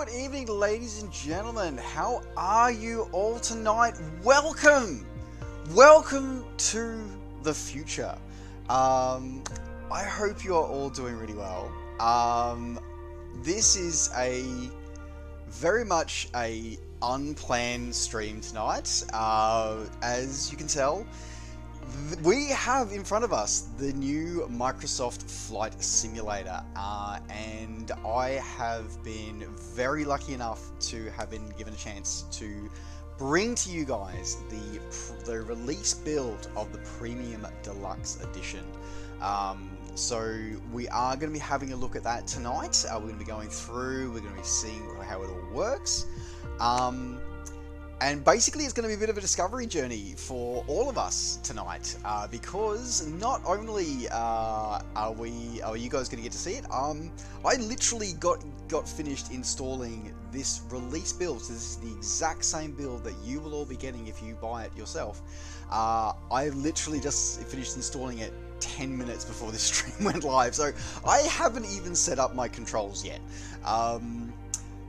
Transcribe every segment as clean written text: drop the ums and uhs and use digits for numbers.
Good evening, ladies and gentlemen. How are you all tonight? Welcome to the future. I hope you are all doing really well. This is a very much a unplanned stream tonight. As you can tell, we have in front of us the new Microsoft Flight Simulator, and I have been very lucky enough to have been given a chance to bring to you guys the release build of the Premium Deluxe Edition. So we are going to be having a look at that tonight. We're going to be going through, we're going to be seeing how it all works. And basically it's going to be a bit of a discovery journey for all of us tonight, because not only are you guys going to get to see it, I literally got finished installing this release build. So this is the exact same build that you will all be getting if you buy it yourself. I literally just finished installing it 10 minutes before this stream went live, so I haven't even set up my controls yet.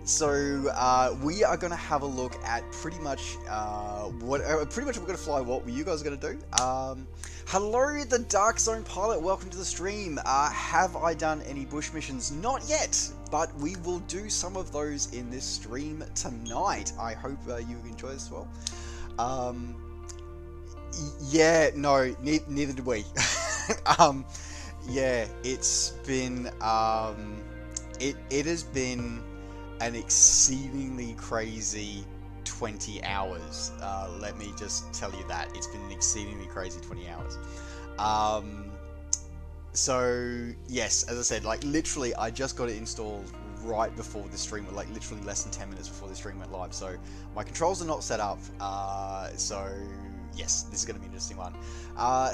So we are going to have a look at pretty much we're going to fly what you guys are going to do. Hello, the Dark Zone Pilot. Welcome to the stream. Have I done any bush missions? Not yet, but we will do some of those in this stream tonight. I hope you enjoy this as well. Yeah, no, neither did we. Yeah, it's been it has been an exceedingly crazy 20 hours. Let me just tell you that. It's been an exceedingly crazy 20 hours. So, yes, as I said, like, literally, I just got it installed right before the stream, like, literally less than 10 minutes before the stream went live. So, my controls are not set up. So, yes, this is going to be an interesting one.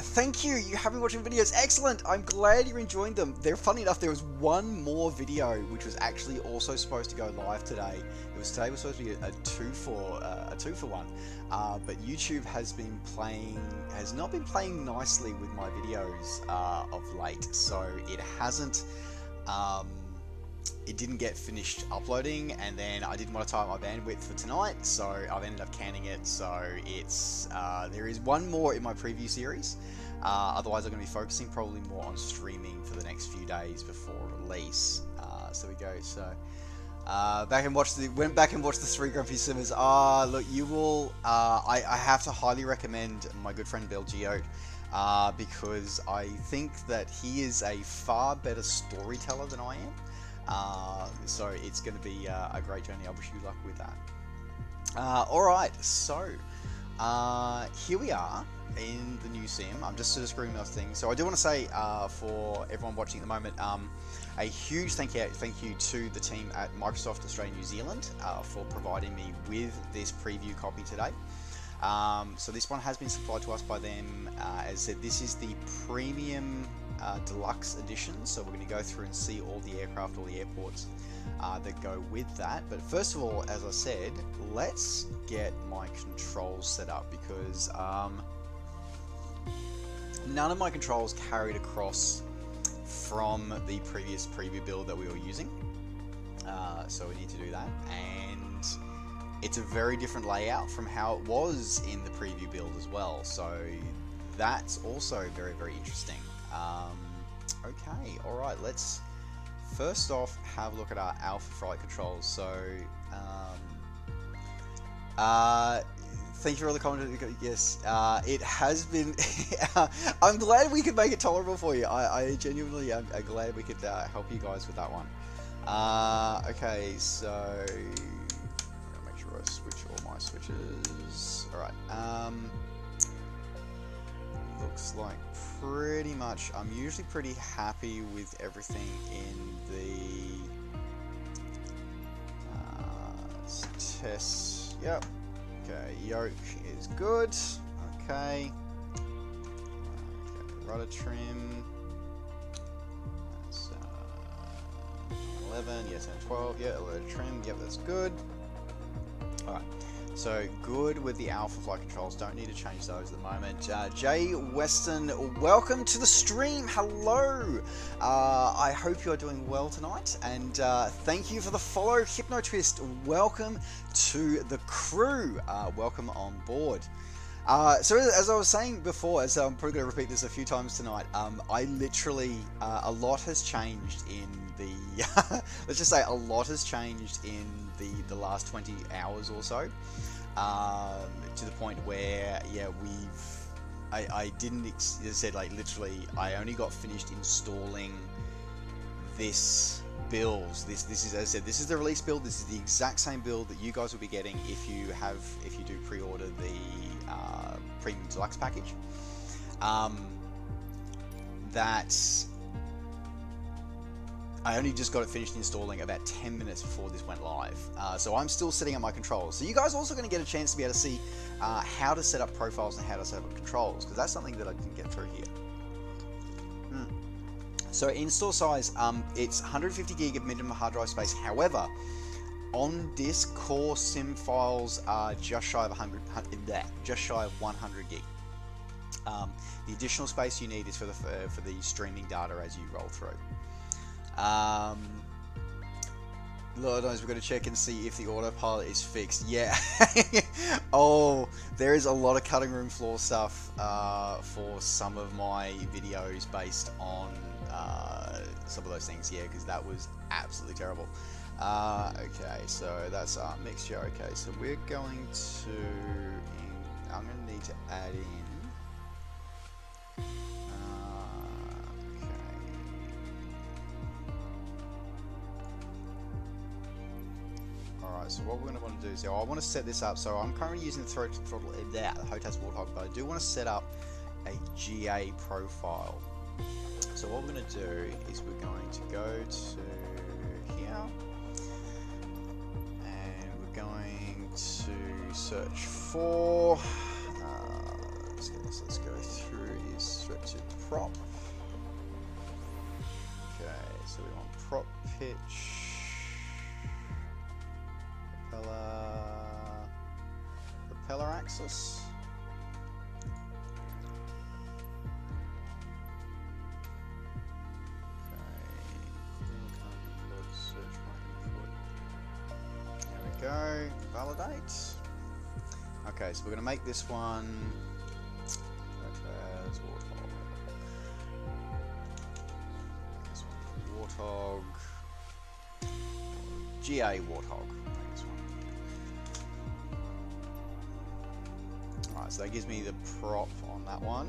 Thank you. You have been watching videos. Excellent. I'm glad you're enjoying them. They're funny enough. There was one more video which was actually also supposed to go live today. Today was supposed to be a two for one. But YouTube has not been playing nicely with my videos of late. So it hasn't. It didn't get finished uploading, and then I didn't want to tie my bandwidth for tonight, so I've ended up canning it. So it's there is one more in my preview series. Otherwise, I'm going to be focusing probably more on streaming for the next few days before release. So we go. So went back and watched the 3 Grumpy Simmers. Look, you will. I have to highly recommend my good friend Bill Yoke. Because I think that he is a far better storyteller than I am. So it's going to be a great journey. I wish you luck with that. Alright, so here we are in the new sim. I'm just sort of screwing those things. So I do want to say for everyone watching at the moment, a huge thank you to the team at Microsoft Australia New Zealand for providing me with this preview copy today. So this one has been supplied to us by them. As I said, this is the Premium Deluxe Edition, so we're going to go through and see all the aircraft, all the airports that go with that. But first of all, as I said, let's get my controls set up, because none of my controls carried across from the previous preview build that we were using. So we need to do that, and it's a very different layout from how it was in the preview build as well. So that's also very, very interesting. Okay, alright, let's first off have a look at our Alpha flight controls. So, thank you for all the comments. Yes, it has been. I'm glad we could make it tolerable for you. I genuinely am glad we could help you guys with that one. Okay, so I'm gonna make sure I switch all my switches. Alright, looks like pretty much I'm usually pretty happy with everything in the test. Yep. Okay, Yoke is good. Okay. Rudder trim. That's 11. Yes, and 12. Yeah, rudder trim. Yep, that's good. Alright. So good with the alpha flight controls, don't need to change those at the moment. Jay Weston, welcome to the stream, hello! I hope you're doing well tonight, and thank you for the follow. HypnoTwist, welcome to the crew, welcome on board. So as I was saying before, as I'm probably going to repeat this a few times tonight, I literally, a lot has changed in the, let's just say a lot has changed in the last 20 hours or so, to the point where, yeah, I didn't, as I said, like literally, I only got finished installing this build. This is, as I said, this is the release build. This is the exact same build that you guys will be getting if you do pre-order the Premium Deluxe package. That's, I only just got it finished installing about 10 minutes before this went live. So I'm still setting up my controls. So you guys also going to get a chance to be able to see how to set up profiles and how to set up controls, because that's something that I didn't get through here. So install size, it's 150 gig of minimum hard drive space. However, on disk, core sim files are just shy of 100 gig. The additional space you need is for the streaming data as you roll through. Lord knows, we're going to check and see if the autopilot is fixed. Yeah. Oh, there is a lot of cutting room floor stuff for some of my videos based on some of those things. Yeah, because that was absolutely terrible. Okay, so that's our mixture. Okay, so we're going to, I'm going to need to add in, so what we're going to want to do is, I want to set this up. So I'm currently using the throttle, the HOTAS Warthog, but I do want to set up a GA profile. So what we're going to do is we're going to go to here, and we're going to search for, let's go through, is straight to prop. Okay, so we want prop pitch. Propeller axis. There we go. Validate. Okay, so we're going to make this one. Warthog. GA Warthog. Alright, so that gives me the prop on that one,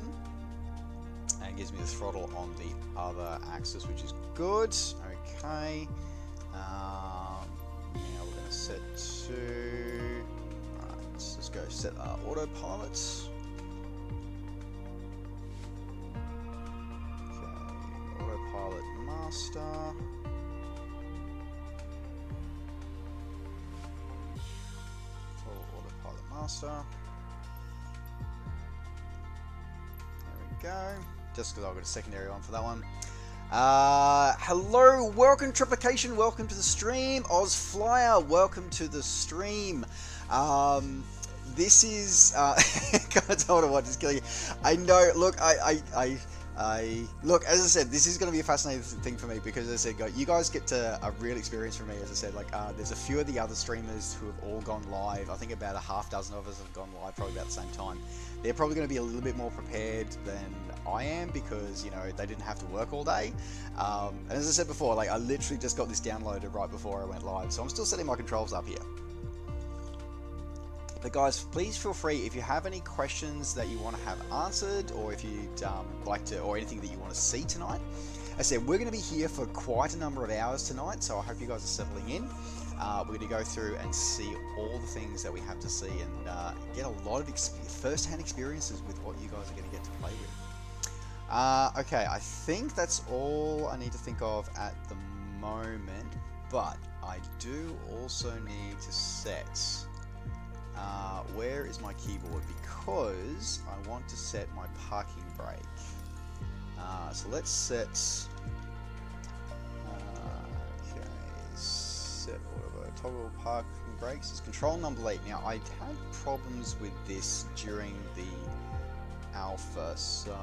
and it gives me the throttle on the other axis, which is good. Okay, now we're going to set to, alright, let's go set our autopilot. Okay, autopilot master. Autopilot master. Go, just because I've got a secondary one for that one. Hello, welcome Triplication, welcome to the stream. Ozflyer, welcome to the stream. This is God, hold on, what is killing you? I know. Look, look, as I said, this is going to be a fascinating thing for me, because as I said, you guys get to a real experience from me. As I said, like there's a few of the other streamers who have all gone live. I think about a half dozen of us have gone live probably about the same time. They're probably going to be a little bit more prepared than I am, because, you know, they didn't have to work all day. And as I said before, like I literally just got this downloaded right before I went live, so I'm still setting my controls up here. But guys, please feel free, if you have any questions that you want to have answered, or if you'd like to, or anything that you want to see tonight. As I said, we're going to be here for quite a number of hours tonight, so I hope you guys are settling in. We're going to go through and see all the things that we have to see, and get a lot of first-hand experiences with what you guys are going to get to play with. Okay, I think that's all I need to think of at the moment, but I do also need to set, where is my keyboard, because I want to set my parking brake. So let's set, okay, set auto toggle parking brakes is control number 8. Now, I had problems with this during the alpha, so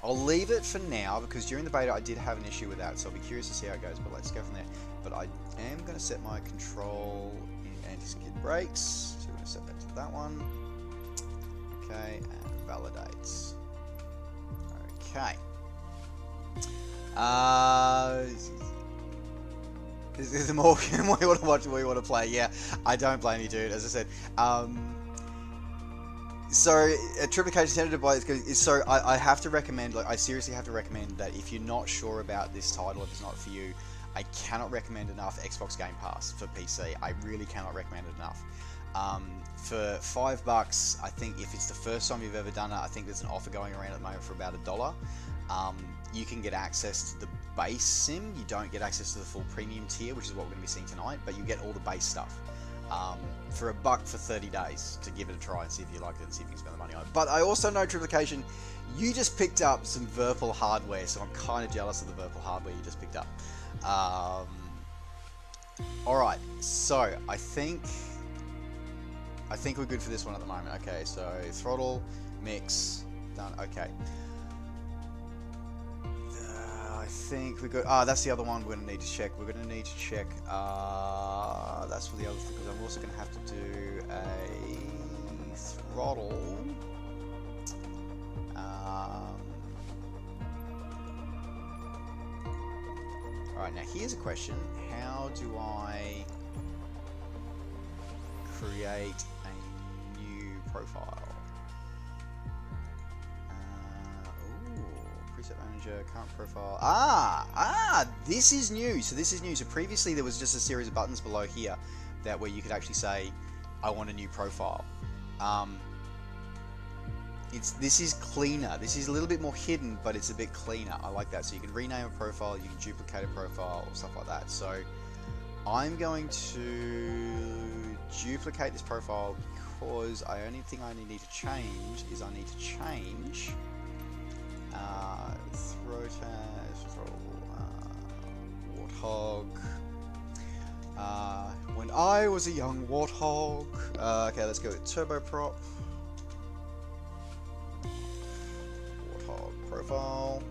I'll leave it for now, because during the beta I did have an issue with that, so I'll be curious to see how it goes, but let's go from there. But I am going to set my control in anti-skid brakes, so we're going to set that to that one. Okay, and validate. Okay. Is there more you want to watch, more you want to play? Yeah, I don't blame you, dude. As I said, so a triplication tentative by is so I have to recommend, like, I seriously have to recommend that if you're not sure about this title, if it's not for you, I cannot recommend enough Xbox Game Pass for PC. I really cannot recommend it enough. For $5, I think if it's the first time you've ever done it, I think there's an offer going around at the moment for about $1. You can get access to the base sim. You don't get access to the full premium tier, which is what we're going to be seeing tonight, but you get all the base stuff for $1 for 30 days to give it a try and see if you like it and see if you can spend the money on it. But I also know, Triplication, you just picked up some Virpil hardware, so I'm kind of jealous of the Virpil hardware you just picked up. Alright, so I think we're good for this one at the moment. Okay, so throttle, mix, done. Okay. I think we're good. That's the other one we're going to need to check. We're going to need to check. That's for the other thing, because I'm also going to have to do a throttle. Alright, now here's a question. How do I create a new profile? Preset manager, current profile. This is new. So this is new. So previously there was just a series of buttons below here that where you could actually say, I want a new profile. This is cleaner. This is a little bit more hidden, but it's a bit cleaner. I like that. So you can rename a profile, you can duplicate a profile, stuff like that. So I'm going to duplicate this profile because the only thing I need to change is I need to change Warthog. When I was a young Warthog. Okay, let's go with turboprop. Warthog profile.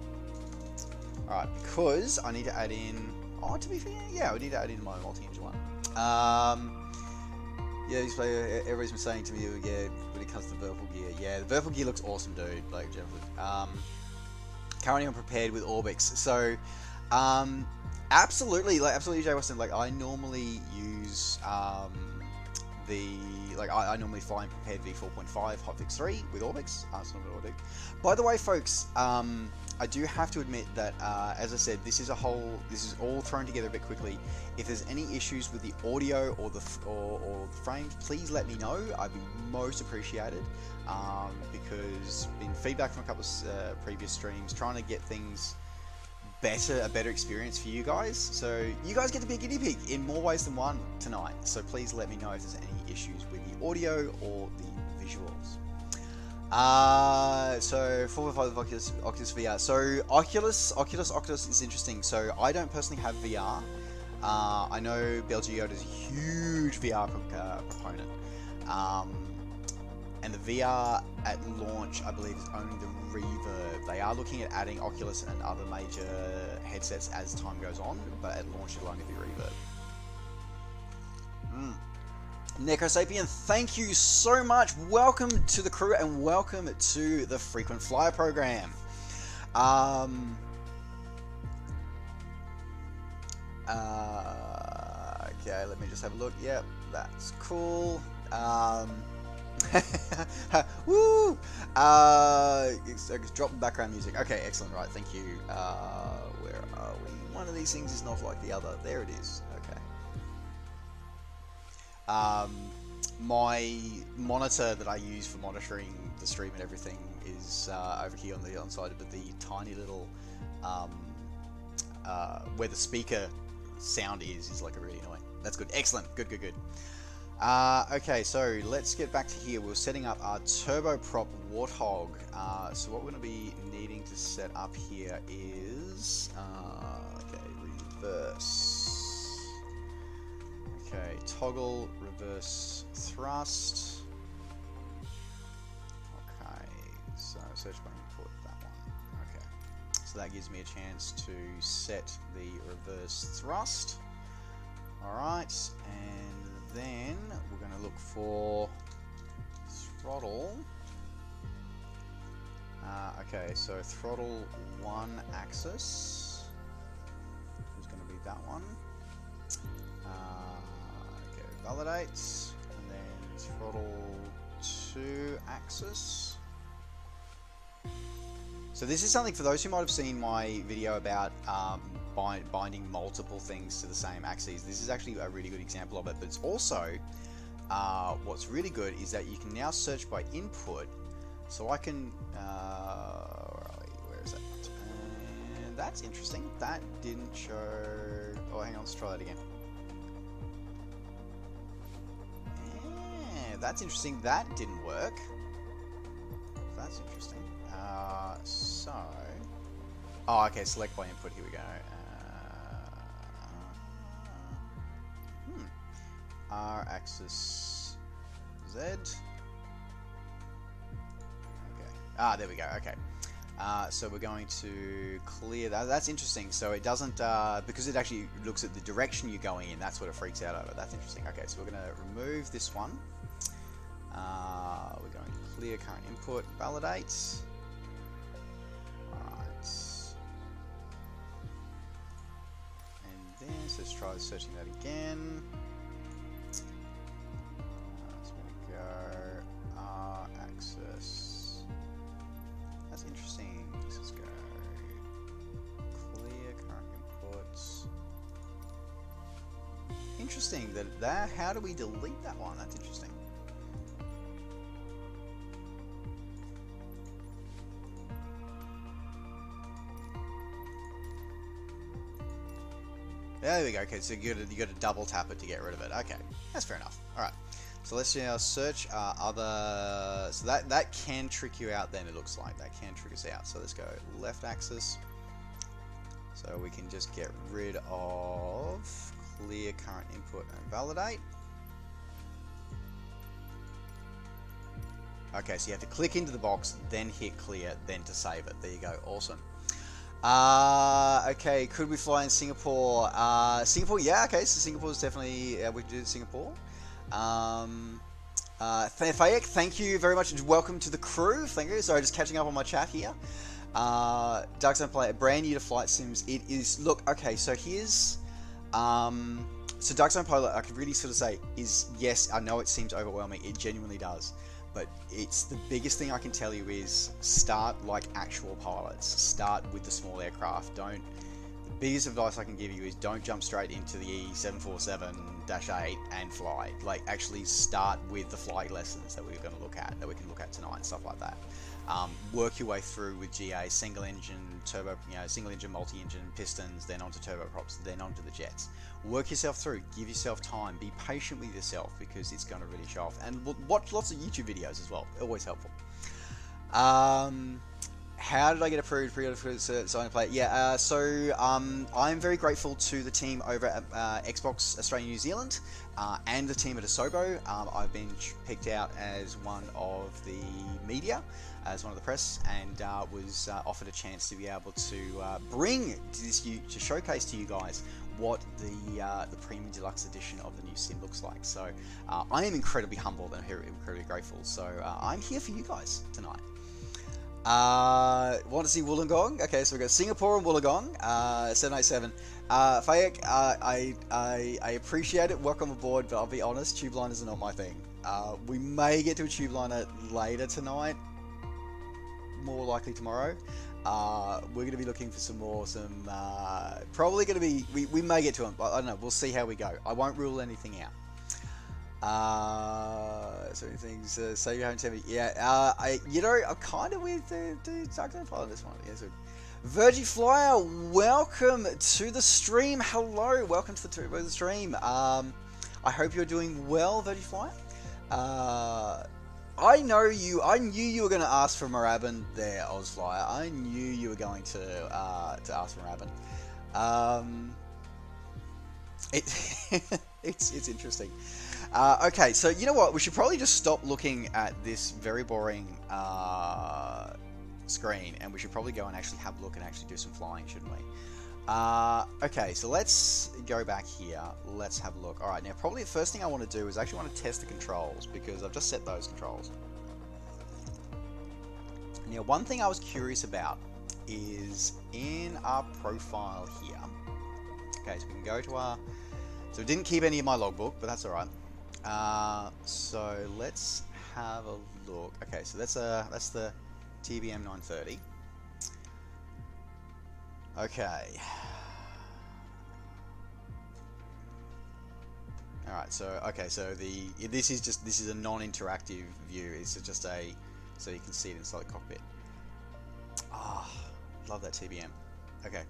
Alright, because I need to add in. Oh, to be fair, yeah, we need to add in my multi-engine one. Yeah, everybody's been saying to me, yeah, when it comes to Virpil gear, yeah, the Virpil gear looks awesome, dude. Like, currently I'm prepared with Orbix, so absolutely, Jay Weston. Like, I normally use I normally fly in prepared V4.5 hotfix 3 with Orbix. That's not what I do. By the way, folks, I do have to admit that, as I said, this is all thrown together a bit quickly. If there's any issues with the audio or the frames, please let me know. I'd be most appreciated, because been feedback from a couple of previous streams, trying to get things better, a better experience for you guys. So you guys get to be a guinea pig in more ways than one tonight. So please let me know if there's any issues with the audio or the visuals. So 4.5 of Oculus VR. So Oculus is interesting. So I don't personally have VR. I know Belgiote is a huge VR proponent. And the VR at launch, I believe, is only the reverb. They are looking at adding Oculus and other major headsets as time goes on, but at launch it'll only be reverb. Necrosapien, thank you so much. Welcome to the crew and welcome to the Frequent Flyer program. Okay, let me just have a look. Yep, that's cool. Woo! Drop the background music. Okay, excellent. Right, thank you. Where are we? One of these things is not like the other. There it is. Okay. My monitor that I use for monitoring the stream and everything is over here on the side, but the tiny little where the speaker sound is like a really annoying. That's good. Excellent. Good. Okay, so let's get back to here. We're setting up our turboprop Warthog. So what we're going to be needing to set up here is okay, reverse. Okay, toggle reverse thrust. Okay, so search by input, that one. Okay, so that gives me a chance to set the reverse thrust. Alright, and then we're going to look for throttle. Okay, so throttle 1 axis is going to be that one. Okay, validate, and then throttle 2 axis. So this is something for those who might have seen my video about binding multiple things to the same axis. This is actually a really good example of it, but it's also what's really good is that you can now search by input. So I can, where is that? And that's interesting. That didn't show. Oh, hang on, let's try that again. Yeah, that's interesting. That didn't work. That's interesting. Oh, okay, select by input. Here we go. R axis Z. There we go. Okay. So we're going to clear that. That's interesting. So it doesn't, because it actually looks at the direction you're going in. That's what it freaks out over. That's interesting. Okay, so we're going to remove this one. We're going to clear current input, validate. Alright. And then, so let's try searching that again. So we're going to go R axis. That's interesting. Let's go clear current inputs. Interesting that how do we delete that one? That's interesting. There we go. Okay, so you got to double tap it to get rid of it. Okay, that's fair enough. All right. So let's now search other. So that can trick you out. Then it looks like that can trick us out. So let's go left axis. So we can just get rid of clear current input and validate. Okay, so you have to click into the box, then hit clear, then to save it. There you go. Awesome. Okay, could we fly in Singapore? Singapore, yeah. Okay, so Singapore is definitely we can do Singapore. Fayek, thank you very much and welcome to the crew. Thank you. Sorry, just catching up on my chat here. Dark Zone Player, brand new to flight sims. It is. Look, okay, so here's. So Dark Zone Pilot, I could really sort of say is yes. I know it seems overwhelming. It genuinely does. But it's the biggest thing I can tell you is start like actual pilots. Start with the small aircraft. The biggest advice I can give you is don't jump straight into the E747-8 and fly. Like actually start with the flight lessons that we're going to look at, that we can look at tonight and stuff like that. Work your way through with GA, single engine, turbo, single engine, multi-engine, pistons, then onto turboprops, then onto the jets. Work yourself through, give yourself time, be patient with yourself because it's going to really show off. And watch lots of YouTube videos as well, always helpful. How did I get approved pre-order for sign and play? Yeah, I'm very grateful to the team over at Xbox Australia New Zealand and the team at Asobo. I've been picked out as one of the media, as one of the press, and was offered a chance to be able to bring this to showcase to you guys what the premium deluxe edition of the new sim looks like. So I am incredibly humbled and incredibly grateful. So I'm here for you guys tonight. Want to see Wollongong? Okay, so we've got Singapore and Wollongong, 787. Fayek, I appreciate it, welcome aboard, but I'll be honest, tube liners are not my thing. We may get to a tube liner later tonight, more likely tomorrow. We're going to be looking for probably going to be, we may get to them, but I don't know, we'll see how we go. I won't rule anything out. So many things, save your home temp. Yeah, I'm kind of with the Dark Zone Pilot this one. Yeah, so Virgie Flyer, welcome to the stream. Hello, welcome to the stream. I hope you're doing well, Virgie Flyer. I knew you were going to ask for Moorabbin there, Ozflyer. I knew you were going to ask for Moorabbin. It's interesting. Okay, so you know what? We should probably just stop looking at this very boring screen, and we should probably go and actually have a look and actually do some flying, shouldn't we? Okay, so let's go back here. Let's have a look. All right, now probably the first thing I want to do is actually want to test the controls, because I've just set those controls. Now, one thing I was curious about is in our profile here. Okay, so we can go to our... So I didn't keep any of my logbook, but that's all right. So let's have a look. Okay, so that's the TBM 930. Okay. All right. So this is a non-interactive view. It's just so you can see it inside the cockpit. Ah, love that TBM. Okay.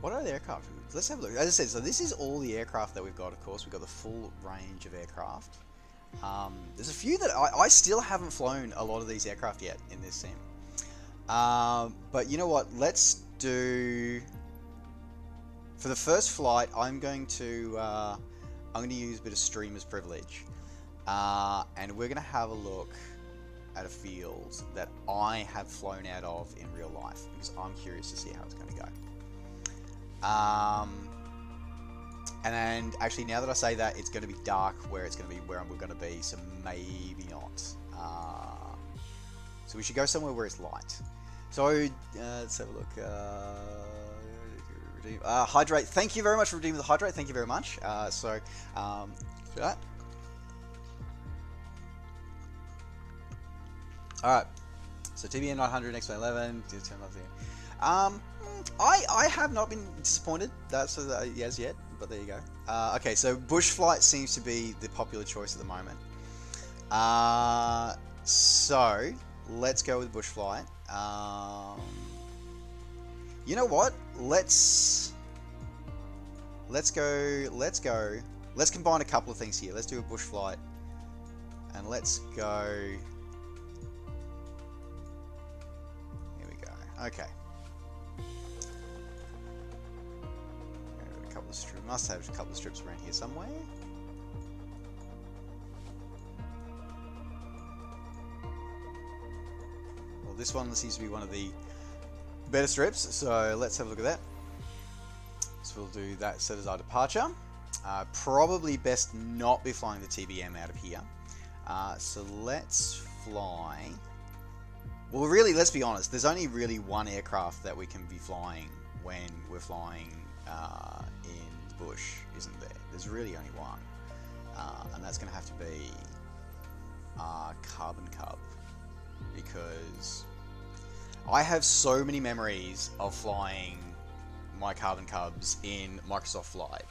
What are the aircraft? Let's have a look. As I said, so this is all the aircraft that we've got, of course. We've got the full range of aircraft. There's a few that I still haven't flown a lot of these aircraft yet in this sim. But you know what? Let's do... For the first flight, I'm going to use a bit of streamer's privilege. And we're going to have a look at a field that I have flown out of in real life, because I'm curious to see how it's going to go. And actually, now that I say that, it's going to be dark where it's going to be where we're going to be, so maybe not. So we should go somewhere where it's light. So let's have a look. Hydrate. Thank you very much for redeeming the hydrate. Thank you very much. For that. All right. So TBM 900 XP11. I have not been disappointed. That's as yet, but there you go. Okay, so bush flight seems to be the popular choice at the moment. So let's go with bush flight. You know what? Let's combine a couple of things here. Let's do a bush flight, and let's go. Here we go. Okay. Must have a couple of strips around here somewhere. Well, this one seems to be one of the better strips, so let's have a look at that. So we'll do that set as our departure. Probably best not be flying the TBM out of here. So let's fly. Well, really, let's be honest. There's only really one aircraft that we can be flying when we're flying in the bush, isn't there? There's really only one, and that's going to have to be Carbon Cub, because I have so many memories of flying my Carbon Cubs in Microsoft Flight.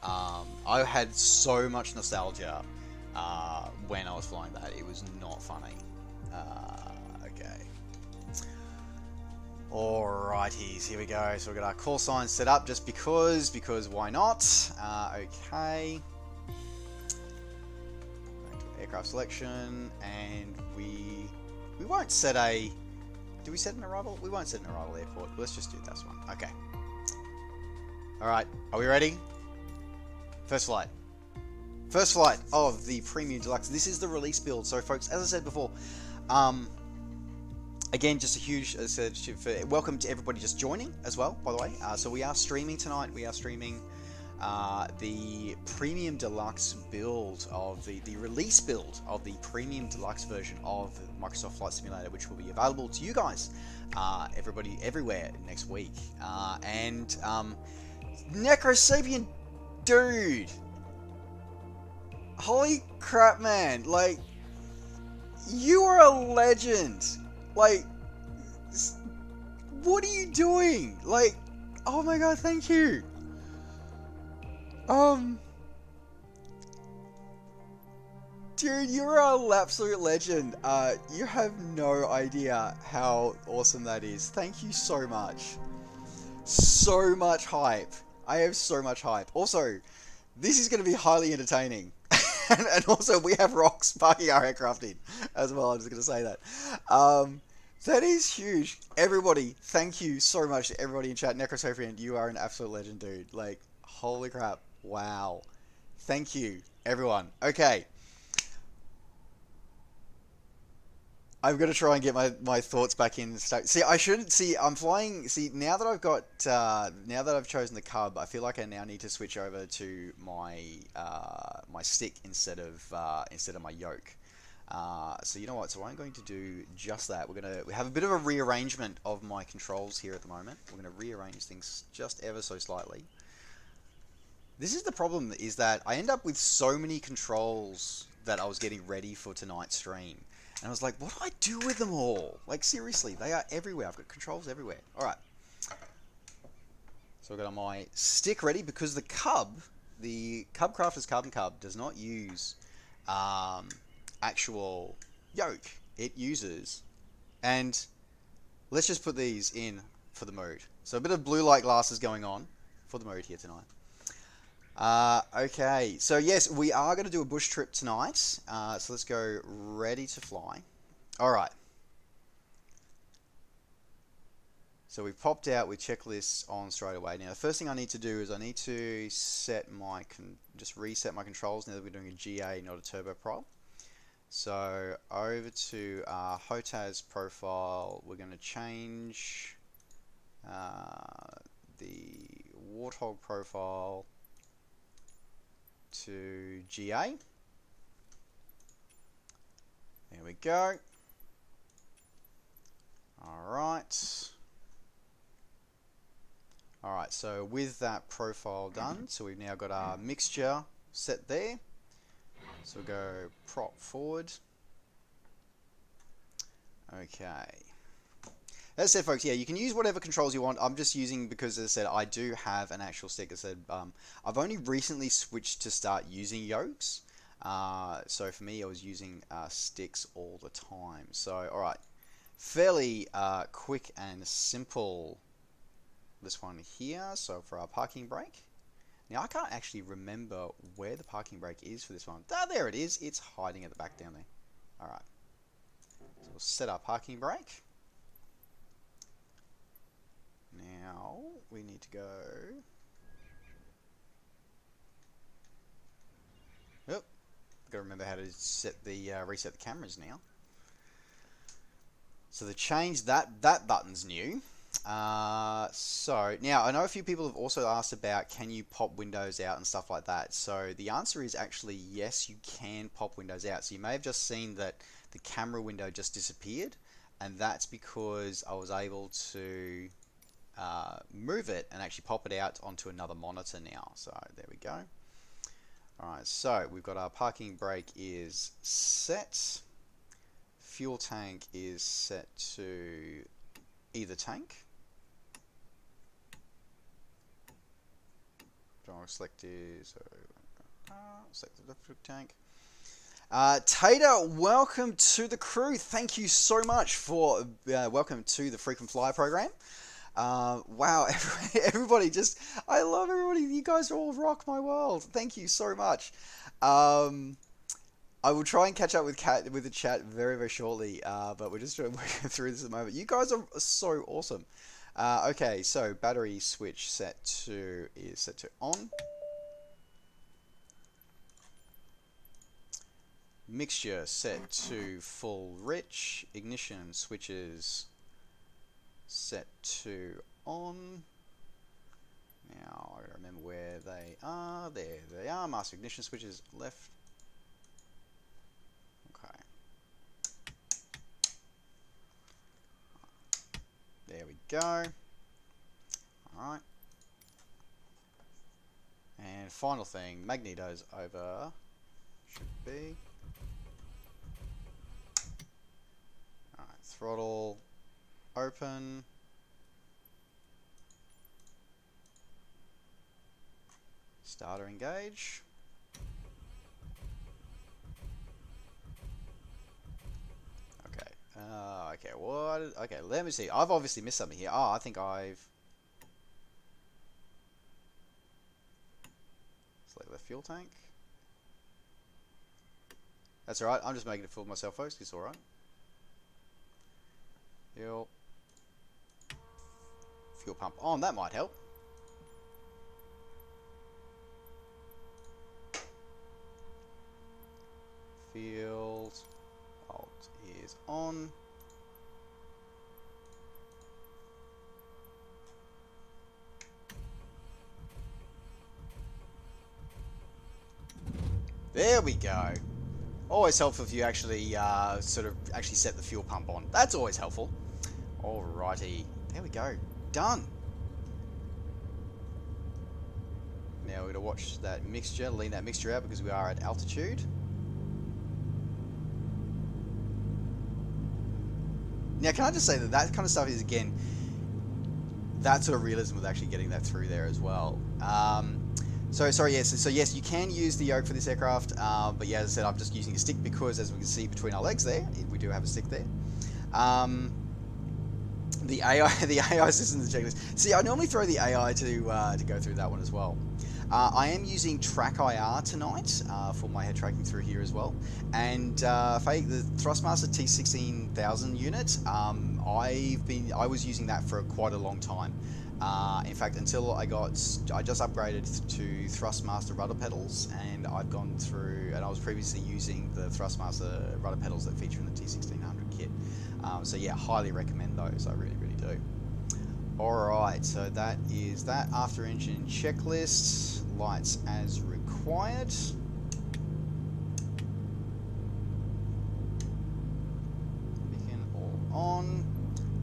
I had so much nostalgia when I was flying that. It was not funny. Okay. Alrighties, here we go. So we've got our call sign set up just because why not? Okay. Back to aircraft selection, and we won't set a... Do we set an arrival? We won't set an arrival airport. Let's just do this one. Okay. Alright, are we ready? First flight. First flight of the Premium Deluxe. This is the release build. So folks, as I said before, again, just a huge welcome to everybody just joining as well, by the way. So we are streaming tonight. We are streaming the Premium Deluxe build of the release build of the Premium Deluxe version of Microsoft Flight Simulator, which will be available to you guys, everybody, everywhere next week. And Necrosapien, dude, holy crap, man! Like, you are a legend. Like, what are you doing? Like, oh my god, thank you. Dude, you're an absolute legend. You have no idea how awesome that is. Thank you so much. So much hype. I have so much hype. Also, this is going to be highly entertaining. and also, we have rocks parking our aircraft in as well. I'm just going to say that. That is huge. Everybody, thank you so much to everybody in chat. Necrosophrian, you are an absolute legend, dude. Like, holy crap. Wow. Thank you, everyone. Okay. I'm gonna try and get my thoughts back in. See, I shouldn't see. I'm flying. See, now that I've got, now that I've chosen the Cub, I feel like I now need to switch over to my my stick instead of my yoke. So you know what? So I'm going to do just that. We have a bit of a rearrangement of my controls here at the moment. We're gonna rearrange things just ever so slightly. This is the problem, is that I end up with so many controls that I was getting ready for tonight's stream. And I was like, what do I do with them all? Like, seriously, they are everywhere. I've got controls everywhere. Alright. So I've got my stick ready because the Cub Crafter's Carbon Cub does not use actual yoke. It uses, and let's just put these in for the mode. So a bit of blue light glasses going on for the mode here tonight. Okay, so yes, we are going to do a bush trip tonight. So let's go ready to fly. Alright. So we popped out with checklists on straight away. Now the first thing I need to do is I need to set my, just reset my controls now that we're doing a GA, not a turbo prop. So over to our HOTAS profile, we're going to change the Warthog profile to GA. There we go. Alright. Alright, so with that profile done, so we've now got our mixture set there. So we'll go prop forward. Okay. As I said, folks, yeah, you can use whatever controls you want. I'm just using, because as I said, I do have an actual stick. As I said, I've only recently switched to start using yokes. So for me, I was using sticks all the time. So, alright. Fairly quick and simple, this one here. So for our parking brake. Now, I can't actually remember where the parking brake is for this one. Ah, there it is. It's hiding at the back down there. Alright. So we'll set our parking brake. Now, we need to go... Oh, gotta remember how to set the reset the cameras now. So the change, that button's new. So now I know a few people have also asked about, can you pop windows out and stuff like that. So the answer is actually yes, you can pop windows out. So you may have just seen that the camera window just disappeared, and that's because I was able to move it and actually pop it out onto another monitor now. So there we go. Alright, so we've got our parking brake is set. Fuel tank is set to either tank. Select is select the left tank. Tater, welcome to the crew. Thank you so much for welcome to the Frequent Flyer program. Wow, everybody just, I love everybody. You guys all rock my world. Thank you so much. I will try and catch up with the chat very, very shortly, but we're just working through this at the moment. You guys are so awesome. Okay, so battery switch is set to on. Mixture set to full rich. Ignition switches set to on. Now I gotta remember where they are. There they are. Master ignition switches left. Okay. There we go. Alright. And final thing, magnetos over. Should be. Alright, throttle open. Starter engage. Okay. Okay, what? Okay, let me see. I've obviously missed something here. Oh, I think I've... Select the fuel tank. That's alright. I'm just making a fool of myself, folks. It's alright. Fuel pump on, that might help. Field alt is on. There we go. Always helpful if you actually sort of set the fuel pump on. That's always helpful. Alrighty, there we go. Done. Now we're going to watch that mixture, lean that mixture out because we are at altitude. Now, can I just say that that kind of stuff is, again, that sort of realism with actually getting that through there as well. So yes, you can use the yoke for this aircraft, but yeah, as I said, I'm just using a stick because, as we can see between our legs there, we do have a stick there. The AI system, the checklist. See, I normally throw the AI to go through that one as well. I am using TrackIR tonight for my head tracking through here as well, and the Thrustmaster T16000 unit. I was using that for quite a long time. In fact, until I just upgraded to Thrustmaster rudder pedals, and I've gone through, and I was previously using the Thrustmaster rudder pedals that feature in the T1600 kit. So yeah, highly recommend those. I really do. Alright, so that is that. After engine checklist, lights as required. Beacon all on.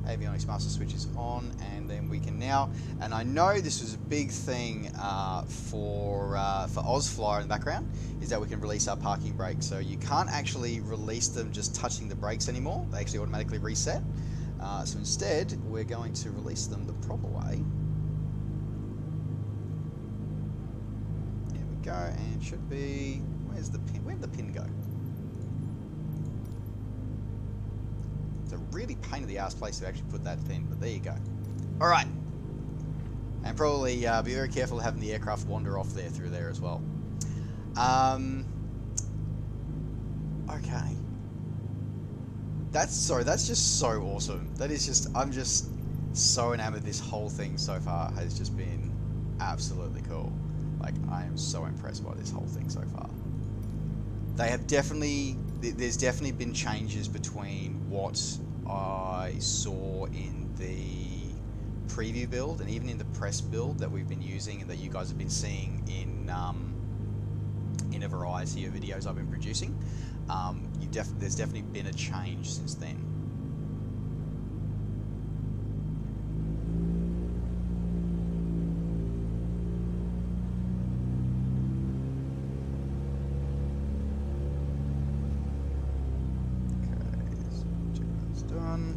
Avionics master switch is on, and then we can now, and I know this was a big thing for Ozflyer in the background, is that we can release our parking brakes. So you can't actually release them just touching the brakes anymore. They actually automatically reset. So instead, we're going to release them the proper way. There we go, and should be, where's the pin? Where'd the pin go? It's a really pain in the ass place to actually put that pin, but there you go. Alright. And probably be very careful having the aircraft wander off there through there as well. Okay. That's just so awesome. That is just, I'm just so enamored. This whole thing so far has just been absolutely cool. Like, I am so impressed by this whole thing so far. They have definitely, there's definitely been changes between what I saw in the preview build and even in the press build that we've been using and that you guys have been seeing in a variety of videos I've been producing. There's definitely been a change since then. Okay, so check that's done.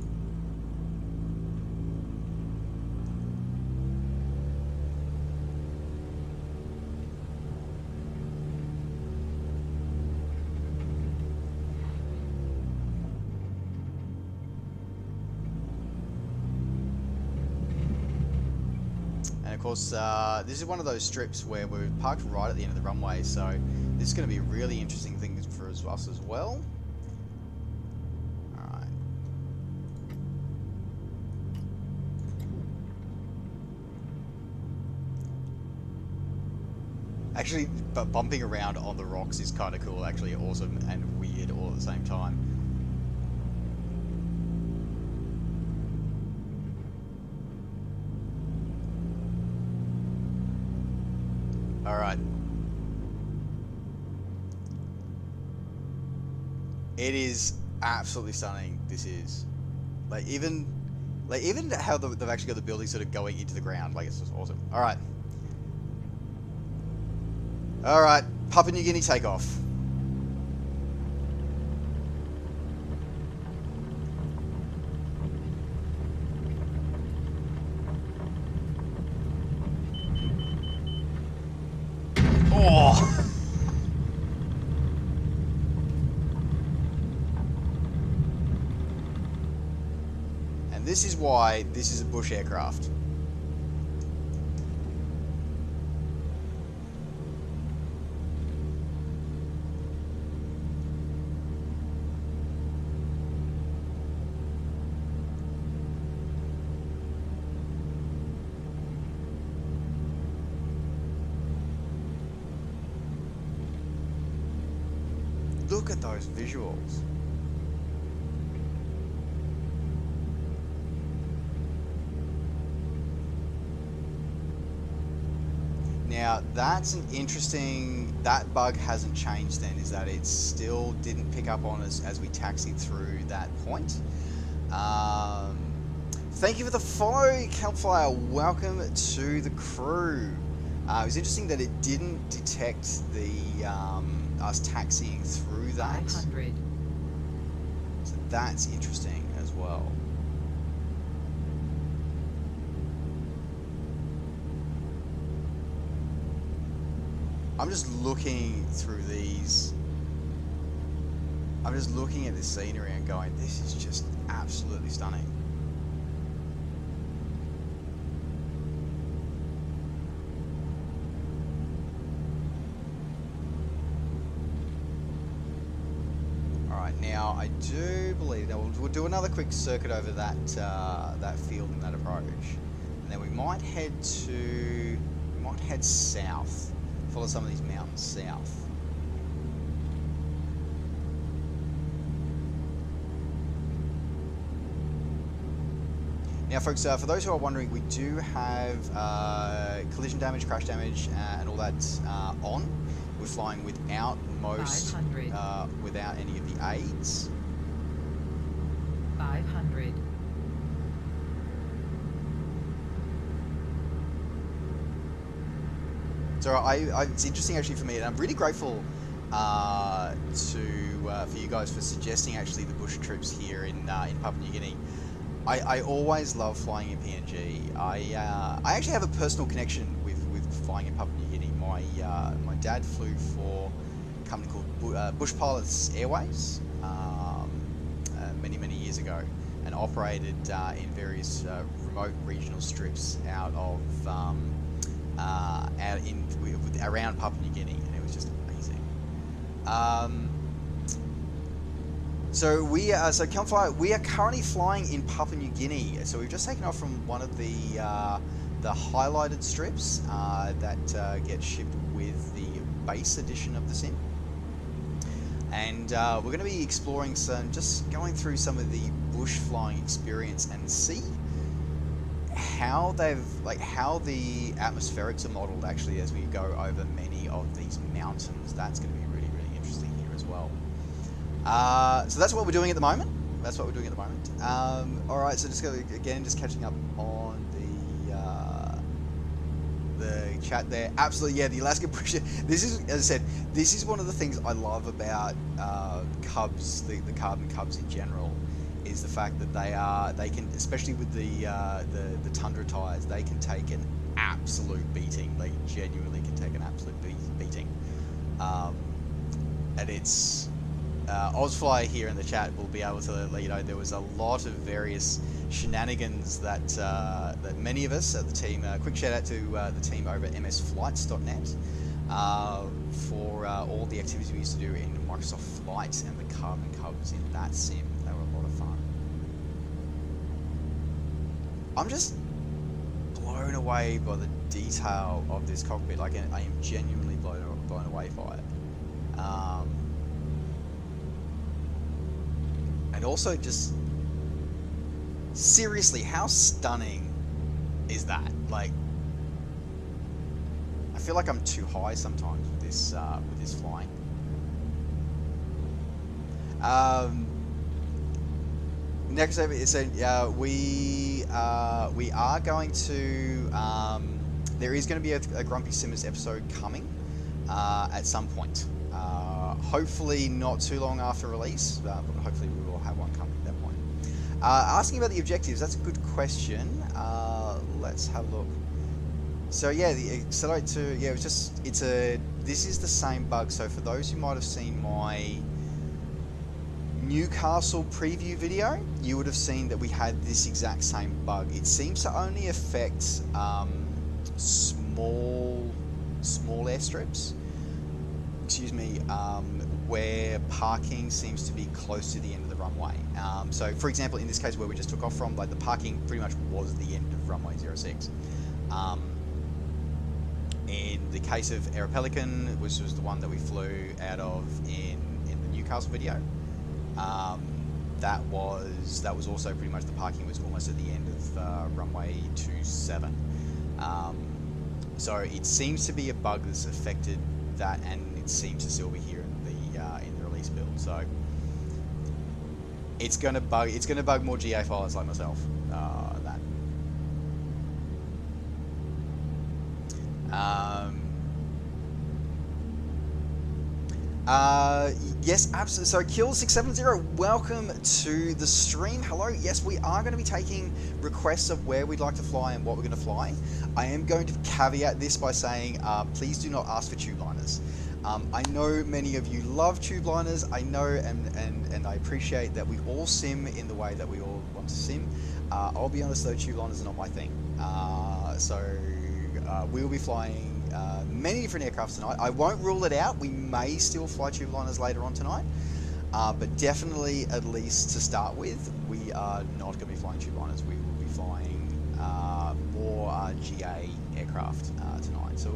Of course, this is one of those strips where we're parked right at the end of the runway, so this is going to be a really interesting thing for us as well. Alright. Actually, but bumping around on the rocks is kind of cool, actually awesome and weird all at the same time. Alright. It is absolutely stunning, this is. Like even how they've actually got the building sort of going into the ground, like it's just awesome. Alright. Alright, Papua New Guinea takeoff. Oh! And this is why this is a bush aircraft. look at those visuals. Now that's an interesting, that bug hasn't changed then, is that it still didn't pick up on us as we taxied through that point. Thank you for the follow, Campfire. Welcome to the crew. It was interesting that it didn't detect the us taxiing through that. 500. So that's interesting as well. I'm just looking through these. I'm just looking at this scenery and going, this is just absolutely stunning. Now I do believe that we'll do another quick circuit over that that field and that approach, and then we might head south, follow some of these mountains south. Now, folks, for those who are wondering, we do have collision damage, crash damage, and all that on. We're flying without most, without any of the aids. 500. So it's interesting actually for me, and I'm really grateful for you guys for suggesting actually the bush trips here in Papua New Guinea. I always love flying in PNG. I actually have a personal connection with flying in Papua New Guinea. My dad flew for a company called Bush Pilots Airways many years ago, and operated in various remote regional strips out of around Papua New Guinea, and it was just amazing. So Campfire, we are currently flying in Papua New Guinea. So we've just taken off from one of the highlighted strips that get shipped with the base edition of the sim, and we're going to be exploring just going through some of the bush flying experience and see how the atmospherics are modeled actually as we go over many of these mountains. That's going to be really interesting here as well. So that's what we're doing at the moment. All right, so just catching up on the chat there. Absolutely, yeah, the Alaska bush. This is, as I said, this is one of the things I love about Cubs, the carbon Cubs in general, is the fact that they can, especially with the Tundra tires, they can take an absolute beating. They genuinely can take an absolute beating. And it's Ozfly here in the chat will be able to let you know there was a lot of various shenanigans that that many of us at the team. Quick shout out to the team over at msflights.net for all the activities we used to do in Microsoft Flight and the Carbon Cubs in that sim. They were a lot of fun. I'm just blown away by the detail of this cockpit. Like, I am genuinely blown away by it. And also, just seriously, how stunning is that? Like, I feel like I'm too high sometimes with this flying. Next over is we are going to there is going to be a Grumpy Simmers episode coming at some point. Hopefully not too long after release, but hopefully we will have one coming at that point. Asking about the objectives, that's a good question. Let's have a look. So yeah, the accelerate to, yeah, this is the same bug. So for those who might have seen my Newcastle preview video, you would have seen that we had this exact same bug. It seems to only affect small airstrips, where parking seems to be close to the end of the runway. So for example, in this case where we just took off from, like, the parking pretty much was the end of runway 06. In the case of Air Pelican, which was the one that we flew out of in the Newcastle video. That was also pretty much, the parking was almost at the end of runway 27. So it seems to be a bug that's affected that, and it seems to still be here in the release build. So it's gonna bug more GA filers like myself. Yes, absolutely. So Kill670, welcome to the stream. Hello. Yes, we are going to be taking requests of where we'd like to fly and what we're going to fly. I am going to caveat this by saying, please do not ask for tube liners. I know many of you love tube liners. I know and I appreciate that we all sim in the way that we all want to sim. I'll be honest though, tube liners are not my thing. We will be flying many different aircrafts tonight. I won't rule it out. We may still fly tube liners later on tonight. But definitely, at least to start with, we are not going to be flying tube liners. We will be flying more GA aircraft tonight. So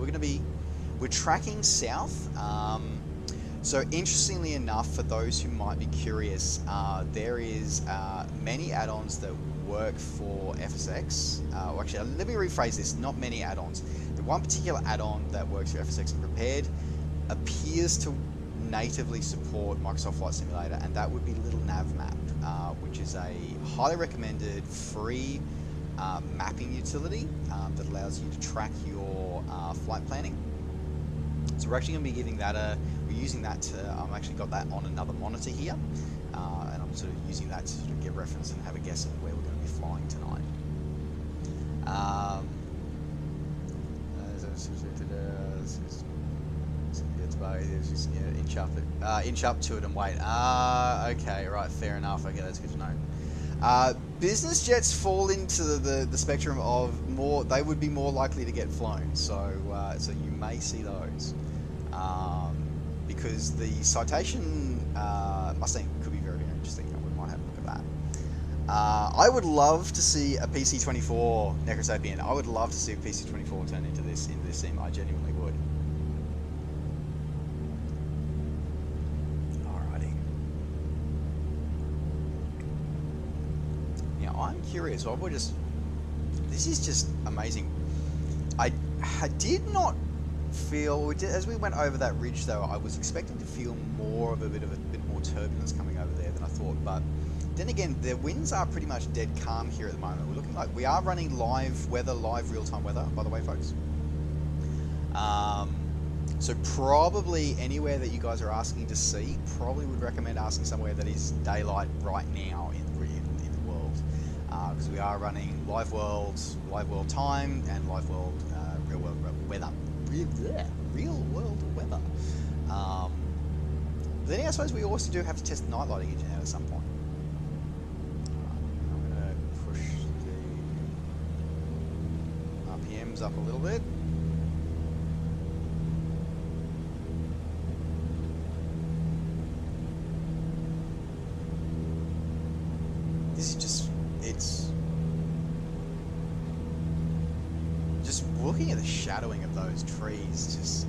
we're tracking south. So interestingly enough, for those who might be curious, there is many add-ons that work for FSX. Actually, let me rephrase this, not many add-ons. The one particular add-on that works for FSX and Prepared appears to natively support Microsoft Flight Simulator, and that would be Little Nav Map, which is a highly recommended free mapping utility that allows you to track your flight planning. So we're actually going to be giving that we're using that to, I've actually got that on another monitor here, and I'm sort of using that to sort of get reference and have a guess of where we're going to be flying tonight. Inch up to it and wait. Okay, right, fair enough. Okay, that's good to know. Business jets fall into the spectrum of more. They would be more likely to get flown, so you may see those because the Citation Mustang could be very, very interesting. We might have a look at that. I would love to see a PC-24 Necrosapien. I would love to see a PC-24 turn into this sim. I genuinely would. Alrighty. Now I'm curious. This is just amazing. I did not feel, as we went over that ridge though, I was expecting to feel more of a bit more turbulence coming over there than I thought, but then again, the winds are pretty much dead calm here at the moment. We're looking like we are running live real-time weather, by the way, folks. So probably anywhere that you guys are asking to see, probably would recommend asking somewhere that is daylight right now in the world, because we are running live world time and live world real world weather. Real world weather. Then I suppose we also do have to test the night lighting engine out at some point. I'm going to push the RPMs up a little bit. This is just looking at the shadowing of those trees,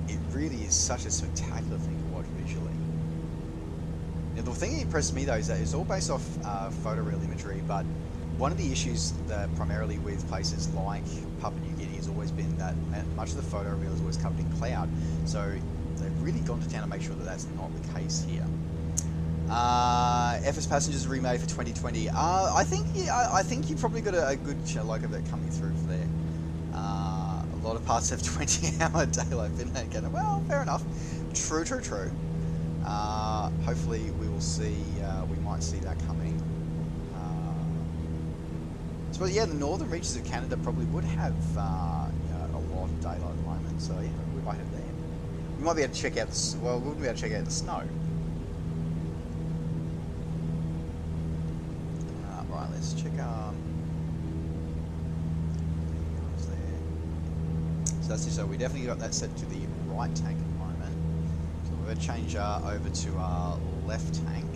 it really is such a spectacular thing to watch visually. Now, the thing that impressed me though is that it's all based off photoreal imagery, but one of the issues that primarily with places like Papua New Guinea has always been that much of the photoreal is always covered in cloud, so they've really gone to town to make sure that that's not the case here. FS Passengers remade for 2020. I think you've probably got a good look of it coming through for there. A lot of parts have 20-hour daylight again. Well, fair enough. True. Hopefully we will see. We might see that coming. So yeah, the northern reaches of Canada probably would have a lot of daylight at the moment. So yeah, we might have that. We might be able to check out the. Well, we wouldn't be able to check out the snow. Right, let's check. So that's it. So we definitely got that set to the right tank at the moment. So we're going to change over to our left tank.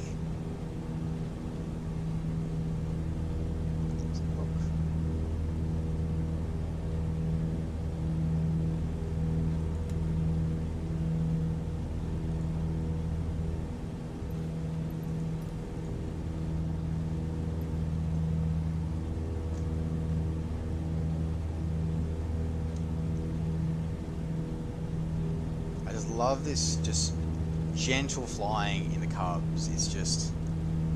love this just gentle flying in the cubs. It's just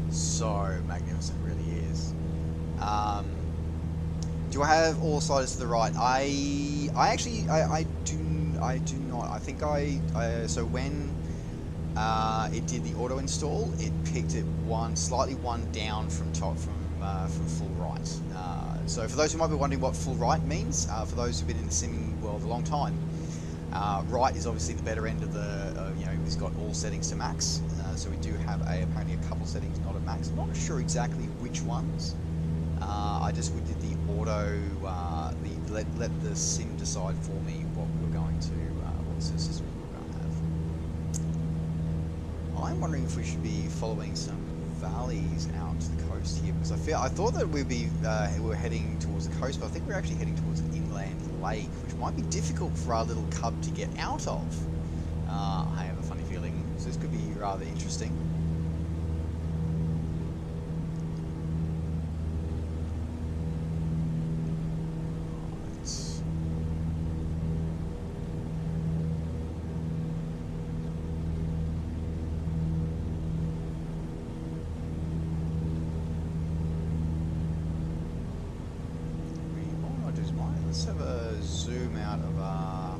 so magnificent, really is. Do I have all sliders to the right? I do not. I think so when it did the auto install, it picked it slightly one down from full right. So for those who might be wondering what full right means, for those who've been in the simming world a long time, right is obviously the better end of the, it's got all settings to max. So we do have apparently a couple settings not at max. I'm not sure exactly which ones. We did the auto, let the sim decide for me what we were going to, what system we were going to have. I'm wondering if we should be following some valleys out to the coast here, because I thought that we were heading towards the coast, but I think we're actually heading towards an inland lake, which might be difficult for our little cub to get out of. I have a funny feeling, so this could be rather interesting. Let's have a zoom out of our...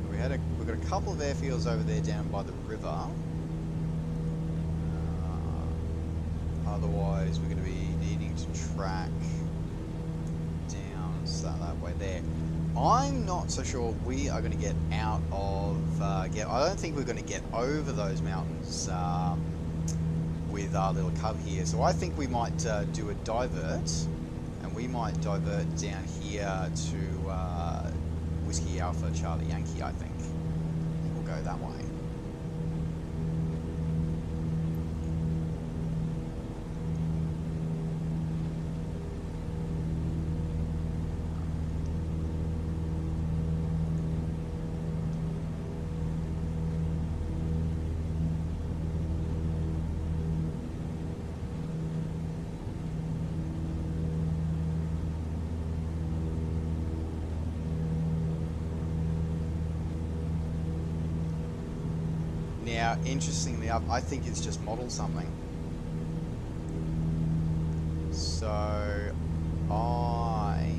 We've got a couple of airfields over there down by the river. Otherwise, we're going to be needing to track down that way there. I'm not so sure we are going to get out of... I don't think we're going to get over those mountains with our little cub here. So I think we might do a divert, and we might divert down here to Whiskey Alpha Charlie Yankee, I think. We'll go that way. Now, interestingly, I think it's just modeled something. So, I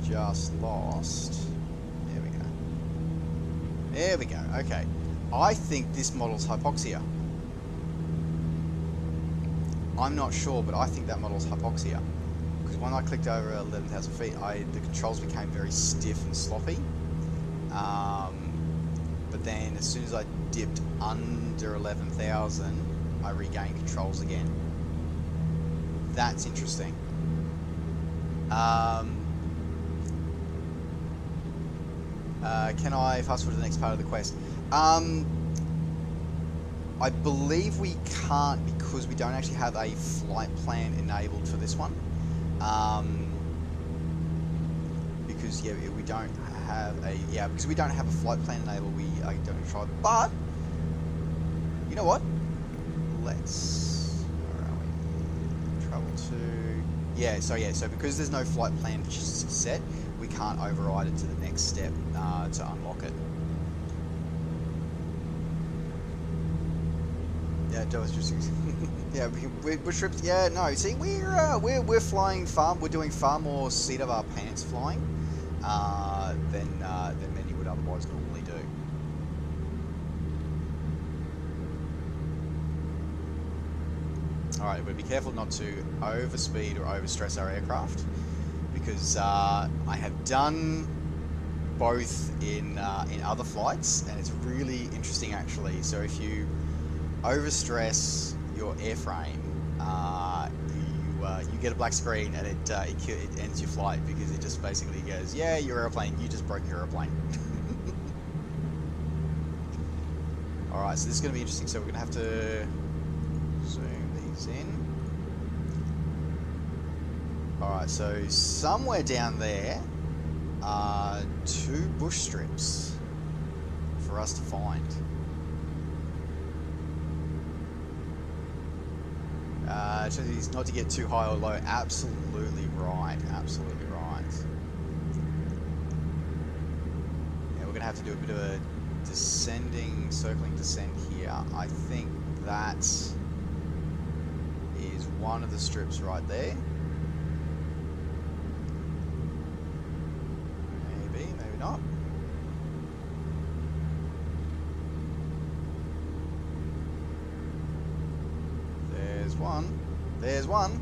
just lost. There we go. There we go. Okay. I think this model's hypoxia. I'm not sure, but I think that model's hypoxia. Because when I clicked over 11,000 feet, the controls became very stiff and sloppy. But then as soon as I dipped under 11,000, I regained controls again. That's interesting. Can I fast forward to the next part of the quest? I believe we can't, because we don't actually have a flight plan enabled for this one. Because we don't have because we don't have a flight plan enabled, I don't try. But you know what? Let's where are we? Travel to so because there's no flight plan set, we can't override it to the next step to unlock it. Yeah, yeah, we're trips. Yeah, no. See, we're flying far. We're doing far more seat of our pants flying than many would otherwise normally do. All right, but be careful not to overspeed or overstress our aircraft, because I have done both in other flights, and it's really interesting actually. So if you overstress your airframe, you get a black screen, and it ends your flight, because it just basically goes, yeah, your airplane, you just broke your airplane. Alright, so this is going to be interesting. So we're going to have to zoom these in. Alright, so somewhere down there are 2 bush strips for us to find. It's not to get too high or low. Absolutely right. Absolutely right. Yeah, we're gonna have to do a bit of a circling descent here. I think that is one of the strips right there. Maybe, maybe not. There's one. There's one.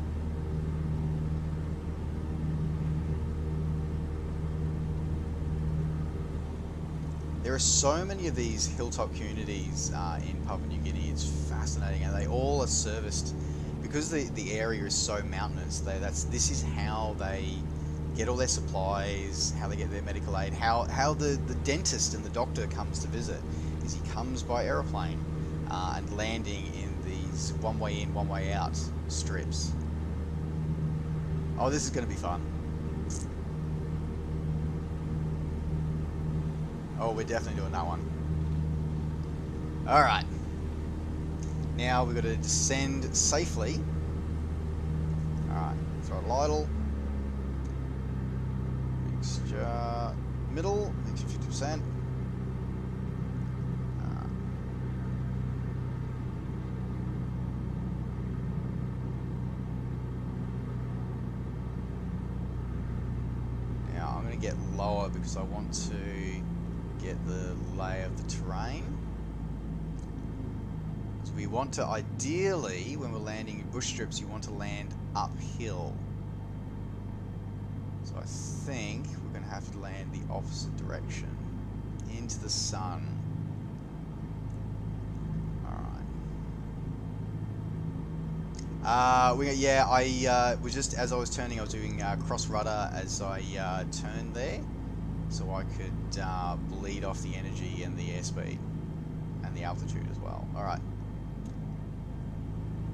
There are so many of these hilltop communities in Papua New Guinea. It's fascinating, and they all are serviced because the area is so mountainous. This is how they get all their supplies, how they get their medical aid, how the dentist and the doctor comes to visit is he comes by aeroplane and landing in these one way in, one way out strips. Oh, this is going to be fun. Oh, we're definitely doing that one. Alright. Now we've got to descend safely. Alright, throttle idle. Mixture middle, mixture 50%. Now I'm going to get lower because I want to get the lay of the terrain. So we want to, ideally, when we're landing in bush strips, you want to land uphill. So I think we're going to have to land the opposite direction, into the sun. Alright. Yeah, I was just, as I was turning, I was doing cross rudder as I turned there, so I could bleed off the energy and the airspeed and the altitude as well. Alright.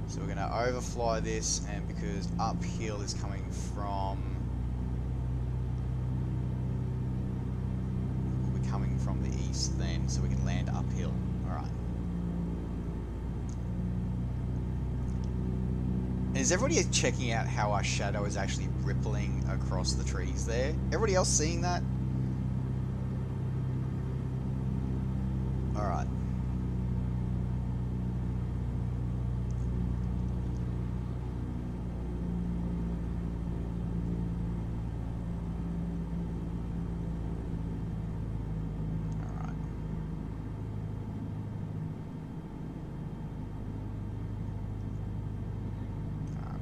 So we're going to overfly this, and because uphill is coming from... we'll be coming from the east then, so we can land uphill. Alright. And is everybody checking out how our shadow is actually rippling across the trees there? Everybody else seeing that? Alright.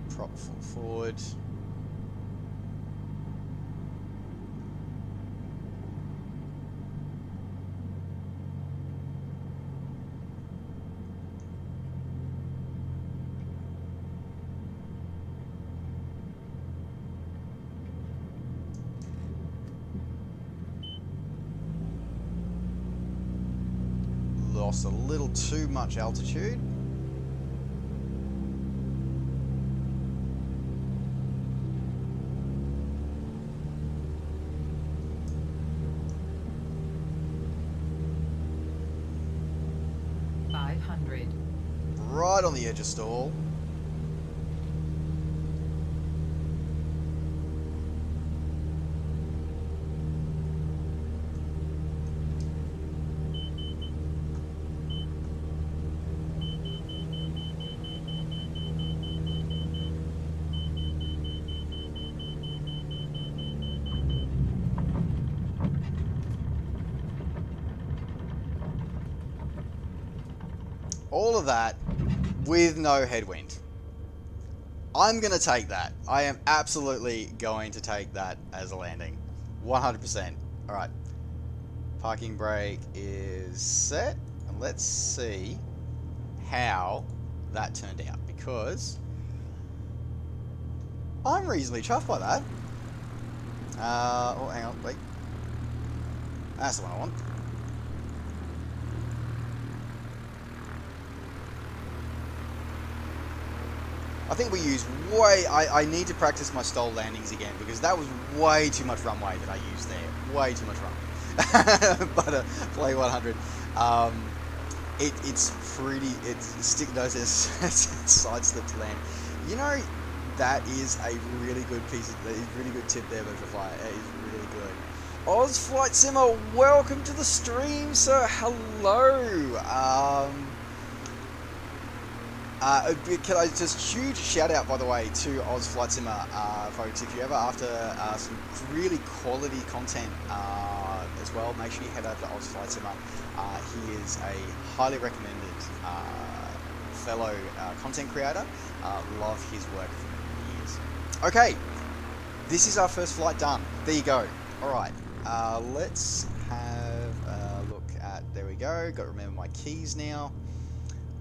Prop full forward. Lost a little too much altitude. Right on the edge of stall. All of that with no headwind. I'm going to take that. I am absolutely going to take that as a landing. 100%. Alright. Parking brake is set. And let's see how that turned out. Because I'm reasonably chuffed by that. Oh, hang on. Wait. That's the one I want. I think we use way... I need to practice my stall landings again, because that was way too much runway that I used there. Way too much runway. But play 100. It's pretty... It's stick noses sidestep to land. You know, that is a really good really good tip there, Butterfly. It is really good. Oz Flight Simmer, welcome to the stream, sir. Hello. Can I just huge shout out, by the way, to Oz Flight Simmer, folks. If you're ever after some really quality content as well, make sure you head over to Oz Flight Simmer. He is a highly recommended fellow content creator. Love his work for many years. Okay, this is our first flight done. There you go. All right, let's have a look at. There we go. Got to remember my keys now.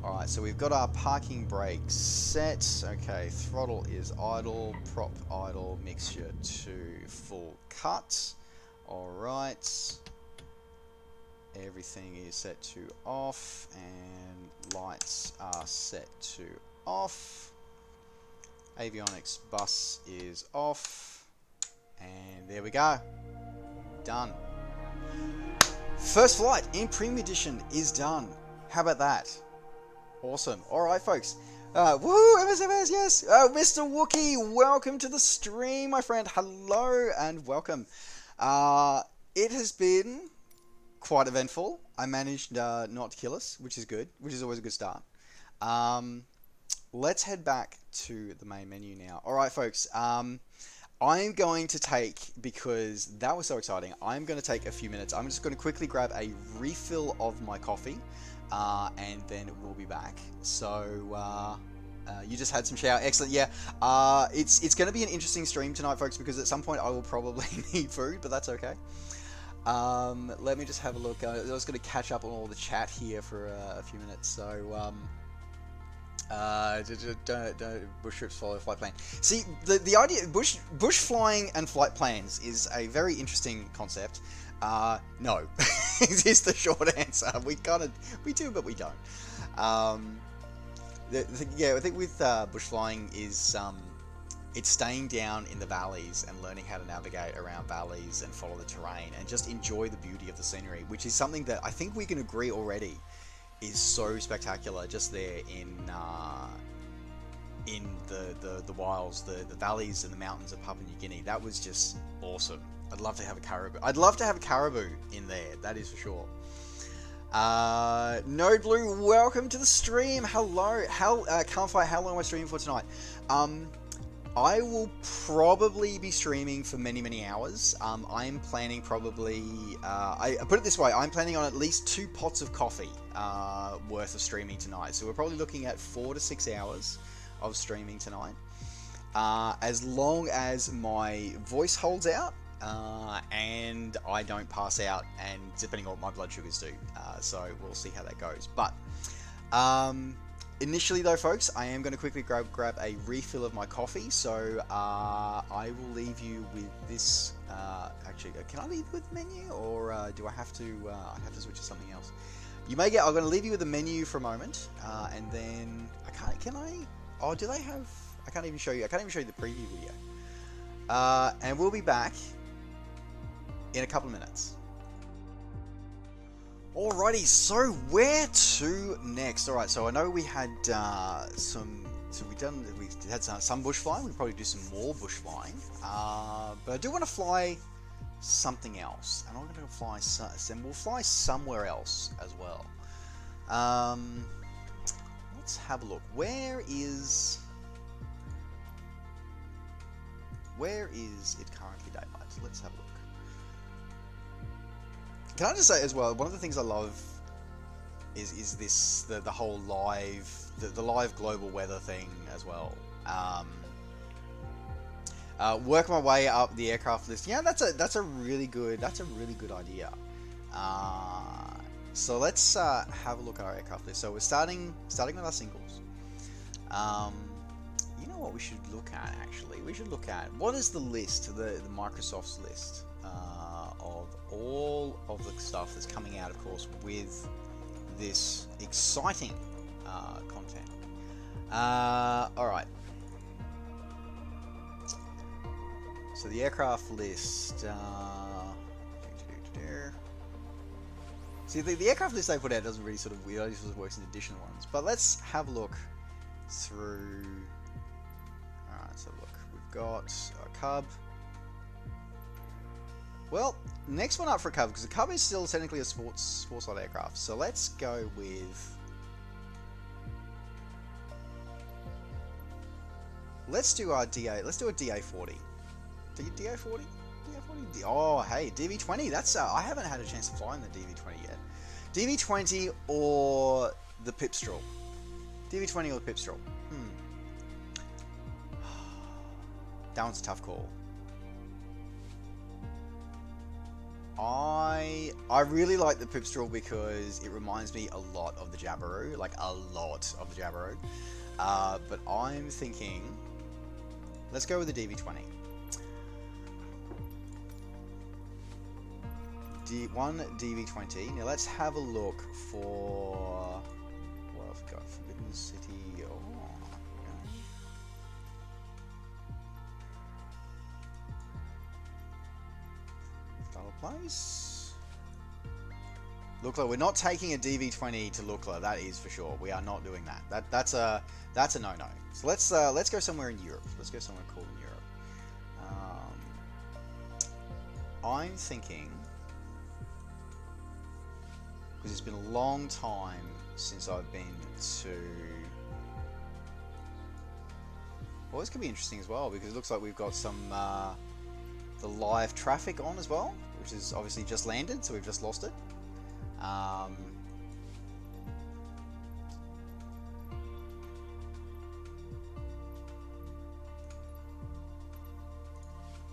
Alright, so we've got our parking brakes set. Okay, throttle is idle, prop idle, mixture to full cut. Alright. Everything is set to off, and lights are set to off. Avionics bus is off. And there we go. Done. First flight in Premium Edition is done. How about that? Awesome. Alright, folks. Woohoo! MSMS, yes! Mr. Wookie, welcome to the stream, my friend. Hello and welcome. It has been quite eventful. I managed not to kill us, which is good, which is always a good start. Let's head back to the main menu now. Alright, folks. I'm going to take, because that was so exciting, I'm going to take a few minutes. I'm just going to quickly grab a refill of my coffee. And then we'll be back. So you just had some shower. Excellent. Yeah. It's going to be an interesting stream tonight, folks, because at some point I will probably need food, but that's okay. Let me just have a look. I was going to catch up on all the chat here for a few minutes. So don't bush trips follow flight plan. See, the idea bush flying and flight plans is a very interesting concept. No, is the short answer. We do, but we don't. Yeah, I think with bush flying is it's staying down in the valleys and learning how to navigate around valleys and follow the terrain and just enjoy the beauty of the scenery, which is something that I think we can agree already is so spectacular just there in the wilds, the valleys and the mountains of Papua New Guinea. That was just awesome. I'd love to have a caribou. I'd love to have a caribou in there. That is for sure. Node Blue, welcome to the stream. Hello. Campfire, how long am I streaming for tonight? I will probably be streaming for many hours. I'm planning probably. I put it this way. I'm planning on at least 2 pots of coffee worth of streaming tonight. So we're probably looking at 4 to 6 hours of streaming tonight. As long as my voice holds out. And I don't pass out, and depending on what my blood sugars do, so we'll see how that goes. But initially, though, folks, I am going to quickly grab a refill of my coffee. So I will leave you with this. Actually, can I leave with the menu, or do I have to? I have to switch to something else. You may get. I'm going to leave you with the menu for a moment, and then I can't. Can I? Oh, do they have? I can't even show you. I can't even show you the preview video. And we'll be back in a couple of minutes. Alrighty, so where to next? Alright, so I know we had we had some bush flying. We'll probably do some more bush flying. But I do want to fly something else, and I'm going to fly. We'll fly somewhere else as well. Let's have a look. Where is it currently daylight? So let's have a look. Can I just say as well, one of the things I love is this the whole live the live global weather thing as well. Work my way up the aircraft list. Yeah, that's a really good idea. So let's have a look at our aircraft list. So we're starting with our singles. You know what we should look at, actually? We should look at, what is the list, the Microsoft's list of all of the stuff that's coming out, of course, with this exciting content. Alright. So the aircraft list... See, the aircraft list they put out doesn't really sort of works in additional ones. But let's have a look through got a Cub. Well, next one up for a Cub, because the Cub is still technically a sports-side aircraft. So let's go with... Let's do our DA. Let's do a DA40. DA40? DA40? Oh, hey, DV20. That's I haven't had a chance to fly in the DV20 yet. DV20 or the Pipstrel. DV20 or the Pipstrel. That one's a tough call. I really like the Pipstrel because it reminds me a lot of the Jabiru, like a lot of the Jabiru. But I'm thinking, let's go with the DV20. One DV20. Now let's have a look for what I've got. Forbidden City. Oh, place. Lukla, we're not taking a DV20 to Lukla, that is for sure. We are not doing that. That's a no-no. So let's go somewhere in Europe. Let's go somewhere cool in Europe. I'm thinking, because it's been a long time since I've been to. Well, this could be interesting as well because it looks like we've got some the live traffic on as well, which is obviously just landed, so we've just lost it.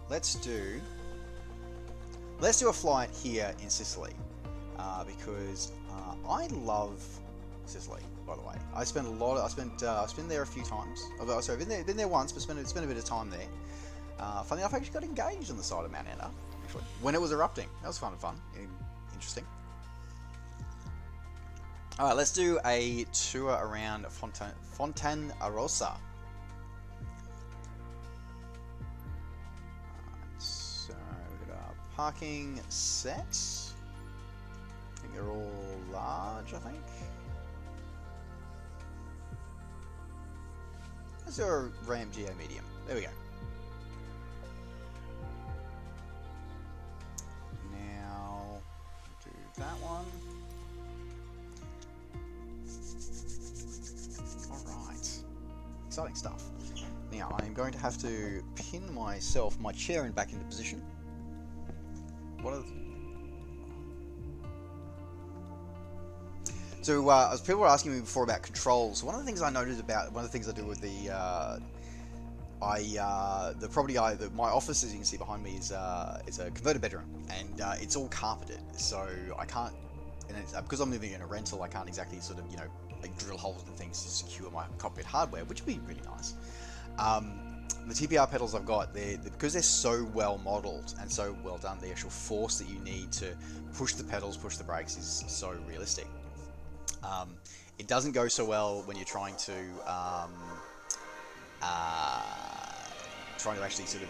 Let's do a flight here in Sicily because I love Sicily. By the way, I've been there a few times. Sorry, I've been there once, but spent a bit of time there. Funny enough, I actually got engaged on the side of Mount Etna, actually, when it was erupting. That was kind of fun. Interesting. Alright, let's do a tour around Fontanarossa. So, we've got our parking set. I think they're all large, I think. Let's do a Ram GA medium. There we go. That one. Alright. Exciting stuff. Now, I am going to have to pin my chair back into position. What are So, as people were asking me before about controls, one of the things I noticed about, one of the things I do with the property my office, as you can see behind me, is a converted bedroom, and it's all carpeted, so I can't, and it's, because I'm living in a rental, I can't exactly sort of, like drill holes and things to secure my cockpit hardware, which would be really nice. The TPR pedals I've got, because they're so well modeled and so well done, the actual force that you need to push the pedals, push the brakes is so realistic. It doesn't go so well when you're trying to actually sort of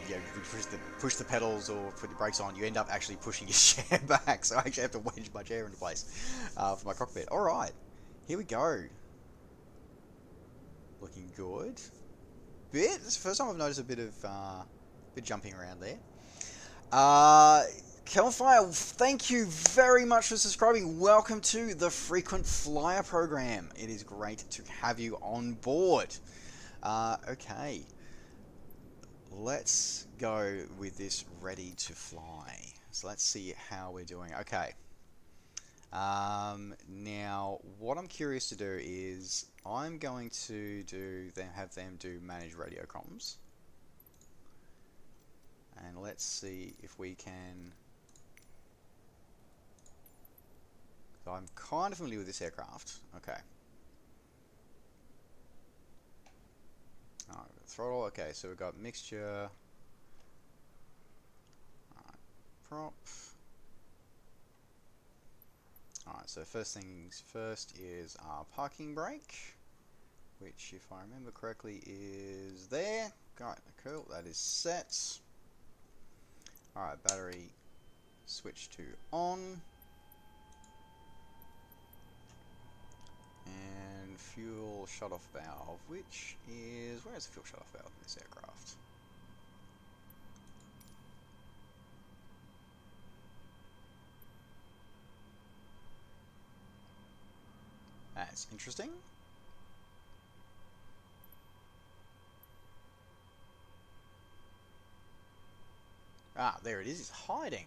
push the pedals or put the brakes on. You end up actually pushing your chair back, so I actually have to wedge my chair into place for my cockpit. All right, here we go. Looking good. It's the first time I've noticed a bit jumping around there. Calfire, thank you very much for subscribing. Welcome to the Frequent Flyer program. It is great to have you on board. Okay, let's go with this ready to fly. So let's see how we're doing. Okay. Now, what I'm curious to do is I'm going to have them do manage radio comms, and let's see if we can. So I'm kind of familiar with this aircraft. Okay. Alright, throttle. Okay, so we've got mixture. Alright, prop. Alright, so first things first is our parking brake, which, if I remember correctly, is there. Alright, cool. That is set. Alright, battery switch to on. And fuel shut-off valve, which is... where is the fuel shut-off valve in this aircraft? It's interesting. Ah, there it is. It's hiding.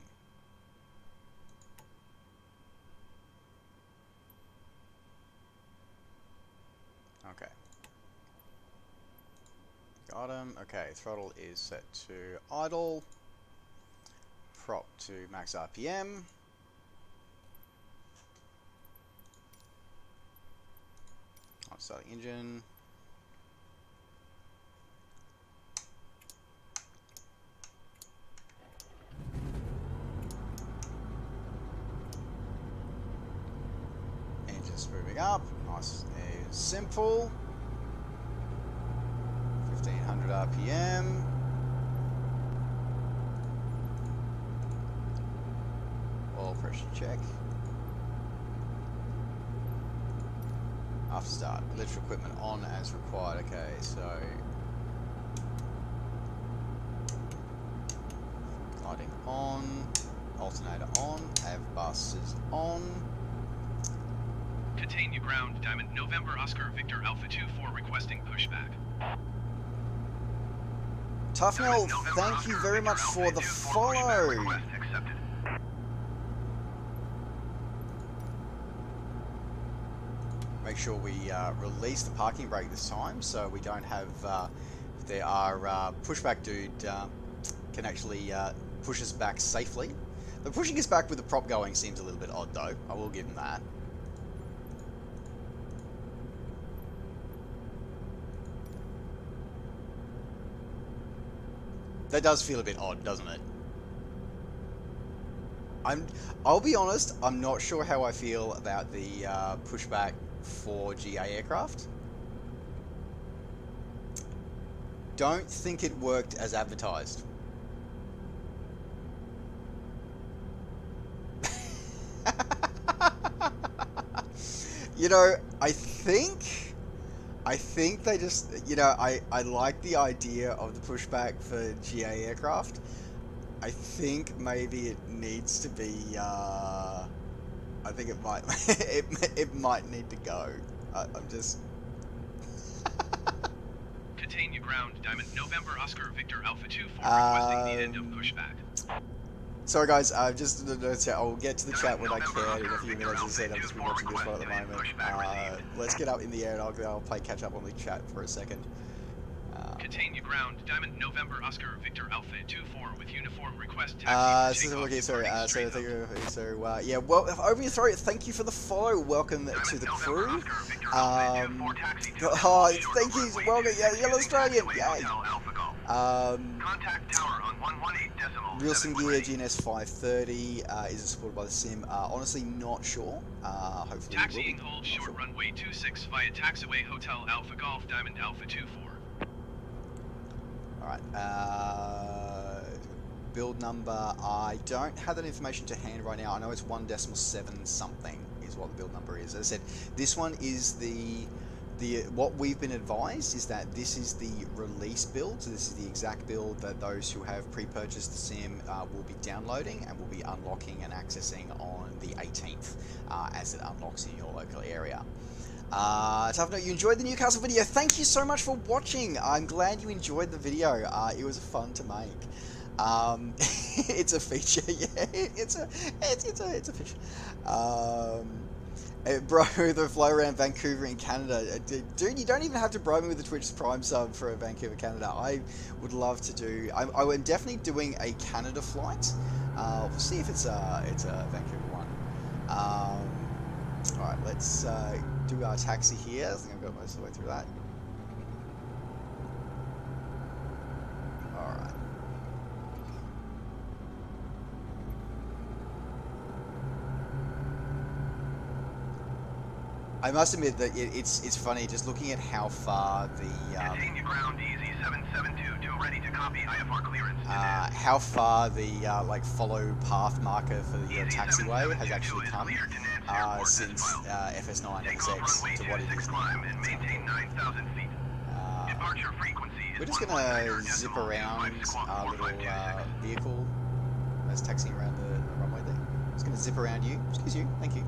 Okay. Got him. Okay, throttle is set to idle. Prop to max RPM. I'm starting engine. Engine's moving up. Nice and simple. 1500 RPM. Oil pressure check. After start, electrical equipment on as required. Okay, so lighting on, alternator on, AV bus is on. Continue ground, Diamond November Oscar Victor Alpha 24 requesting pushback. Toughnell, thank you very much for the follow. Make sure we release the parking brake this time, so we don't have. There are pushback dude can actually push us back safely. But pushing us back with the prop going seems a little bit odd, though. I will give him that. That does feel a bit odd, doesn't it? I'll be honest, I'm not sure how I feel about the pushback for GA aircraft. Don't think it worked as advertised. You know, I think they just, you know, I like the idea of the pushback for GA aircraft. I think maybe it needs to be, I think it might, it might need to go. I'm just... Continue ground, Diamond November Oscar Victor Alpha 24 requesting the end of pushback. Sorry guys, just I'll get to the chat when I can in a few minutes. As I said, I've just been watching this one at the moment. Let's get up in the air and I'll play catch up on the chat for a second. Continue ground, Diamond November Oscar Victor Alpha 24 with uniform request. Okay, sorry. Yeah, well, over your throat. Thank you for the follow. Welcome to the crew. Oh, thank you. Welcome, yeah, Yellow Australian. Yay. Real Gear GNS 530 isn't supported by the sim. Honestly, not sure. Hopefully, taxiing hold short runway 26 via taxiway Hotel Alpha Golf Diamond Alpha 24. Alright, build number, I don't have that information to hand right now. I know it's 1.7 something is what the build number is. As I said, this one is what we've been advised is that this is the release build, so this is the exact build that those who have pre-purchased the sim will be downloading and will be unlocking and accessing on the 18th as it unlocks in your local area. Tough Note, you enjoyed the Newcastle video. Thank you so much for watching. I'm glad you enjoyed the video. It was fun to make. It's a feature, yeah. It's a feature. Bro, the flow around Vancouver in Canada. Dude, you don't even have to bro me with the Twitch Prime sub for Vancouver, Canada. I would love to do. I'm definitely doing a Canada flight. We'll see if it's a Vancouver one. Alright, let's do our taxi here. I think I've got most of the way through that. Alright. I must admit that it's funny just looking at how far the continue ground easy 7722 ready to copy IFR clearance. How far the like follow path marker for the taxiway has actually come since FS9 XX to what it is now. We're just gonna zip around our little vehicle that's taxiing around the runway there. Just gonna zip around you. Excuse you. Thank you.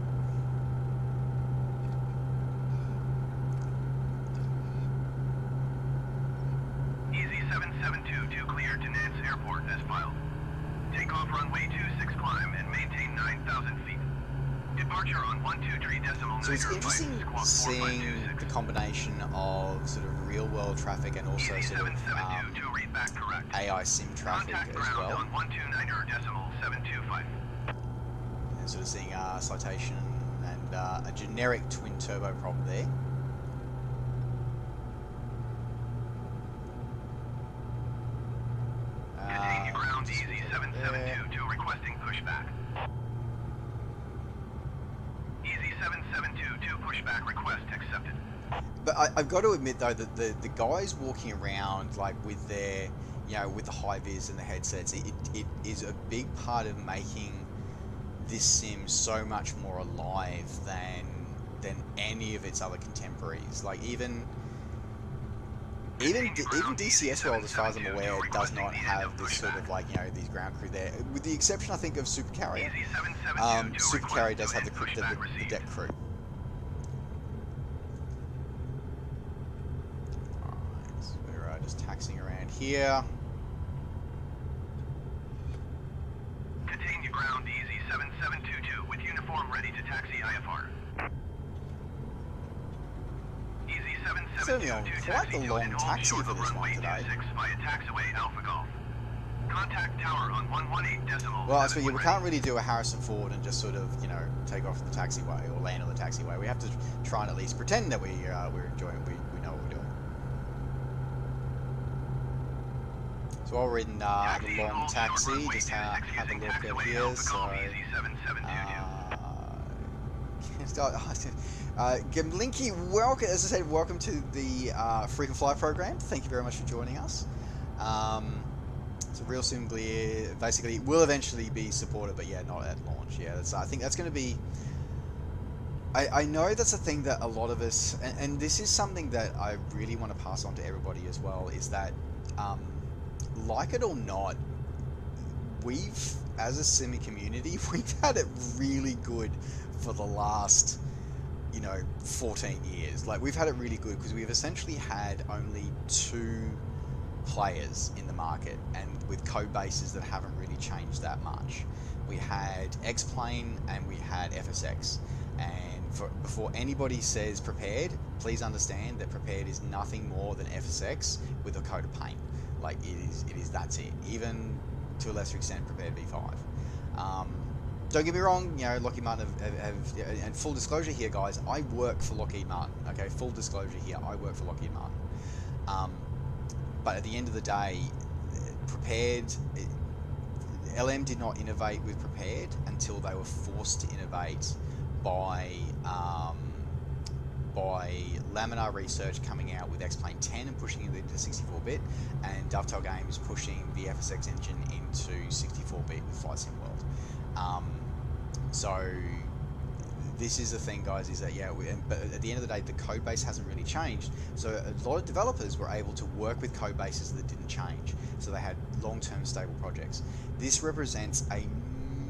722 cleared to Nance Airport as filed. Take off runway 26 climb and maintain 9,000 feet. Departure on 12.3. So it's interesting seeing the combination of sort of real world traffic and also sort of AI sim traffic as well. On 129.725. And sort of seeing citation and a generic twin turbo prop there. Continue ground easy 772 requesting pushback. Easy 772 pushback request accepted. But I've got to admit though that the guys walking around like with their, you know, with the high vis and the headsets, it is a big part of making this sim so much more alive than any of its other contemporaries. Like even DCS World, as far as I'm aware, does not have this sort of like, you know, these ground crew there, with the exception I think of Super Carrier. Super Carrier does have the deck crew. Alright, so we're just taxiing around here. Continue ground easy 7722 with uniform ready to taxi IFR. Easy 772 quite the long taxi for this one today. Via taxiway Alpha Golf. Contact tower on 118.7. Well, I suppose we can't really do a Harrison Ford and just sort of, you know, take off the taxiway or land on the taxiway. We have to try and at least pretend that we're enjoying, we know what we're doing. So while we're in the long taxi, just have a look at here. So, Gimlinky, welcome, as I said, welcome to the Frequent Fly program. Thank you very much for joining us. So Real Sim Clear basically will eventually be supported, but yeah, not at launch. Yeah, I think that's going to be. I know that's a thing that a lot of us, and this is something that I really want to pass on to everybody as well, is that, like it or not, we've, as a simi community, we've had it really good for the last, you know, 14 years. Like, we've had it really good because we've essentially had only 2 players in the market, and with code bases that haven't really changed that much. We had X-Plane and we had FSX, and before anybody says Prepared, please understand that Prepared is nothing more than FSX with a coat of paint. Like, it is that's it. Even to a lesser extent Prepared V5. Don't get me wrong, you know, Lockheed Martin have, and full disclosure here, guys, I work for Lockheed Martin. Okay, full disclosure here, I work for Lockheed Martin. But at the end of the day, Prepared, LM did not innovate with Prepared until they were forced to innovate by Laminar Research coming out with X-Plane 10 and pushing it into 64-bit, and Dovetail Games pushing the FSX engine into 64-bit with Flight Sim World. So this is the thing, guys, is that, yeah, but at the end of the day, the code base hasn't really changed. So a lot of developers were able to work with code bases that didn't change. So they had long-term stable projects. This represents a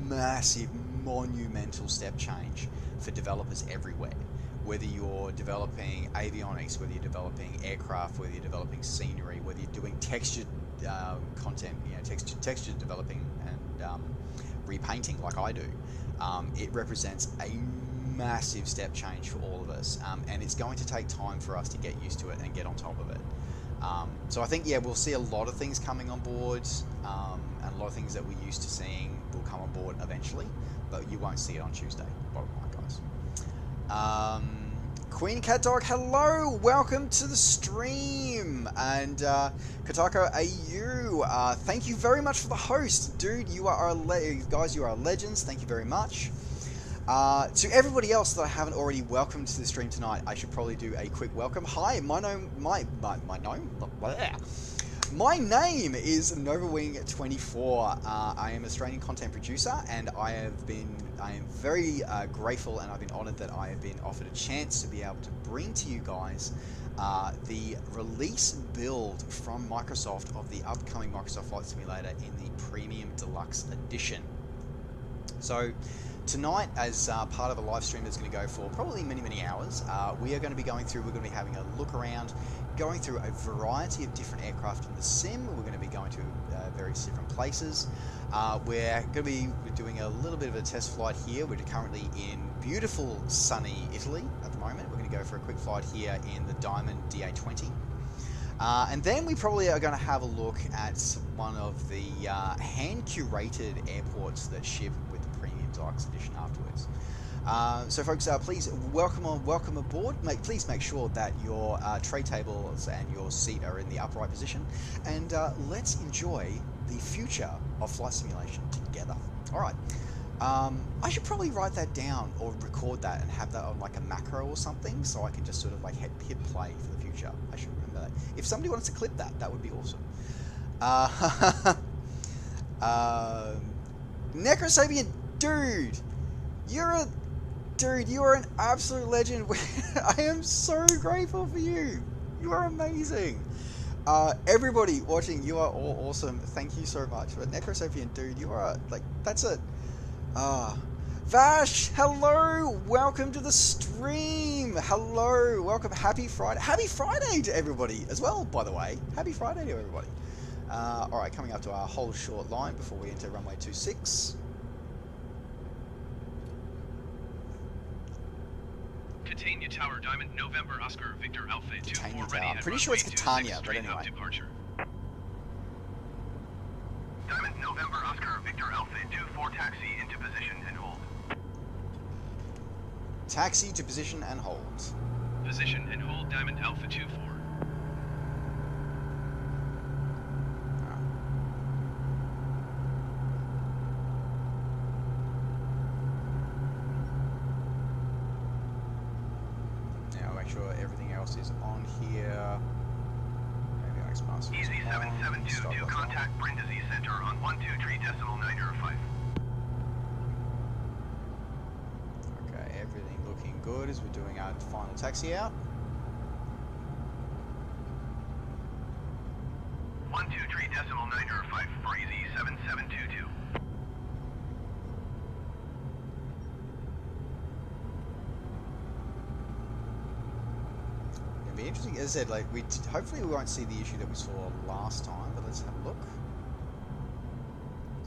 massive, monumental step change for developers everywhere. Whether you're developing avionics, whether you're developing aircraft, whether you're developing scenery, whether you're doing textured content, you know, texture developing and repainting like I do, it represents a massive step change for all of us, and it's going to take time for us to get used to it and get on top of it. So I think, yeah, we'll see a lot of things coming on board, and a lot of things that we're used to seeing will come on board eventually, but you won't see it on Tuesday, bottom line, guys. Queen Cat Dog, hello, welcome to the stream, and Katako AU, thank you very much for the host, dude. You are guys, you are legends. Thank you very much. To everybody else that I haven't already welcomed to the stream tonight, I should probably do a quick welcome. Hi, my name is NovaWing24. I am an Australian content producer, and I am very grateful, and I've been honoured that I have been offered a chance to be able to bring to you guys the release build from Microsoft of the upcoming Microsoft Flight Simulator in the Premium Deluxe Edition. So tonight, as part of a live stream that's going to go for probably many hours, we are going to be going through, we're going to be having a look around, going through a variety of different aircraft in the sim. We're going to be going to various different places. We're going to be doing a little bit of a test flight here. We're currently in beautiful sunny Italy at the moment. We're going to go for a quick flight here in the Diamond DA20. And then we probably are going to have a look at one of the hand-curated airports that ship with the Premium Deluxe Edition afterwards. So folks, please welcome aboard. Please make sure that your tray tables and your seat are in the upright position, and let's enjoy the future of flight simulation together. All right. I should probably write that down or record that and have that on like a macro or something, so I can just sort of like hit play for the future. I should remember that. If somebody wants to clip that, that would be awesome. Necrosapien, dude, you are an absolute legend. I am so grateful for you. You are amazing. Everybody watching, you are all awesome. Thank you so much. But Necrosapien, dude, you are like, that's a... Vash, hello, welcome to the stream. Hello, welcome, happy Friday to everybody as well, by the way. Happy Friday to everybody. Alright, coming up to our whole short line before we enter runway 26. Catania Tower, Diamond, November, Oscar, Victor, Alpha, 24 ready. I'm pretty sure it's Catania, but anyway. Departure. Diamond, November, Oscar, Victor, Alpha, 24 taxi into position and hold. Taxi to position and hold. Position and hold, Diamond, Alpha, 24. Now make sure everything else is on here. Maybe I expand some. Easy 772 to contact Brindisi Center on 123.905. Okay, everything looking good as we're doing our final taxi out. 123.905 for easy 7722. It'll be interesting, as I said, like hopefully we won't see the issue that we saw last time, but let's have a look.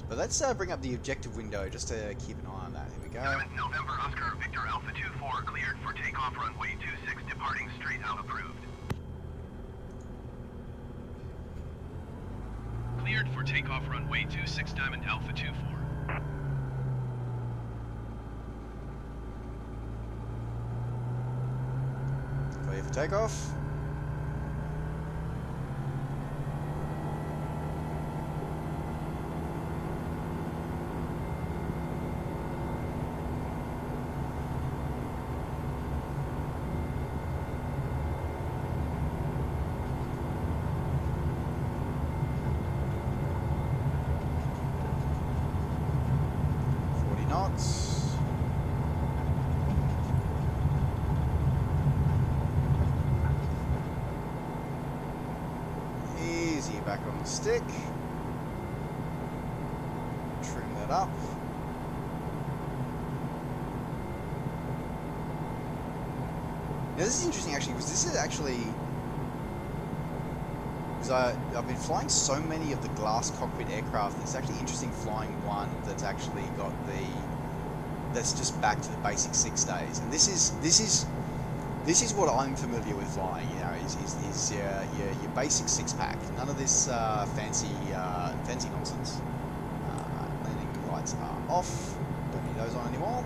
But let's bring up the objective window just to keep an eye on that. Here we go. November Oscar Victor Alpha 24 cleared for takeoff runway 26 departing straight out approved. Cleared for takeoff runway 26 Diamond Alpha 24. Clear for takeoff. Easy back on the stick. Trim that up. Now this is interesting actually, because this is actually, because I've been flying so many of the glass cockpit aircraft. It's actually interesting flying one that's actually got that's just back to the basic 6 days, and this is what I'm familiar with flying. You know, is your basic 6-pack. None of this fancy nonsense. Landing lights are off. Don't need those on anymore.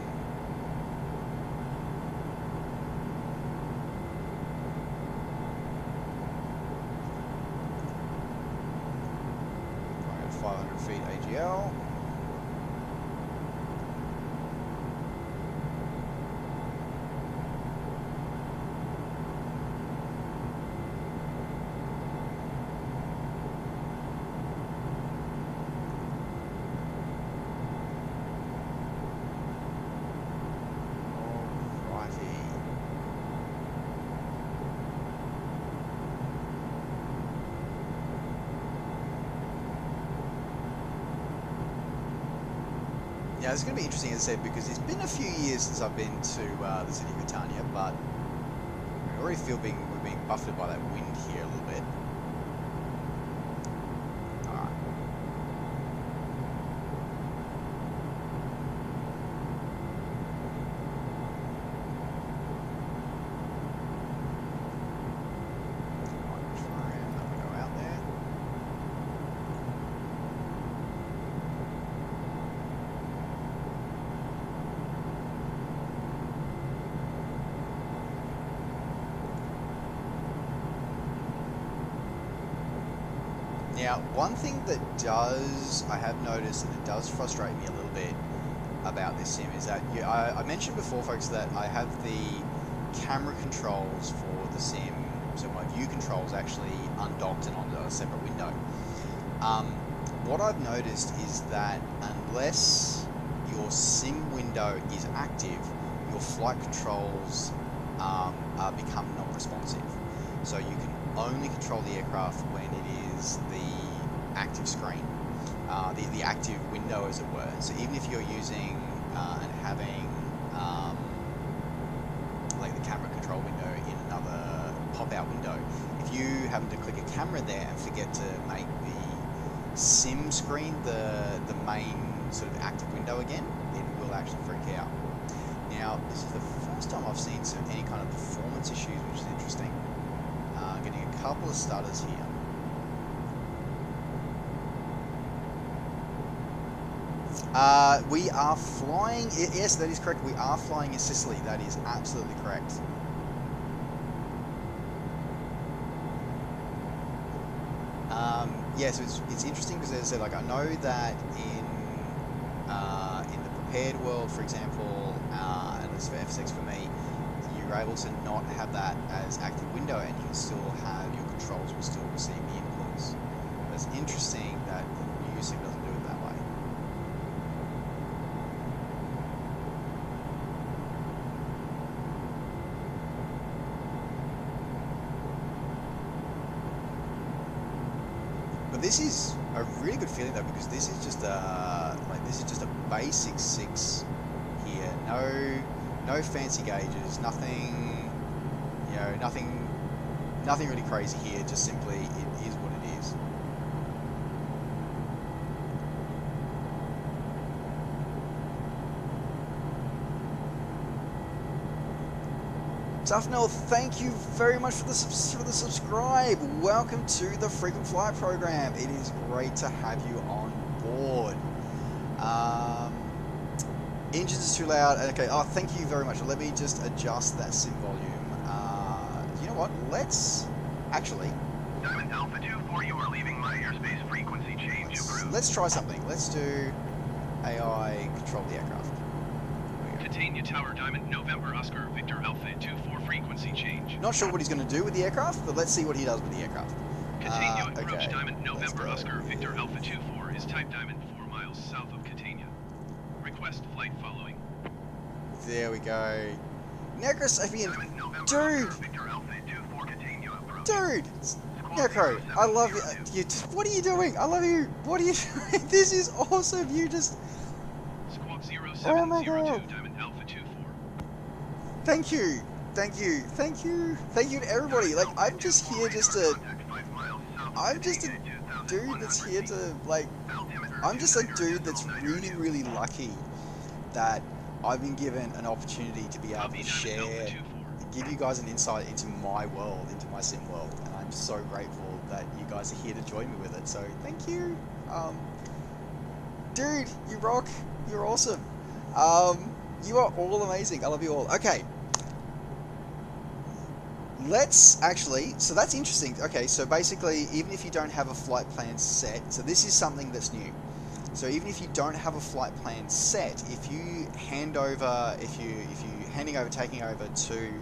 Going at 500 feet AGL. Yeah, it's going to be interesting, as I said, because it's been a few years since I've been to the city of Britannia, but I already feel we're being buffeted by that wind here a little bit. Alright. Now, one thing that I have noticed, and it does frustrate me a little bit about this sim, is that I mentioned before, folks, that I have the camera controls for the sim, so my view controls actually undocked and on a separate window. What I've noticed is that unless your sim window is active, your flight controls become non-responsive. So you can only control the aircraft when it is the active screen, the active window, as it were. So even if you're using and having like the camera control window in another pop-out window, if you happen to click a camera there and forget to make the sim screen the main sort of active window again, it will actually freak out. Now, this is the first time I've seen any kind of performance issues, which is interesting. Getting a couple of stutters here. We are flying, yes, that is correct, we are flying in Sicily, that is absolutely correct. Yeah, so it's interesting because, as I said, like, I know that in the prepared world, for example, and it's for F6 for me, you're able to not have that as active window, and you can still have your controls will still receive the inputs. But it's interesting that the new sim doesn't do it that way. But this is a really good feeling though, because this is just a basic 6 here. No fancy gauges, nothing, you know, nothing really crazy here, just simply it is what it is. Tufnell, thank you very much for the subscribe. Welcome to the Frequent Flyer program. It is great to have you on board. Engines is too loud. Okay, oh, thank you very much. Let me just adjust that sim volume. You know what? Let's actually... Diamond Alpha 2-4, you are leaving my airspace frequency change approved. Let's try something. Let's do AI control the aircraft. Catania Tower, Diamond November Oscar Victor Alpha 2-4 frequency change. Not sure what he's going to do with the aircraft, but let's see what he does with the aircraft. Catania approach, Diamond November Oscar Victor Alpha 2-4 is type Diamond 4 miles south of Catania. Request flight following. There we go. Necrosapian, dude! Dude! Necro, I love you. What are you doing? I love you. What are you doing? This is awesome. You just... Squawk 0702, oh my God. Diamond Alpha 2-4. Thank you. Thank you. Thank you. Thank you to everybody. Like, I'm just here just to... I'm just a dude that's here to, like... I'm just a dude that's really, really lucky that I've been given an opportunity to be able to share, give you guys an insight into my world, into my sim world, and I'm so grateful that you guys are here to join me with it. So thank you, dude. You rock. You're awesome. You are all amazing. I love you all. Okay. Let's actually, so that's interesting. Okay, so basically, even if you don't have a flight plan set, so this is something that's new. So even if you don't have a flight plan set, if you hand over, if you taking over to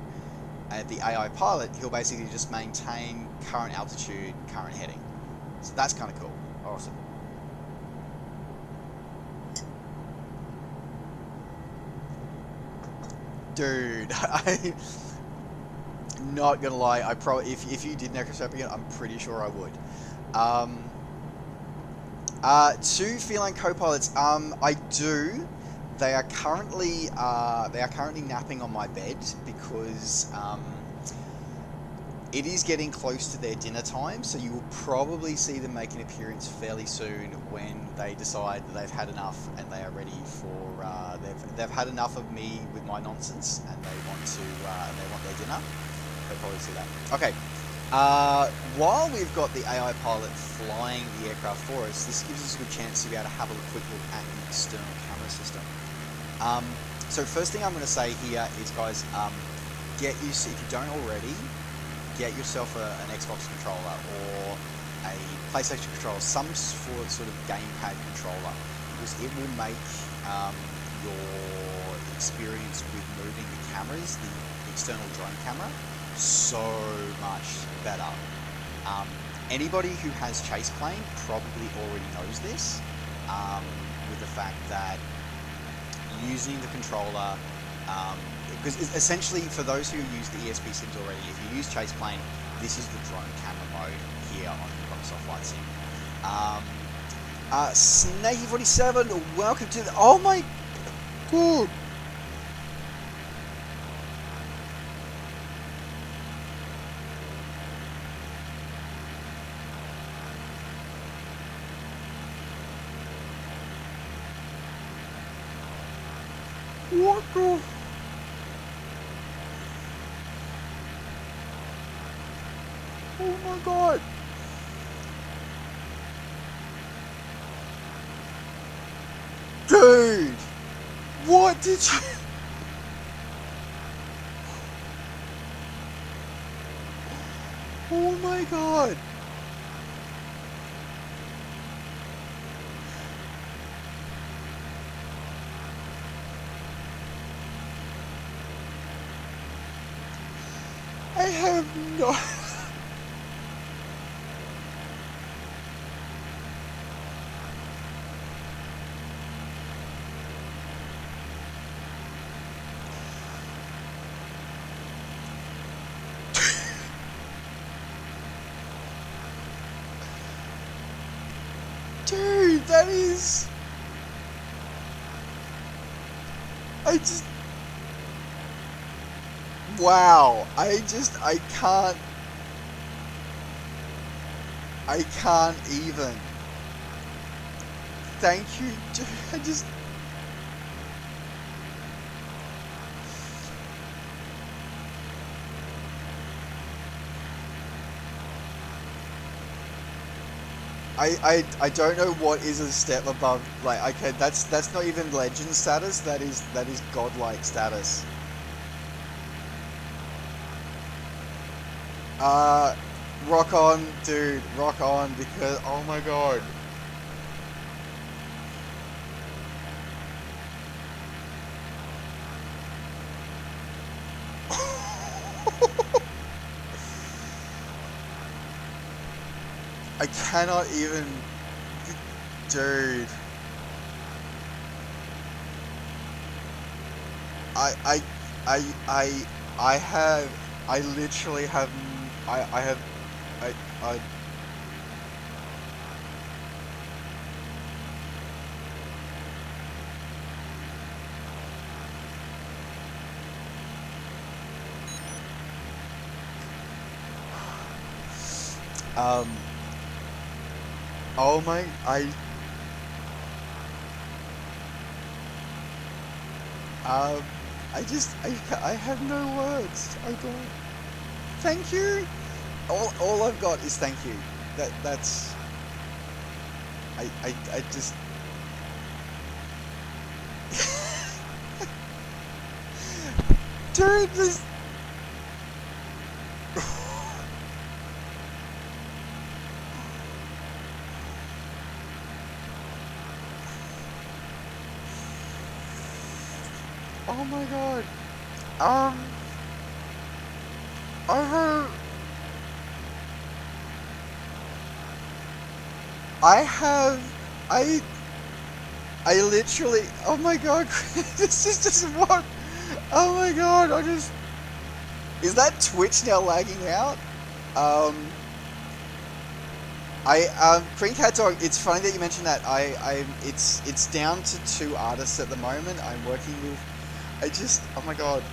the AI pilot, he'll basically just maintain current altitude, current heading. So that's kind of cool. Awesome. Dude, not gonna lie, I probably, if you did Necrosapian, I'm pretty sure I would. Two feline co-pilots, I do, they are currently napping on my bed because it is getting close to their dinner time, so you will probably see them make an appearance fairly soon when they decide that they've had enough and they are ready for they've had enough of me with my nonsense and they want their dinner. They'll probably see that. Okay. While we've got the AI pilot flying the aircraft for us, this gives us a good chance to be able to have a quick look at the external camera system. So first thing I'm going to say here is, guys, if you don't already, get yourself an Xbox controller or a PlayStation controller, some sort of gamepad controller, because it will make your experience with moving the cameras, the external drone camera, so much better. Anybody who has chase plane probably already knows this, with the fact that using the controller, because essentially for those who use the ESP sims already, if you use chase plane, this is the drone camera mode here on Microsoft Flight Sim. Snakey47, welcome to the, oh my god. What the? Oh my god. Dude! What did you... Oh my god. I have no... Dude, that is... I just... Wow, I can't even. Thank you, dude, I just... I don't know what is a step above, like, okay, that's not even legend status, that is godlike status. Rock on, dude, rock on, because, oh my god. I cannot even, dude. I literally have, oh my, I have no words. I don't. Thank you. All I've got is thank you. That's. I just. Dude, this. Oh my god. I literally, oh my god, this is just what, oh my god, is that Twitch now lagging out? Green Cat Dog, it's funny that you mentioned that. It's down to 2 artists at the moment. I'm working with. Oh my god.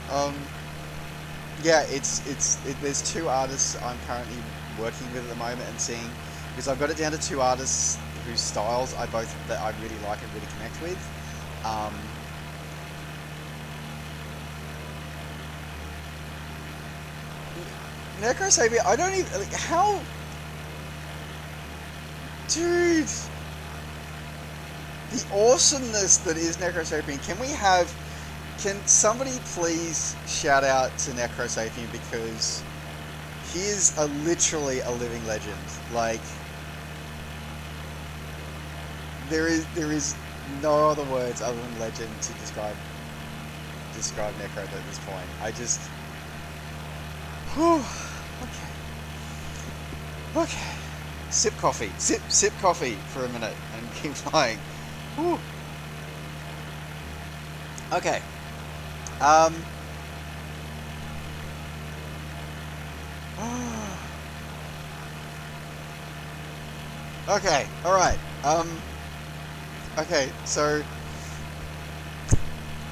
Yeah, there's 2 artists I'm currently working with at the moment and seeing, because I've got it down to 2 artists whose styles that I really like and really connect with. Necrosapien, I don't even, like, how, dude, the awesomeness that is Necrosapien. Can somebody please shout out to Necrosapien, because he is literally a living legend. Like, there is no other words other than legend to describe Necro at this point. I just, whew, okay, sip coffee for a minute and keep flying. Whew. Okay. Okay, alright. Okay, so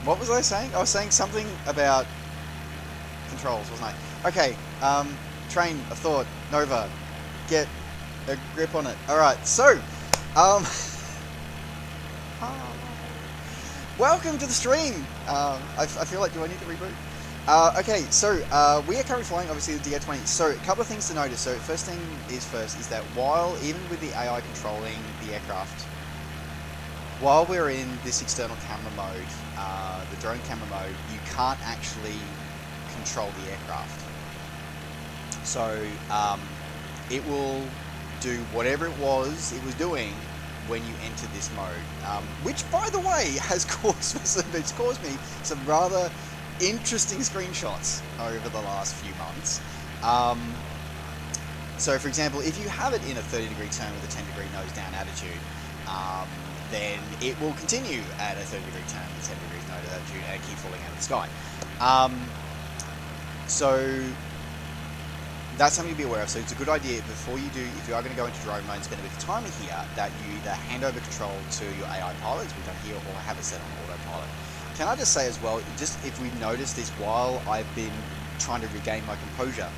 what was I saying? I was saying something about controls, wasn't I? Okay, train of thought, Nova, get a grip on it. Alright, so, welcome to the stream. I feel like, do I need to reboot? Okay, so we are currently flying, obviously, the DA-20. So, a couple of things to notice. So, first thing is first, is that even with the AI controlling the aircraft, while we're in this external camera mode, the drone camera mode, you can't actually control the aircraft. So, it will do whatever it was doing when you enter this mode, which, by the way, has caused me some rather interesting screenshots over the last few months. So, for example, if you have it in a 30-degree turn with a 10-degree nose-down attitude, then it will continue at a 30-degree turn with a 10-degree nose attitude and keep falling out of the sky. So that's something to be aware of. So it's a good idea before you do, if you are going to go into drone mode and spend a bit of time here, that you either hand over control to your AI pilots, which I'm here, or have it set on autopilot. Can I just say as well, just if we've noticed this while I've been trying to regain my composure,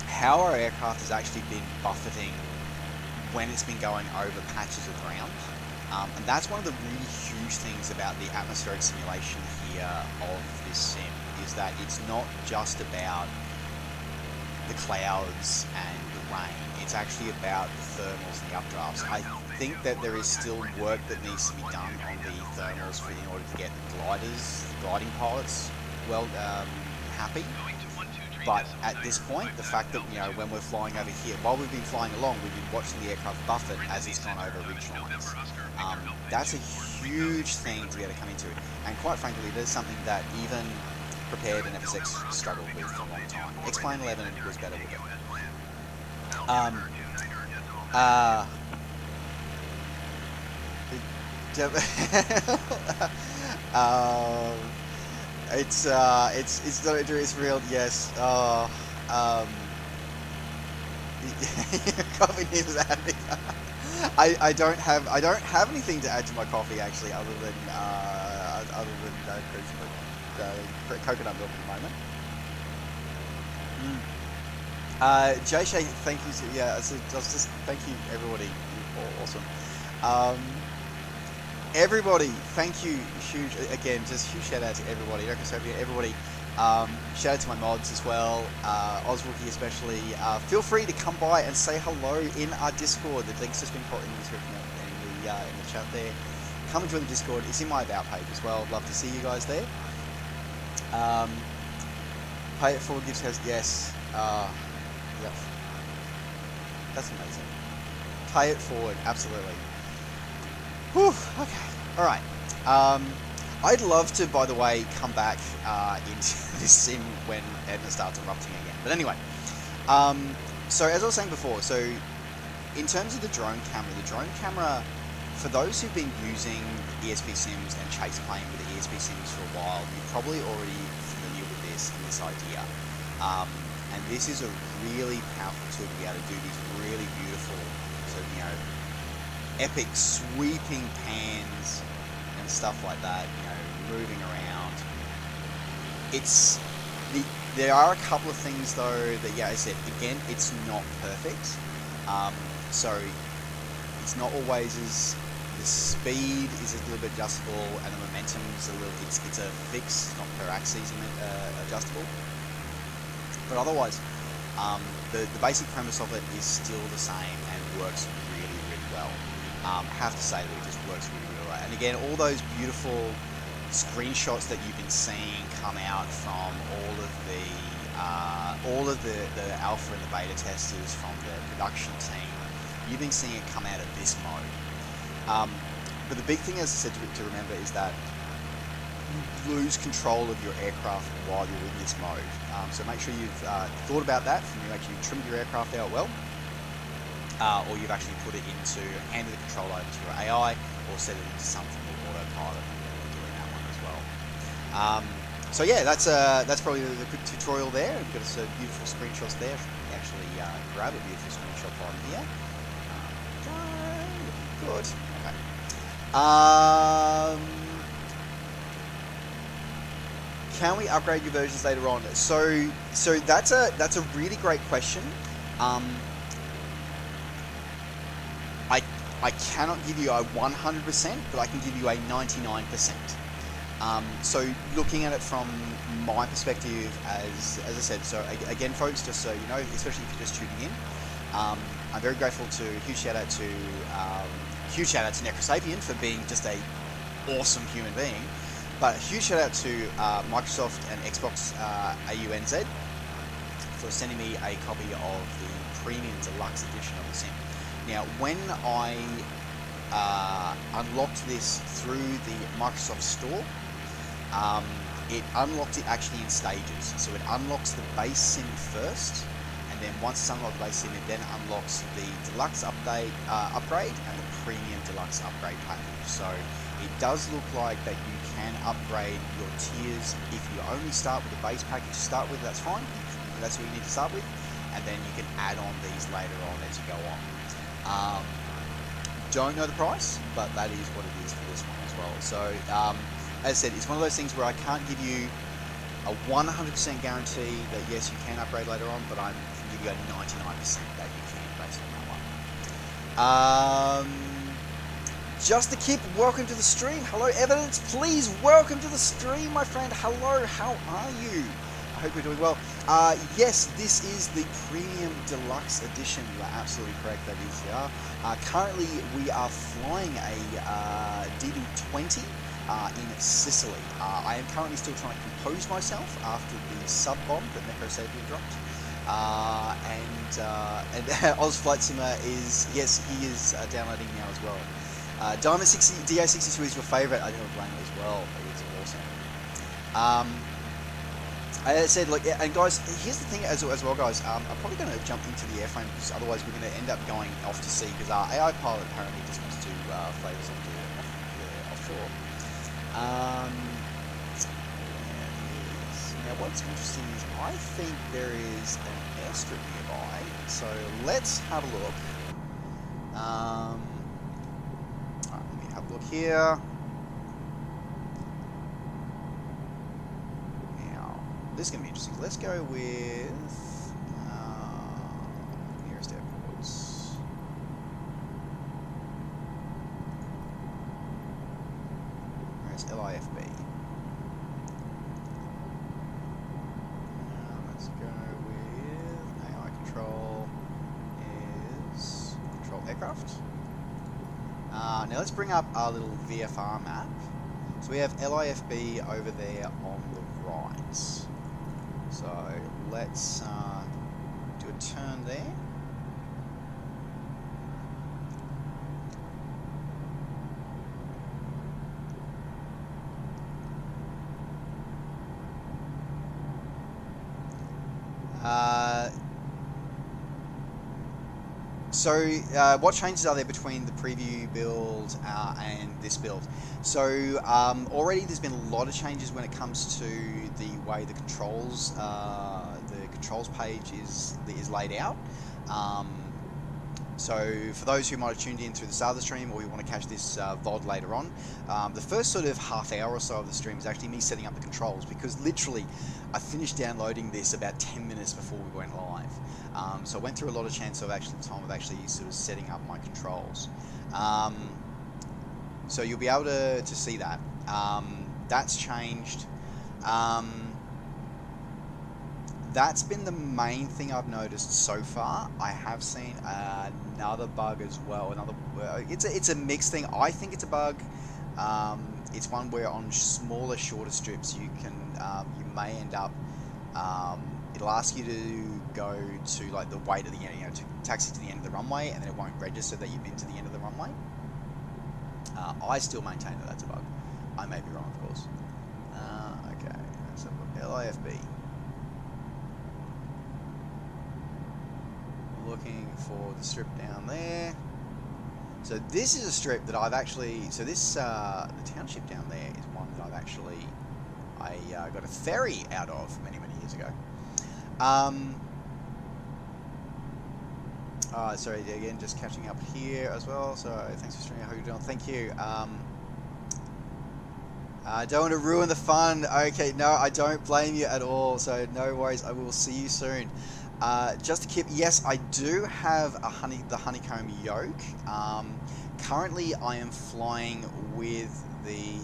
how our aircraft has actually been buffeting when it's been going over patches of ground. And that's one of the really huge things about the atmospheric simulation here of this sim, is that it's not just about the clouds and the rain. It's actually about the thermals and the updrafts. I think that there is still work that needs to be done on the thermals in order to get the gliding pilots happy. But at this point, the fact that, you know, when we're flying over here, while we've been flying along, we've been watching the aircraft buffet as it's gone over ridge lines. That's a huge thing to be able to come into. And quite frankly, there's something that even Prepared and FSX struggled with for a long time. X-Plane 11 was better with it. It's real, yes. Coffee needs adding. I don't have anything to add to my coffee actually, other than coconut milk at the moment. Jay Shay, thank you. Yeah, I'll just thank you, everybody. You're awesome. Everybody, thank you. Huge, again, just huge shout out to everybody. Everybody. Shout out to my mods as well. Ozwookie especially. Feel free to come by and say hello in our Discord. The link's just been put in the description in the chat there. Come and join the Discord. It's in my about page as well. I'd love to see you guys there. Pay it forward gives has yes. Yep. That's amazing. Pay it forward, absolutely. Whew, okay. Alright. I'd love to, by the way, come back into this sim when Edna starts erupting again. But anyway, so as I was saying before, so in terms of the drone camera, for those who've been using ESP sims and chase playing with the ESP sims for a while, you're probably already familiar with this and this idea. and this is a really powerful tool to be able to do these really beautiful, sort of, you know, epic sweeping pans and stuff like that, you know, moving around. There are a couple of things though that, yeah, as I said, again, it's not perfect. So it's not always as, the speed is a little bit adjustable and the momentum is a little, it's a fix, it's not per axis adjustable. But otherwise, the basic premise of it is still the same and works really, really well. Have to say that it just works really, really well. And again, all those beautiful screenshots that you've been seeing come out from all of the alpha and the beta testers from the production team, you've been seeing it come out of this mode. But the big thing, as I said, to remember is that you lose control of your aircraft while you're in this mode. So make sure you've thought about that, and you actually trimmed your aircraft out well, or you've actually put it into, handed the control over to your AI, or set it into something called autopilot. Doing that one as well. So yeah, that's probably the quick tutorial there. We've got some beautiful screenshots there. Actually, grab a beautiful screenshot on here. Good. Okay. Can we upgrade your versions later on? So that's a really great question. I cannot give you a 100%, but I can give you a 99%. So looking at it from my perspective, as I said, so again, folks, just so you know, especially if you're just tuning in, I'm very grateful to, huge shout out to Necrosapien for being just a awesome human being, but a huge shout out to Microsoft and Xbox AUNZ for sending me a copy of the Premium Deluxe Edition of the Sim. Now, when I unlocked this through the Microsoft Store, it unlocked it actually in stages. So it unlocks the base sim first, and then once it's unlocked the base sim, it then unlocks the deluxe upgrade and the premium deluxe upgrade package. So it does look like that you can upgrade your tiers if you only start with the base package to start with. That's fine. That's what you need to start with, and then you can add on these later on as you go on. Don't know the price, but that is what it is for this one as well. So, as I said, it's one of those things where I can't give you a 100% guarantee that yes, you can upgrade later on, but I can give you a 99% that you can based on that one. Just the Kip, welcome to the stream. Hello, Evidence, please welcome to the stream, my friend. Hello, how are you? I hope you're doing well. Yes, this is the Premium Deluxe Edition. You are absolutely correct, that is, yeah. Currently, we are flying a DD-20 in Sicily. I am currently still trying to compose myself after the sub-bomb that Necrosapien dropped. And Oz Flight Simmer is, yes, he is downloading now as well. Diamond 60, DA62 is your favourite. I don't blame it as well. It's awesome. As I said, like, and guys, here's the thing as well, guys. I'm probably going to jump into the airframe because otherwise we're going to end up going off to sea because our AI pilot apparently just wants to fly us off offshore. Now, what's interesting is I think there is an airstrip nearby, so let's have a look. Let me have a look here. This is going to be interesting. Let's go with nearest airports. Where's LIFB? Let's go with AI control is control aircraft. Now let's bring up our little VFR map. So we have LIFB over there on the right. So let's do a turn there. What changes are there between the preview build and this build? So already there's been a lot of changes when it comes to the way the controls, the controls page is laid out. So for those who might have tuned in through the start of the stream, or you want to catch this VOD later on, the first sort of half hour or so of the stream is actually me setting up the controls, because literally I finished downloading this about 10 minutes before we went live. So I went through a lot of time of actually sort of setting up my controls. So you'll be able to see that. That's changed. That's been the main thing I've noticed so far. I have seen another bug as well. It's a mixed thing. I think it's a bug. It's one where on smaller, shorter strips you can you may end up. It'll ask you to go to like the way to the end, to taxi to the end of the runway, and then it won't register that you've been to the end of the runway. I still maintain that that's a bug. I may be wrong, of course. Okay, so LIFB. Looking for the strip down there. So this is a strip that I've actually, so this the township down there is one that I've actually got a ferry out of many years ago. Sorry again, just catching up here as well. So thanks for streaming. How you doing? Thank you. I don't want to ruin the fun. Okay, no, I don't blame you at all. So no worries. I will see you soon. Just to keep, yes, I do have the Honeycomb Yoke. Currently, I am flying with the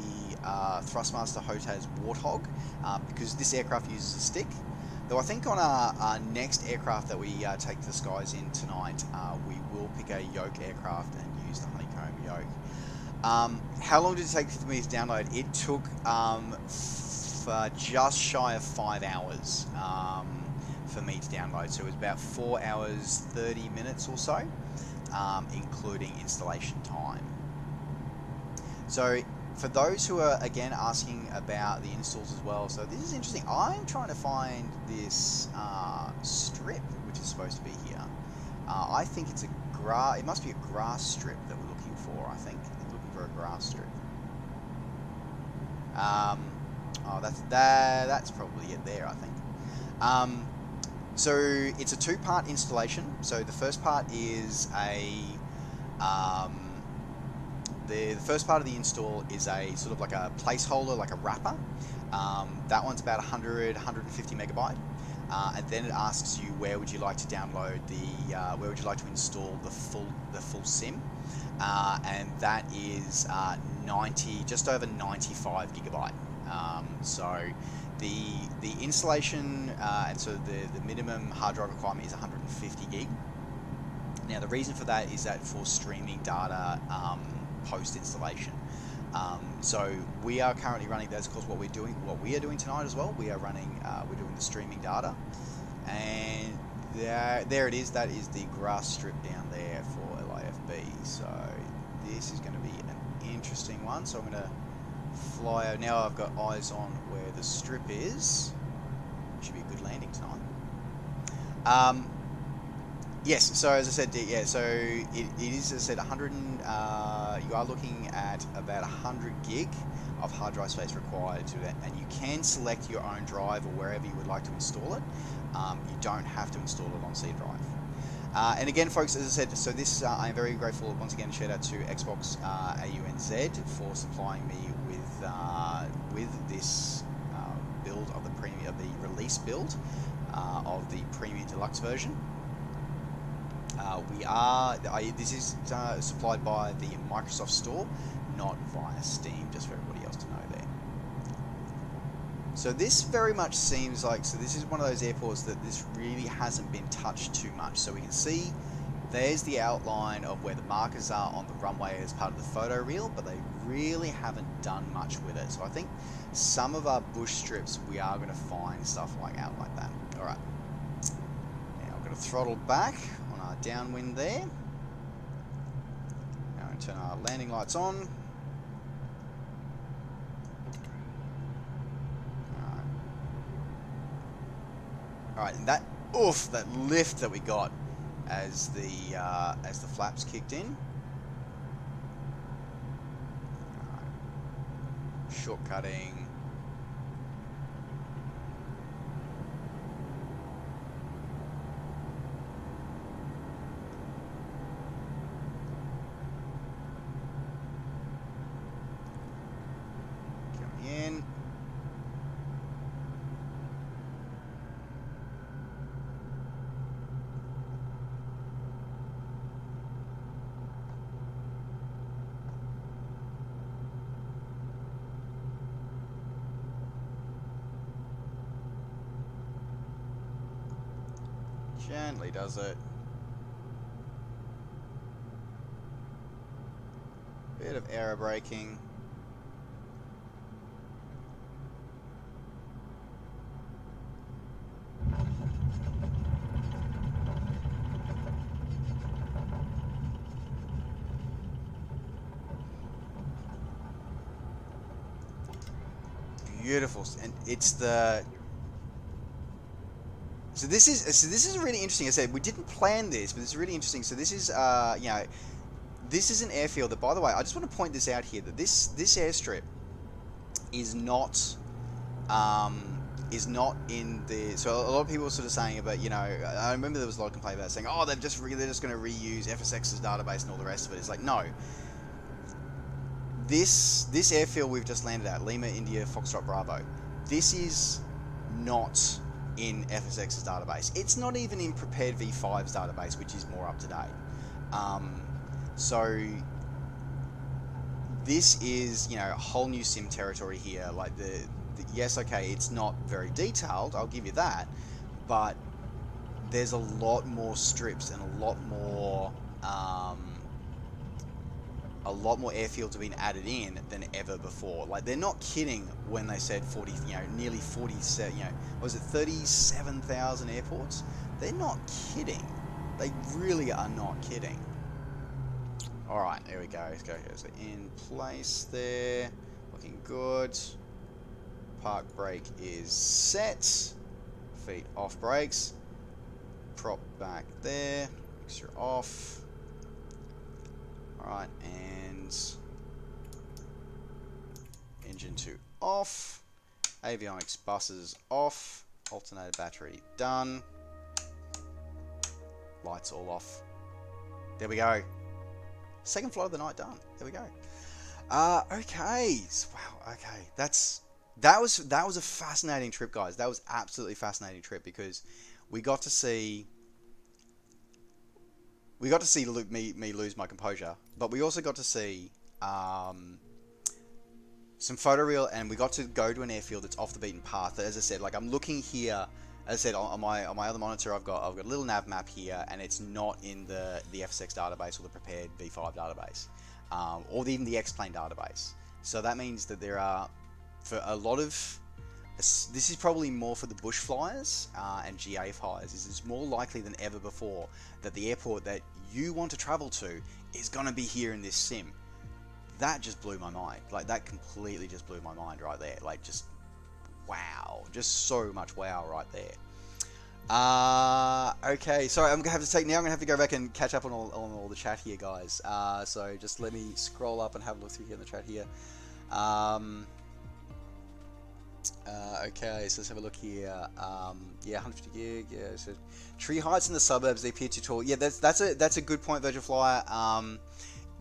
Thrustmaster HOTAS Warthog because this aircraft uses a stick. Though I think on our next aircraft that we take to the skies in tonight, we will pick a Yoke aircraft and use the Honeycomb Yoke. How long did it take for me to download? It took just shy of 5 hours. For me to download, so it was about 4 hours 30 minutes or so, including installation time. So for those who are again asking about the installs as well, so this is interesting. I'm trying to find this strip which is supposed to be here. I think it's it must be a grass strip that we're looking for. I think we're looking for a grass strip. Oh, that's probably it there, I think. So it's a two-part installation. So the first part is the first part of the install is a sort of like a placeholder, like a wrapper. That one's about 150 megabyte. And then it asks you where would you like to download where would you like to install the full sim, and that is just over 95 gigabyte. So the installation and so the minimum hard drive requirement is 150 gig. Now the reason for that is that for streaming data post installation. So we are currently running. That's of course what we are doing tonight as well. We are running. We're doing the streaming data, and there it is. That is the grass strip down there for LIFB. So this is going to be an interesting one. So I'm going to fly over. Now I've got eyes on where the strip is. Should be a good landing tonight. Yes, so as I said, yeah, so it is, as I said, 100. You are looking at about 100 gig of hard drive space required to that, and you can select your own drive or wherever you would like to install it. You don't have to install it on C drive. And again, folks, as I said, so this I'm very grateful once again. Shout out to Xbox AUNZ for supplying me with this build of the release build of the Premium Deluxe version. This is supplied by the Microsoft Store, not via Steam, just for everybody else to know there. So this very much seems like, so this is one of those airports that this really hasn't been touched too much. So we can see there's the outline of where the markers are on the runway as part of the photo reel, but they really haven't done much with it. So I think some of our bush strips, we are going to find stuff out like that. All right. Now I'm going to throttle back on our downwind there. Now I'm going to turn our landing lights on. All right, and that lift that we got as the flaps kicked in. Shortcutting. Gently does it. Bit of aero braking. Beautiful, and it's the. So this is really interesting. I said we didn't plan this, but it's really interesting. So this is you know, this is an airfield that, by the way, I just want to point this out here, that this airstrip is not in the. So a lot of people were sort of saying about, you know, I remember there was a lot of complaint about saying, oh, they're just going to reuse FSX's database and all the rest of it. It's like, no. This airfield we've just landed at, Lima India Foxtrot Bravo, this is not in FSX's database. It's not even in Prepared V5's database, which is more up to date. So this is, you know, a whole new sim territory here. Like the yes, okay, it's not very detailed, I'll give you that, but there's a lot more strips and a lot more airfields have been added in than ever before. Like, they're not kidding when they said 40, you know, nearly 47, you know, was it 37,000 airports? They're not kidding. They really are not kidding. All right, here we go. Let's go here. So in place there, looking good. Park brake is set. Feet off brakes. Prop back there. Mixture off. Alright, and engine 2 off, avionics buses off, alternator battery done, lights all off. There we go. Second flight of the night done. There we go. Okay. Wow. Okay. That was a fascinating trip, guys. That was absolutely fascinating trip, because we got to see. We got to see me lose my composure, but we also got to see some photoreal, and we got to go to an airfield that's off the beaten path. As I said, like, I'm looking here. As I said, on my other monitor, I've got a little nav map here, and it's not in the FSX database or the Prepared V5 database, or even the X-Plane database. So that means that there are, for a lot of. This is probably more for the bush flyers and GA flyers. This is more likely than ever before that the airport that you want to travel to is going to be here in this sim. That just blew my mind. Like, that completely just blew my mind right there. Like, just wow. Just so much wow right there. Okay, sorry, I'm going to have to go back and catch up on all the chat here, guys. So just let me scroll up and have a look through here in the chat here. Okay, so let's have a look here. Yeah, 150 gig. Yeah, so tree heights in the suburbs, they appear too tall. Yeah, that's a good point, Virgil Flyer.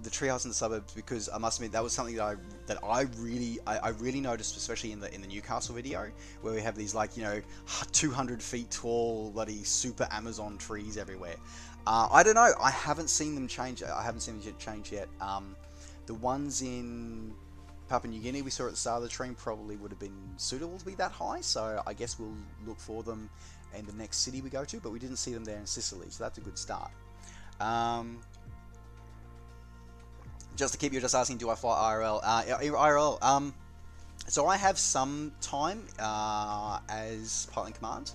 The tree heights in the suburbs, because I must admit that was something that I really noticed, especially in the Newcastle video, where we have these, like, you know, 200 feet tall bloody super Amazon trees everywhere. I don't know. I haven't seen them change. I haven't seen them change yet. The ones in Papua New Guinea we saw at the start of the stream probably would have been suitable to be that high, so I guess we'll look for them in the next city we go to, but we didn't see them there in Sicily, so that's a good start. Just to keep you just asking, do I fly IRL? IRL, so I have some time as pilot in command.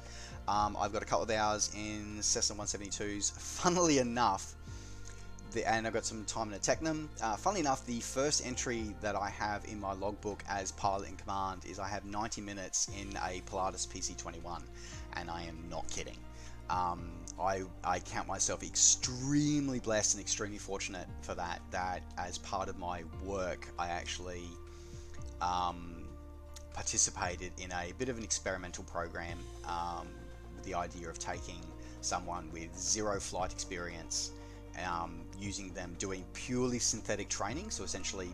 I've got a couple of hours in Cessna 172s, funnily enough. And I've got some time in a Technam. Funnily enough, the first entry that I have in my logbook as pilot in command is I have 90 minutes in a Pilatus PC-21, and I am not kidding. I count myself extremely blessed and extremely fortunate for that as part of my work, I actually participated in a bit of an experimental program with the idea of taking someone with zero flight experience, using them doing purely synthetic training, so essentially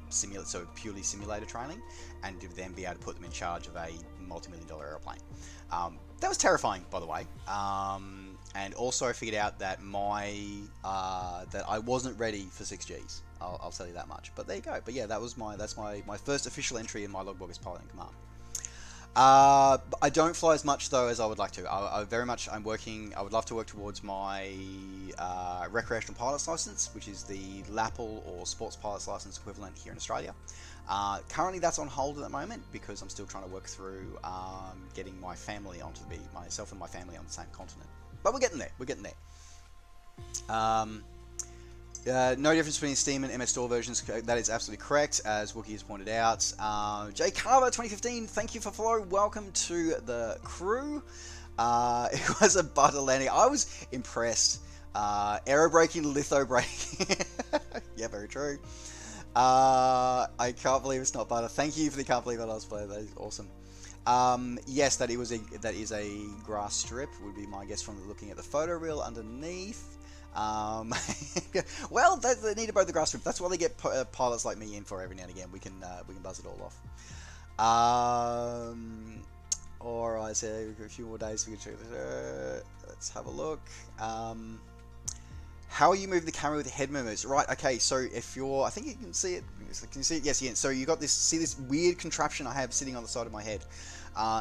purely simulator training, and to then be able to put them in charge of a multi-million-dollar airplane. That was terrifying, by the way, and also I figured out that that I wasn't ready for 6Gs. I'll tell you that much. But there you go. But yeah, that's my first official entry in my logbook as pilot in command. I don't fly as much though as I would like to. I'm working. I would love to work towards my recreational pilot's license, which is the LAPL or sports pilot's license equivalent here in Australia. Currently, that's on hold at the moment because I'm still trying to work through getting my family myself and my family on the same continent. But we're getting there. We're getting there. No difference between Steam and MS Store versions. That is absolutely correct, as Wookie has pointed out. Jay Carver 2015, thank you for follow. Welcome to the crew. It was a butter landing. I was impressed. Aero braking, litho braking. Yeah, very true. I can't believe it's not butter. Thank you for the can't believe I lost play. That is awesome. Yes, that is a grass strip. Would be my guess from looking at the photo reel underneath. Well, they need about the grass strip. That's why they get pilots like me in for every now and again. We can buzz it all off. All right, so a few more days. We can check this. Let's have a look. How are you moving the camera with the head movements? Right. Okay. So if you're, I think you can see it. Can you see it? Yes. Yeah. So you got this. See this weird contraption I have sitting on the side of my head.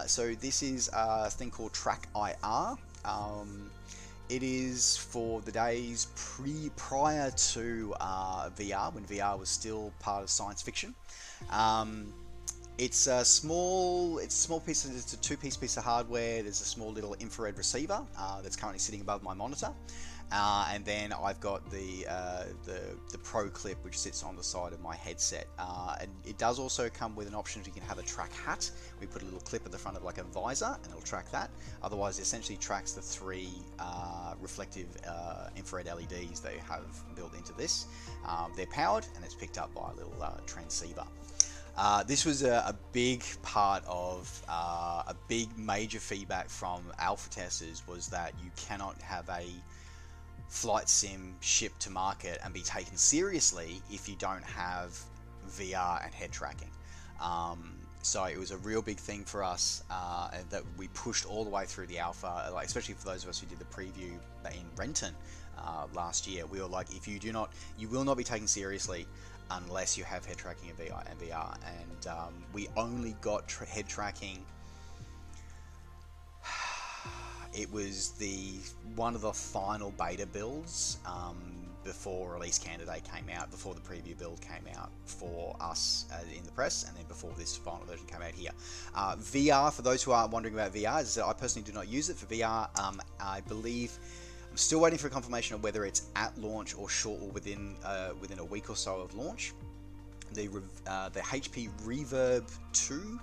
So this is a thing called TrackIR. It is for the days prior to VR, when VR was still part of science fiction. It's a small piece. It's a two-piece piece of hardware. There's a small little infrared receiver that's currently sitting above my monitor, and then I've got the Pro clip which sits on the side of my headset. And it does also come with an option you can have a track hat. We put a little clip at the front of like a visor, and it'll track that. Otherwise, it essentially tracks the three reflective infrared LEDs they have built into this. They're powered, and it's picked up by a little transceiver. This was a big part of a big major feedback from alpha testers, was that you cannot have a flight sim shipped to market and be taken seriously if you don't have VR and head tracking. So it was a real big thing for us that we pushed all the way through the alpha, like especially for those of us who did the preview in Renton last year. We were like, if you do not, you will not be taken seriously unless you have head tracking and VR. And we only got head tracking. It was one of the final beta builds before release candidate came out, before the preview build came out for us in the press, and then before this final version came out here. VR, for those who are wondering about VR, as I said, I personally do not use it for VR. I believe I'm still waiting for confirmation of whether it's at launch or within a week or so of launch. The HP Reverb 2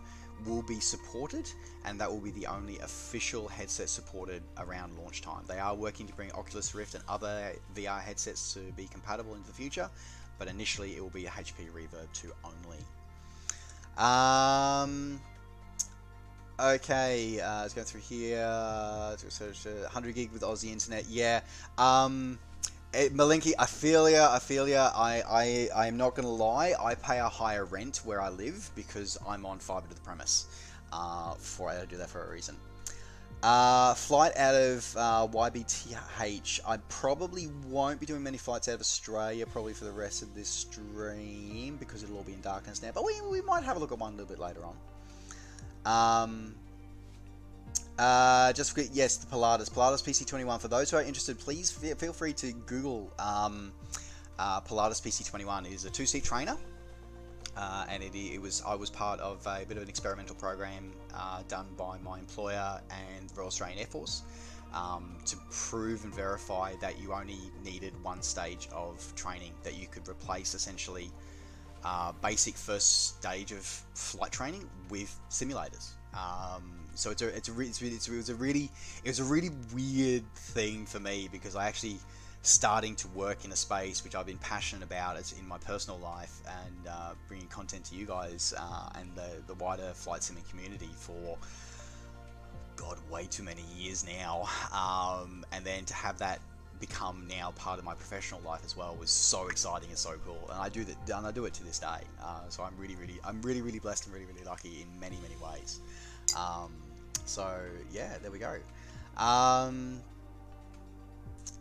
will be supported, and that will be the only official headset supported around launch time. They are working to bring Oculus Rift and other VR headsets to be compatible in the future, but initially it will be a HP Reverb 2 only. Okay, let's go through here. Let's search 100 gig with Aussie internet. Yeah. Malinky, I feel ya. I am not gonna lie. I pay a higher rent where I live because I'm on fiber to the premise. I do that for a reason. Flight out of YBTH. I probably won't be doing many flights out of Australia probably for the rest of this stream because it'll all be in darkness now. But we might have a look at one a little bit later on. Just forget, yes, the Pilatus PC21. For those who are interested, please feel free to Google Pilatus PC21. It is a 2-seat trainer, and I was part of a bit of an experimental program done by my employer and Royal Australian Air Force to prove and verify that you only needed one stage of training, that you could replace essentially basic first stage of flight training with simulators. So it was a really weird thing for me, because I actually starting to work in a space which I've been passionate about as in my personal life, and bringing content to you guys and the wider flight simming community for way too many years now, and then to have that become now part of my professional life as well was so exciting and so cool, and I do it to this day. So I'm really blessed and really lucky in many ways. So yeah, there we go.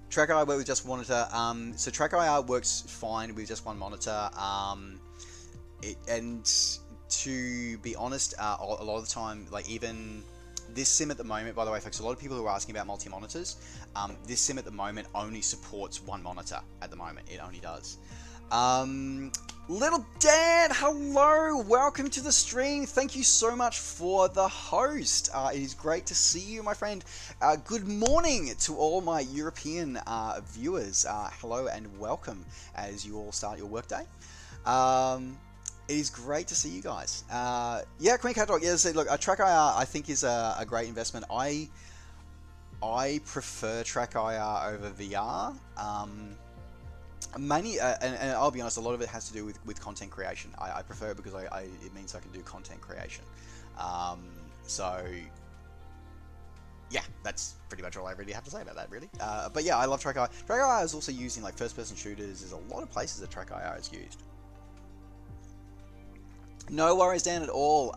TrackIR works with just one monitor. So TrackIR works fine with just one monitor. to be honest, a lot of the time, like even this sim at the moment, by the way, folks, a lot of people who are asking about multi-monitors, this sim at the moment only supports one monitor at the moment. It only does. Little Dan, hello, welcome to the stream. Thank you so much for the host. It is great to see you, my friend. Good morning to all my European viewers. Hello and welcome as you all start your workday. It is great to see you guys. Yeah, Queen Cat Dog. Yeah, so look, TrackIR I think is a great investment. I prefer TrackIR over VR. Mainly, and I'll be honest, a lot of it has to do with content creation. I prefer it because it means I can do content creation. So yeah, that's pretty much all I really have to say about that, really. But yeah, I love TrackIR. TrackIR is also used in like first-person shooters. There's a lot of places that TrackIR is used. No worries, Dan, at all.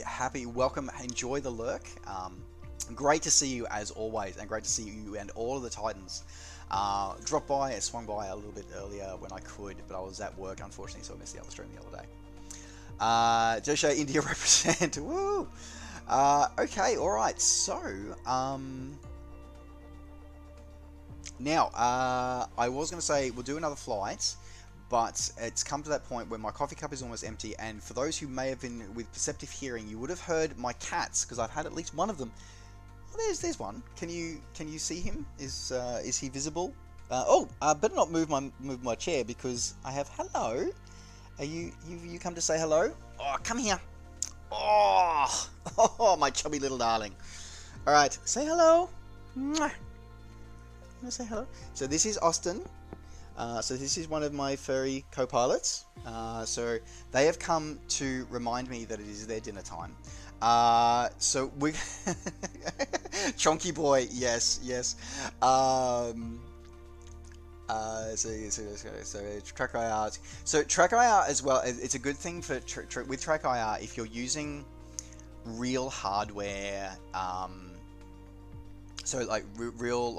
Happy, welcome, enjoy the lurk. Great to see you as always, and great to see you and all of the Titans. Dropped by, I swung by a little bit earlier when I could, but I was at work, unfortunately, so I missed the other stream the other day. Josha, India represent, woo! Okay, alright, so, now, I was going to say, we'll do another flight, but it's come to that point where my coffee cup is almost empty, and for those who may have been with perceptive hearing, you would have heard my cats, because I've had at least one of them. Oh, there's one. Can you see him? Is he visible? Better not move my chair because I have hello. Are you come to say hello? Oh, come here. Oh, my chubby little darling. All right, say hello. Mwah. Say hello. So this is Austin. So this is one of my furry co-pilots. So they have come to remind me that it is their dinner time. So we Chonky boy, yes. So TrackIR. So TrackIR as well. It's a good thing for with TrackIR if you're using real hardware. So like real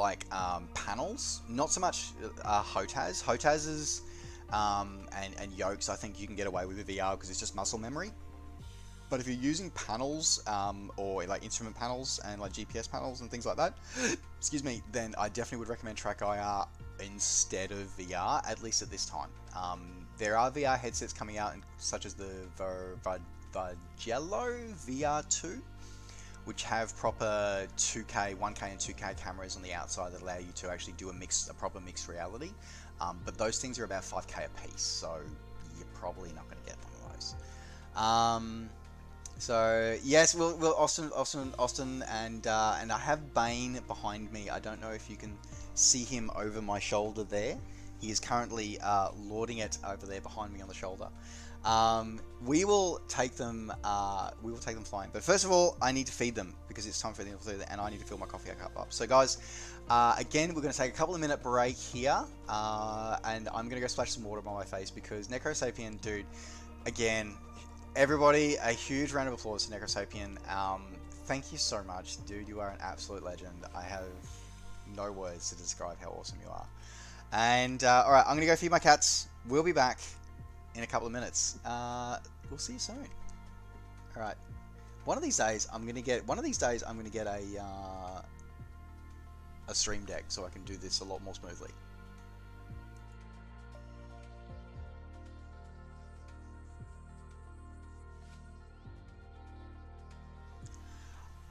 panels, not so much HOTAS. HOTAS's and Yokes, I think you can get away with VR because it's just muscle memory. But if you're using panels or like instrument panels and like GPS panels and things like that, excuse me, then I definitely would recommend TrackIR instead of VR, at least at this time. There are VR headsets coming out, such as the Varjello VR2, which have proper 2K, 1K and 2K cameras on the outside that allow you to actually do a proper mixed reality. But those things are about 5K a piece, so you're probably not going to get one of those. So yes, we'll Austin, and I have Bane behind me. I don't know if you can see him over my shoulder there. He is currently lording it over there behind me on the shoulder. We will take them flying. But first of all, I need to feed them because it's time for them to feed, and I need to fill my coffee cup up. So guys, again, we're going to take a couple of minute break here, and I'm going to go splash some water on my face because Necrosapien, dude, again. Everybody, a huge round of applause to Necrosapien. Thank you so much, dude. You are an absolute legend. I have no words to describe how awesome you are. And alright, I'm gonna go feed my cats. We'll be back in a couple of minutes. We'll see you soon. Alright. One of these days I'm gonna get a stream deck so I can do this a lot more smoothly.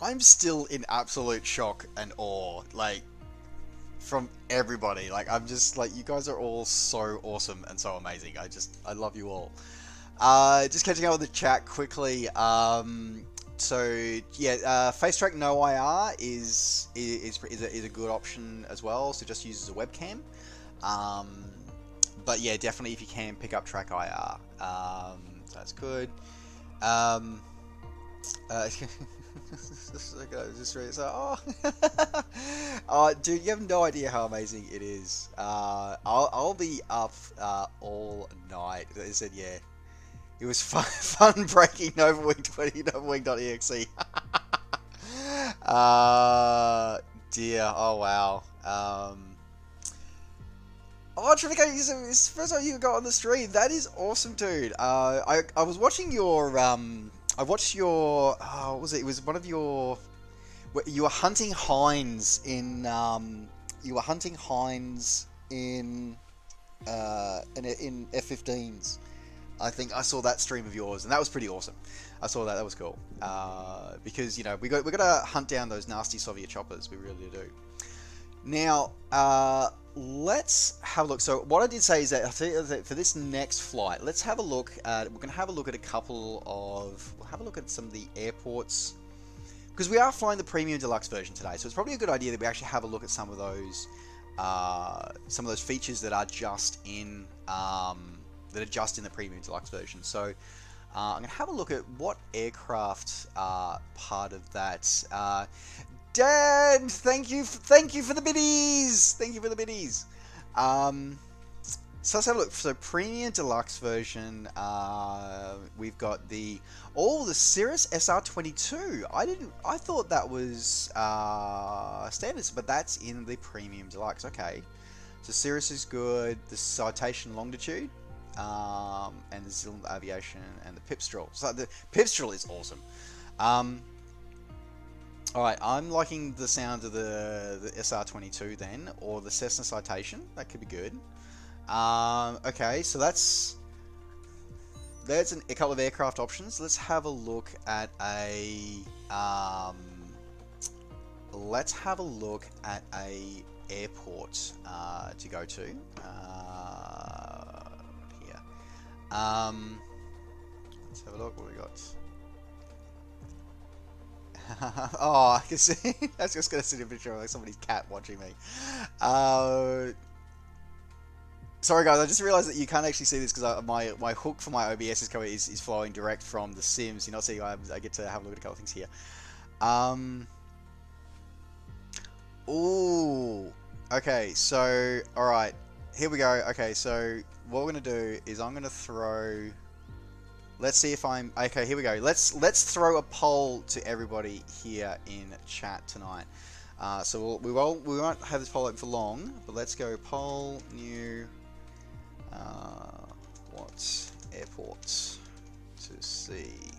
I'm still in absolute shock and awe, like, from everybody. Like, I'm just, like, you guys are all so awesome and so amazing. I love you all. Just catching up with the chat quickly. So, yeah, FaceTrack No IR is a good option as well, so just use as a webcam. But yeah, definitely if you can, pick up TrackIR. That's good. Just really, so, oh, dude, you have no idea how amazing it is. I'll be up all night. They said, yeah, it was fun breaking Novawing 20, Novawing.exe. Dear, oh wow. Oh, Trivico, it's the first time you got on the stream. That is awesome, dude. I was watching your I watched your what was it? It was one of your you were hunting hinds in in F-15s. I think I saw that stream of yours, and that was pretty awesome. I saw that. That was cool. Because you know we got to hunt down those nasty Soviet choppers. We really do. Now, let's have a look. So what I did say is that I think that for this next flight, let's have a look at. We're going to have a look at a couple of. We'll have a look at some of the airports because we are flying the Premium Deluxe version today. So it's probably a good idea that we actually have a look at some of those features that are just in the Premium Deluxe version. So I'm going to have a look at what aircraft are part of that. Dan, thank you for the biddies. Thank you for the biddies. So let's have a look. So Premium Deluxe version, we've got the Cirrus SR22. I thought that was standards, but that's in the Premium Deluxe. Okay, so Cirrus is good. The Citation Longitude, and the Zilm Aviation and the Pipstrel. So the Pipstrel is awesome. Alright, I'm liking the sound of the SR22 then, or the Cessna Citation. That could be good. Okay, so there's a couple of aircraft options. Let's have a look at a airport to go to here. Let's have a look what we got. Oh, I can see. I was just going to sit in a picture of like somebody's cat watching me. Sorry guys, I just realised that you can't actually see this because my hook for my OBS is flowing direct from the Sims. You're not seeing. I get to have a look at a couple of things here. Ooh. Okay, so alright, here we go. Okay, so what we're going to do is I'm going to throw. Let's see if I'm okay. Here we go. Let's throw a poll to everybody here in chat tonight. So we won't have this poll open for long, but let's go poll new. What airports to see?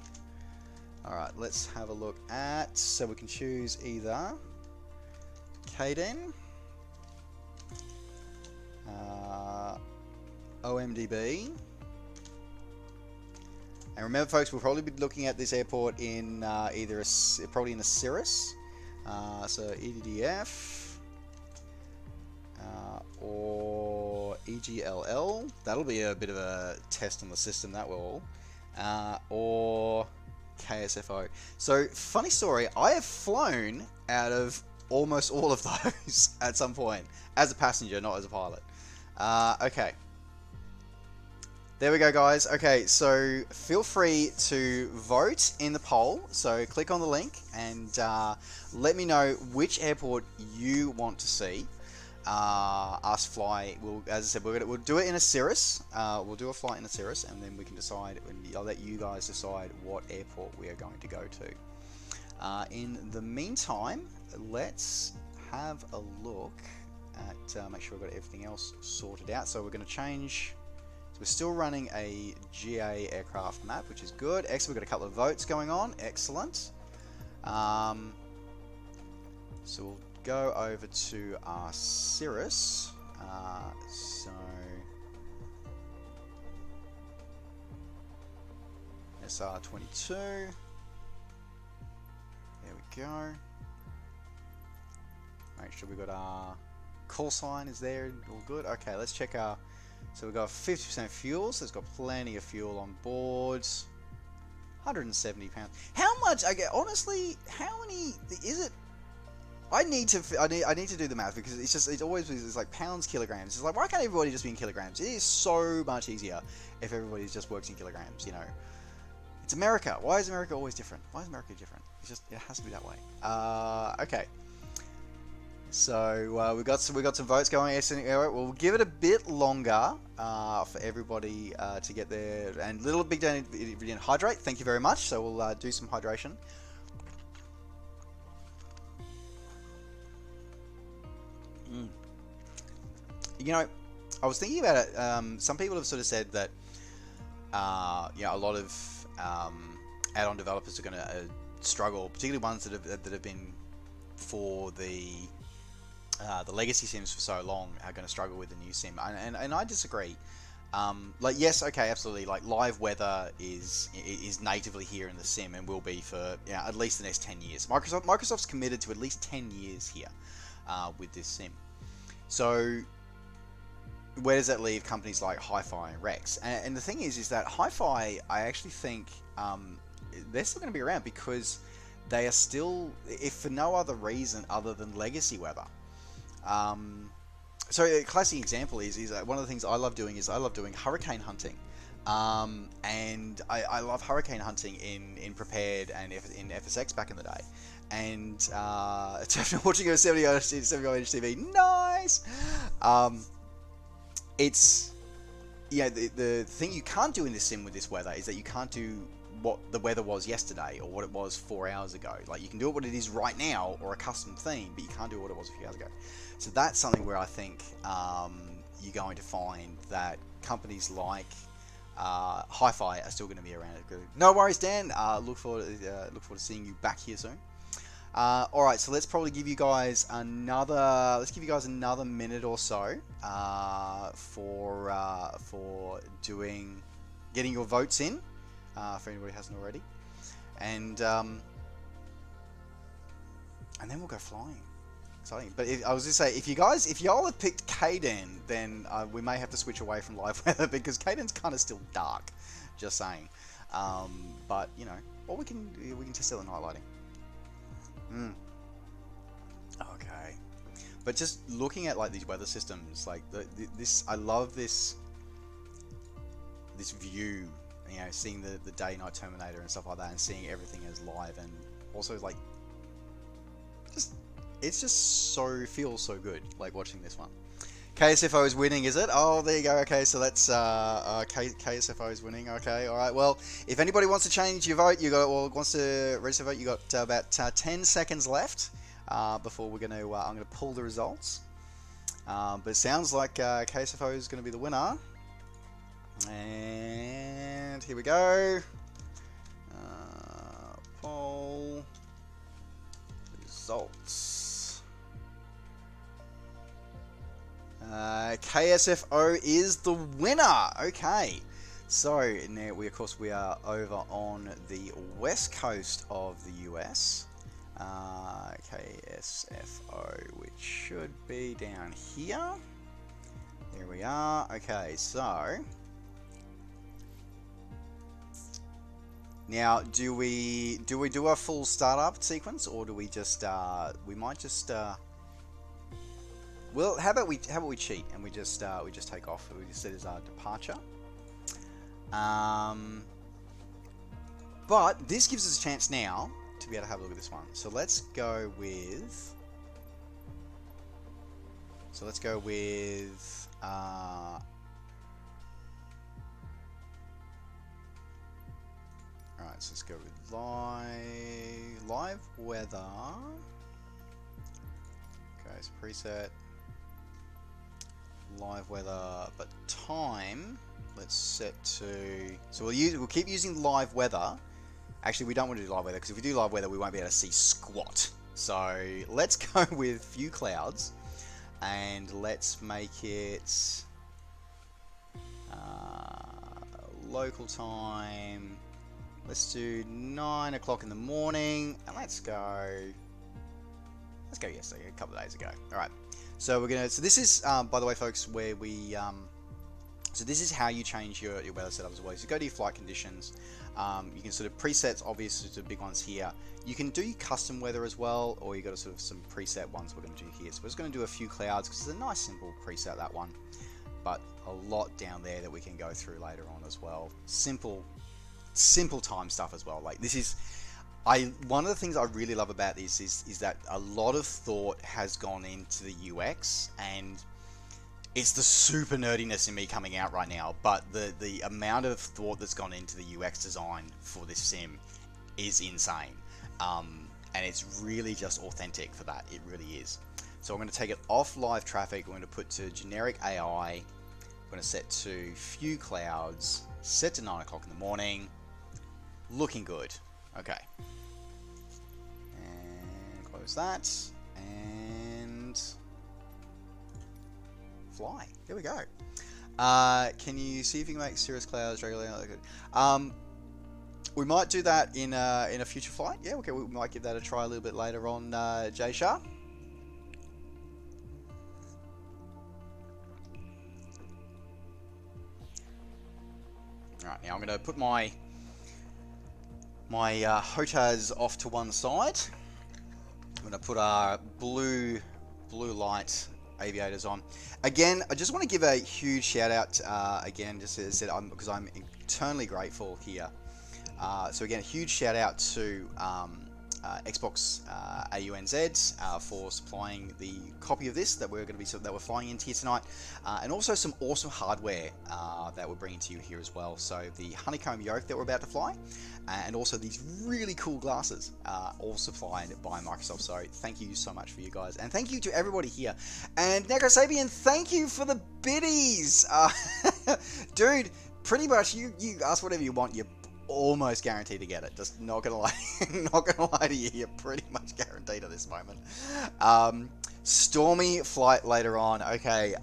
All right, let's have a look at. So we can choose either Kaden, OMDB. And remember, folks, we'll probably be looking at this airport in probably in a Cirrus, so EDDF or EGLL. That'll be a bit of a test on the system, that will, or KSFO. So, funny story, I have flown out of almost all of those at some point as a passenger, not as a pilot. Okay. There we go, guys. Okay, so feel free to vote in the poll. So click on the link and let me know which airport you want to see us fly. As I said, we'll do it in a Cirrus. We'll do a flight in a Cirrus, and then we can decide. I'll let you guys decide what airport we are going to go to. In the meantime, let's have a look at make sure we've got everything else sorted out. So we're going to change. We're still running a GA aircraft map, which is good. Excellent. We've got a couple of votes going on. Excellent. So we'll go over to our Cirrus. So SR22. There we go. Make sure we got our call sign is there. All good. Okay, let's check our. So we've got 50% fuel, so it's got plenty of fuel on board. 170 pounds. How much? Honestly, how many is it? I need to do the math because it's always like pounds, kilograms. It's like, why can't everybody just be in kilograms? It is so much easier if everybody just works in kilograms. You know, it's America. Why is America always different? Why is America different? It has to be that way. Okay. So we got some votes going. We'll give it a bit longer for everybody to get there. And little big down hydrate. Thank you very much. So we'll do some hydration. You know, I was thinking about it. Some people have sort of said that a lot of add-on developers are going to struggle, particularly ones that have been for the legacy sims for so long, are going to struggle with the new sim, and I disagree. Like, yes, okay, absolutely. Like, live weather is natively here in the sim and will be for at least the next 10 years. Microsoft's committed to at least 10 years here with this sim. So where does that leave companies like Hi-Fi and Rex? And the thing is that Hi-Fi, I actually think they're still going to be around because they are still, if for no other reason other than legacy weather. So a classic example is one of the things I love doing is I love doing hurricane hunting. And I love hurricane hunting in Prepared and in FSX back in the day. And watching a 75-inch TV, nice! It's, the thing you can't do in this sim with this weather is that you can't do what the weather was yesterday or what it was 4 hours ago. Like, you can do it what it is right now or a custom theme, but you can't do what it was a few hours ago. So that's something where I think you're going to find that companies like Hi-Fi are still going to be around. No worries, Dan. Look forward to seeing you back here soon. All right, so let's probably give you guys another minute or so for getting your votes in, for anybody who hasn't already, and then we'll go flying. Exciting. But I was just say, if y'all have picked Kaden, then we may have to switch away from live weather because Kaden's kind of still dark. Just saying. But or we can test out the night lighting. Okay. But just looking at like these weather systems, like this, I love this view. Seeing the day-night Terminator and stuff like that, and seeing everything as live, and also like it's just feels so good, like watching this one. KSFO is winning, is it? Oh, there you go. Okay, so that's KSFO is winning. Okay, all right. Well, if anybody wants to change your vote, wants to register vote, you got about 10 seconds left before I'm gonna pull the results. But it sounds like KSFO is going to be the winner. And here we go. Poll results. KSFO is the winner. Okay, so now we are over on the west coast of the US. KSFO, which should be down here. There we are. Okay, so now do we do a full startup sequence, or do we just we might just well, how about we cheat and we just take off. We just set as our departure. But this gives us a chance now to be able to have a look at this one. So let's go with alright, so let's go with live weather. Okay, so preset live weather, but time, let's set to, so we'll keep using live weather. Actually, we don't want to do live weather, because if we do live weather, we won't be able to see squat. So let's go with few clouds, and let's make it local time. Let's do 9 o'clock in the morning, and let's go yesterday, a couple of days ago. All right. So so this is, by the way, folks, where we, so this is how you change your weather setup as well. So you go to your flight conditions. You can sort of presets, obviously the big ones here. You can do custom weather as well, or you got sort of some preset ones we're going to do here. So we're just going to do a few clouds because it's a nice simple preset, that one, but a lot down there that we can go through later on as well. Simple time stuff as well. Like, this is, one of the things I really love about this is that a lot of thought has gone into the UX, and it's the super nerdiness in me coming out right now, but the amount of thought that's gone into the UX design for this sim is insane. And it's really just authentic for that. It really is. So I'm going to take it off live traffic. I'm going to put to generic AI, I'm going to set to few clouds, set to 9 o'clock in the morning. Looking good. Okay. And close that. And fly. There we go. Can you see if you can make cirrus clouds regularly? We might do that in a future flight. Yeah, okay, we might give that a try a little bit later on, Jay Shah. Alright, now I'm going to put my HOTAS off to one side. I'm going to put our blue light aviators on. Again, I just want to give a huge shout out, again, just as I said, because I'm eternally grateful here. So again, a huge shout out to Xbox AUNZ for supplying the copy of this that we're flying into here tonight, and also some awesome hardware that we're bringing to you here as well. So the Honeycomb Yoke that we're about to fly, and also these really cool glasses, all supplied by Microsoft. So thank you so much for you guys, and thank you to everybody here. And Necrosabian, thank you for the biddies, dude. Pretty much, you ask whatever you want, you're almost guaranteed to get it. Just not gonna lie, not gonna lie to you. You're pretty much guaranteed at this moment. Stormy flight later on. Okay.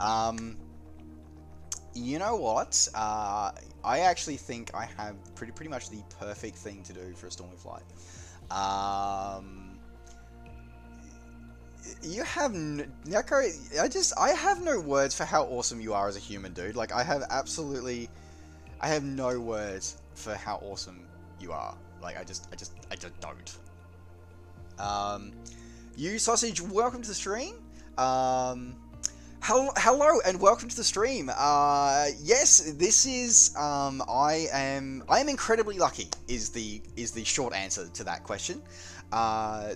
You know what? I actually think I have pretty much the perfect thing to do for a stormy flight. You have Neko. I have no words for how awesome you are as a human, dude. Like I have no words for how awesome you are. Like I just don't. You Sausage, welcome to the stream. Hello and welcome to the stream. Yes, this is I am incredibly lucky is the short answer to that question.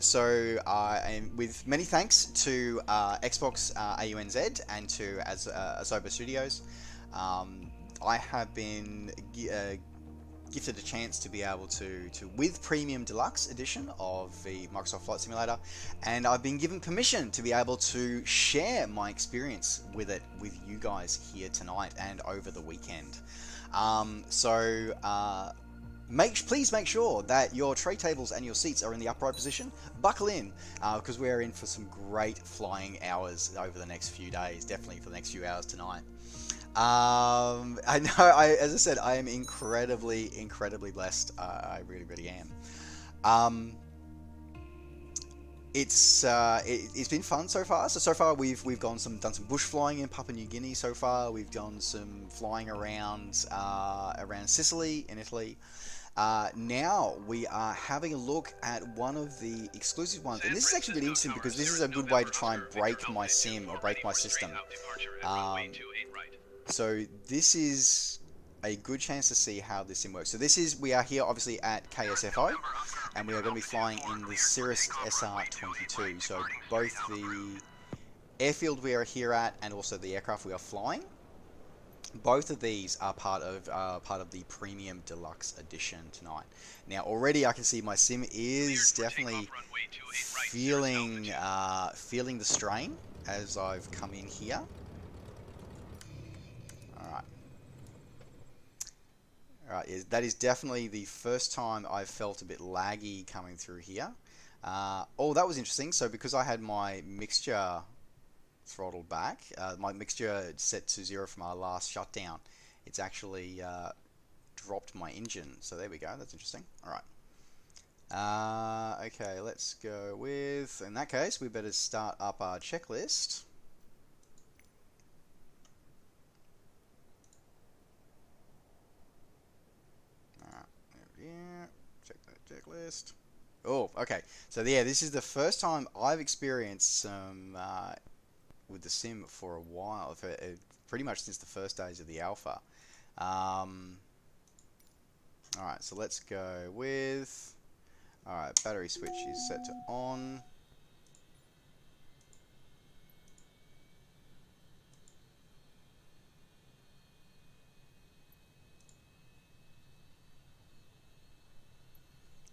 So and with many thanks to Xbox AUNZ and to Asobo Studios, I have been gifted a chance to be able to with Premium Deluxe Edition of the Microsoft Flight Simulator, and I've been given permission to be able to share my experience with it with you guys here tonight and over the weekend. Please make sure that your tray tables and your seats are in the upright position. Buckle in, because we're in for some great flying hours over the next few days, definitely for the next few hours tonight. I know, as I said, I am incredibly blessed. I really am. It's been fun so far. So far we've done some bush flying in Papua New Guinea. So far we've done some flying around Sicily in Italy. Now we are having a look at one of the exclusive ones, and this is actually really interesting because this is a good way to try and break my sim or break my system. So this is a good chance to see how this sim works. So we are here obviously at KSFO, and we are going to be flying in the Cirrus SR-22. So both the airfield we are here at and also the aircraft we are flying, both of these are part of the Premium Deluxe Edition tonight. Now already I can see my sim is definitely feeling the strain as I've come in here. Alright, that is definitely the first time I've felt a bit laggy coming through here. Oh, that was interesting. So because I had my mixture throttled back, my mixture set to 0 from our last shutdown, it's actually dropped my engine. So there we go, that's interesting. Alright. Okay, let's go with, in that case, we better start up our checklist. Yeah, check that checklist. Oh, okay. So yeah, this is the first time I've experienced some with the sim for a while, pretty much since the first days of the alpha. Alright, so let's go with, alright, battery switch is set to on.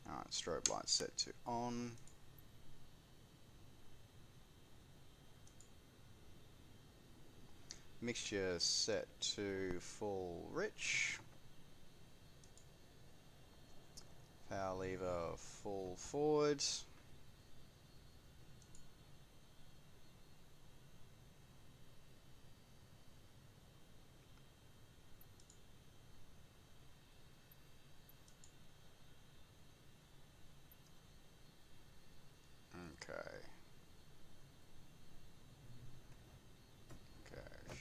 Alright, strobe light set to on. Mixture set to full rich. Power lever full forward. Okay.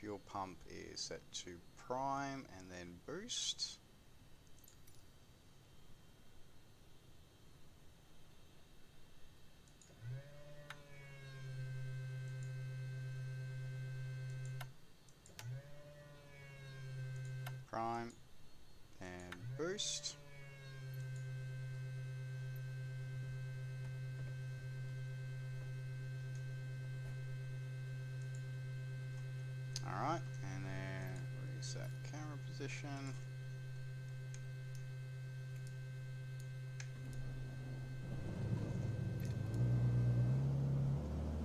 Fuel pump is set to prime and then boost. Prime and boost. Alright, and then reset camera position.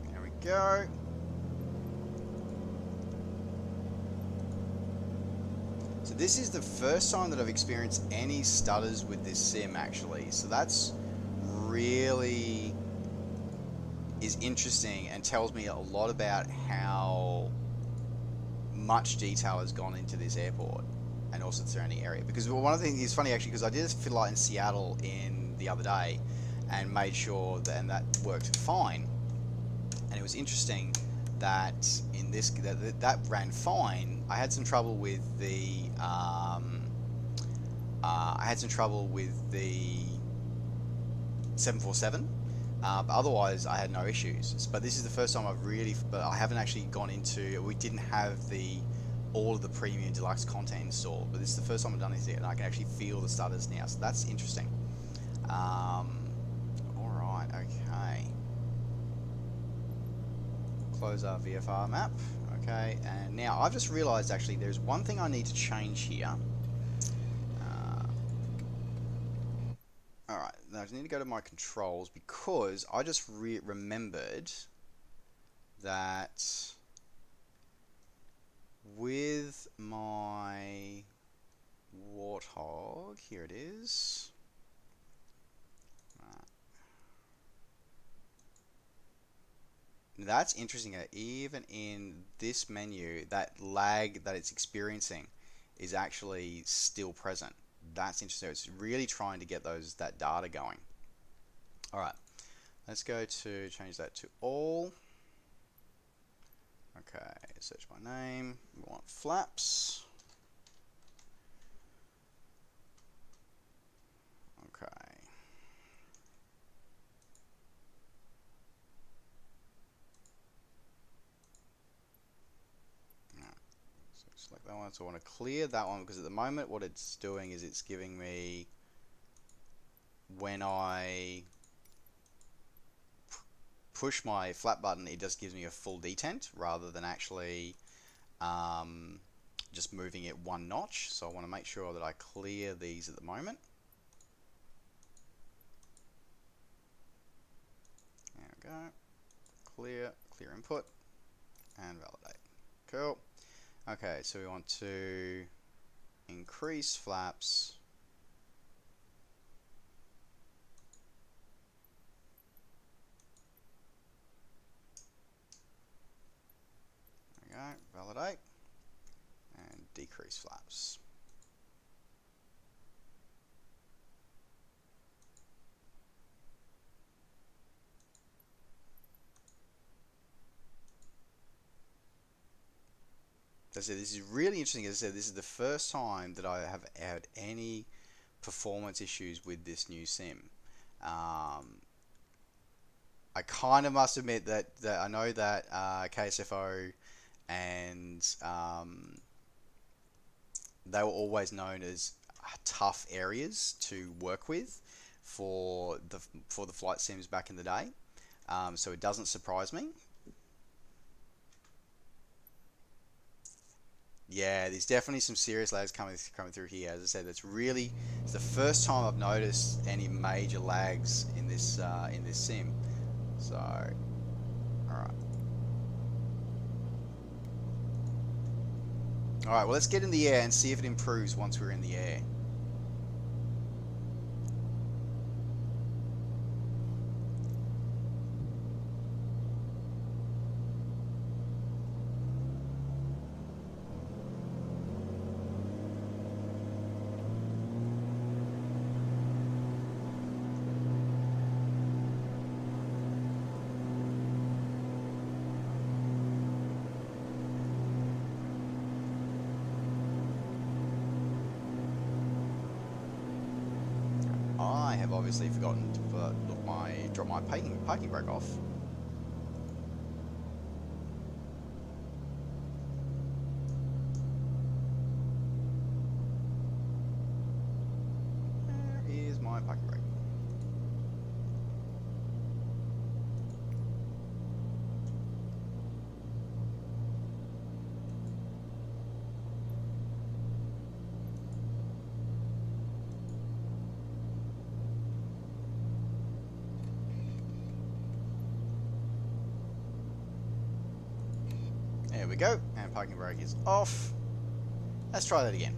There we go. So this is the first time that I've experienced any stutters with this sim actually. So that's really is interesting and tells me a lot about how much detail has gone into this airport and also the surrounding area. Because one of the things is funny actually, because I did a flight in Seattle the other day and made sure that, and that worked fine. And it was interesting that in this that ran fine. I had some trouble with the 747. But otherwise, I had no issues. But this is the first time but I haven't actually gone into. We didn't have all of the premium deluxe content installed. But this is the first time I've done this here, and I can actually feel the stutters now. So that's interesting. All right, okay. Close our VFR map. Okay, and now I've just realised actually there's one thing I need to change here. Alright, now I need to go to my controls because I just remembered that with my Warthog, here it is. That's interesting. Even in this menu, that lag that it's experiencing is actually still present. That's interesting. It's really trying to get that data going. All right, let's go to change that to all. Okay, search by name. We want flaps. Okay. Select that one. So I want to clear that one because at the moment what it's doing is it's giving me, when I push my flat button, it just gives me a full detent rather than actually just moving it one notch. So I want to make sure that I clear these at the moment. There we go. Clear input, and validate. Cool. Okay, so we want to increase flaps. There we go, validate, and decrease flaps. As I said, this is really interesting. As I said, this is the first time that I have had any performance issues with this new sim. I kind of must admit that I know that KSFO and they were always known as tough areas to work with for the flight sims back in the day. So it doesn't surprise me. Yeah, there's definitely some serious lags coming through here. As I said, it's the first time I've noticed any major lags in this sim. So, all right. Alright, well let's get in the air and see if it improves once we're in the air. I have obviously forgotten to drop my parking brake off. Where is my parking brake? There we go, and parking brake is off. Let's try that again.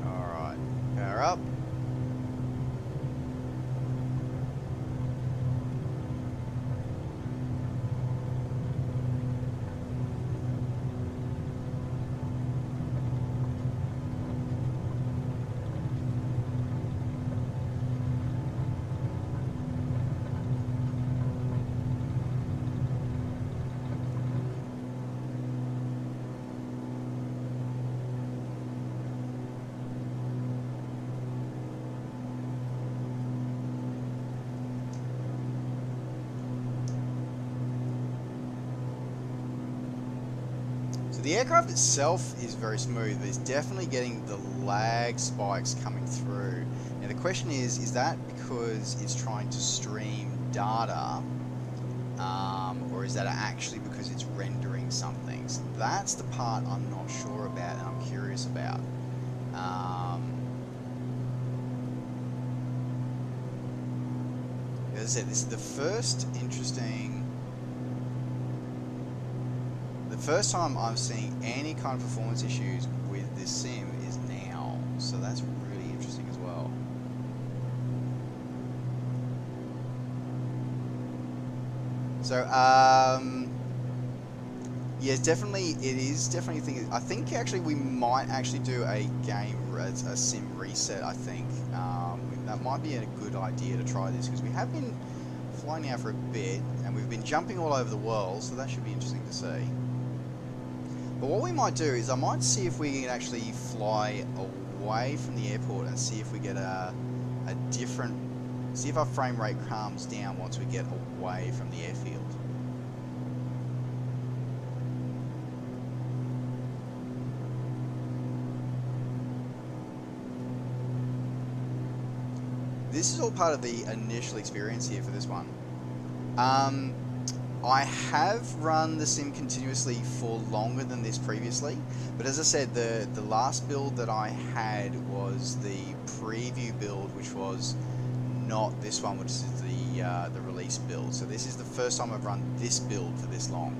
Alright, power up. The aircraft itself is very smooth, but it's definitely getting the lag spikes coming through. Now the question is that because it's trying to stream data, or is that actually because it's rendering something? So that's the part I'm not sure about and I'm curious about. As I said, this is the first first time I'm seeing any kind of performance issues with this sim is now, so that's really interesting as well. So, yeah, definitely, it is definitely a thing. I think actually we might actually do a sim reset, I think. That might be a good idea to try this, because we have been flying now for a bit, and we've been jumping all over the world, so that should be interesting to see. But what we might do is I might see if we can actually fly away from the airport and see if we get see if our frame rate calms down once we get away from the airfield. This is all part of the initial experience here for this one. I have run the sim continuously for longer than this previously, but as I said, the last build that I had was the preview build, which was not this one, which is the release build. So this is the first time I've run this build for this long.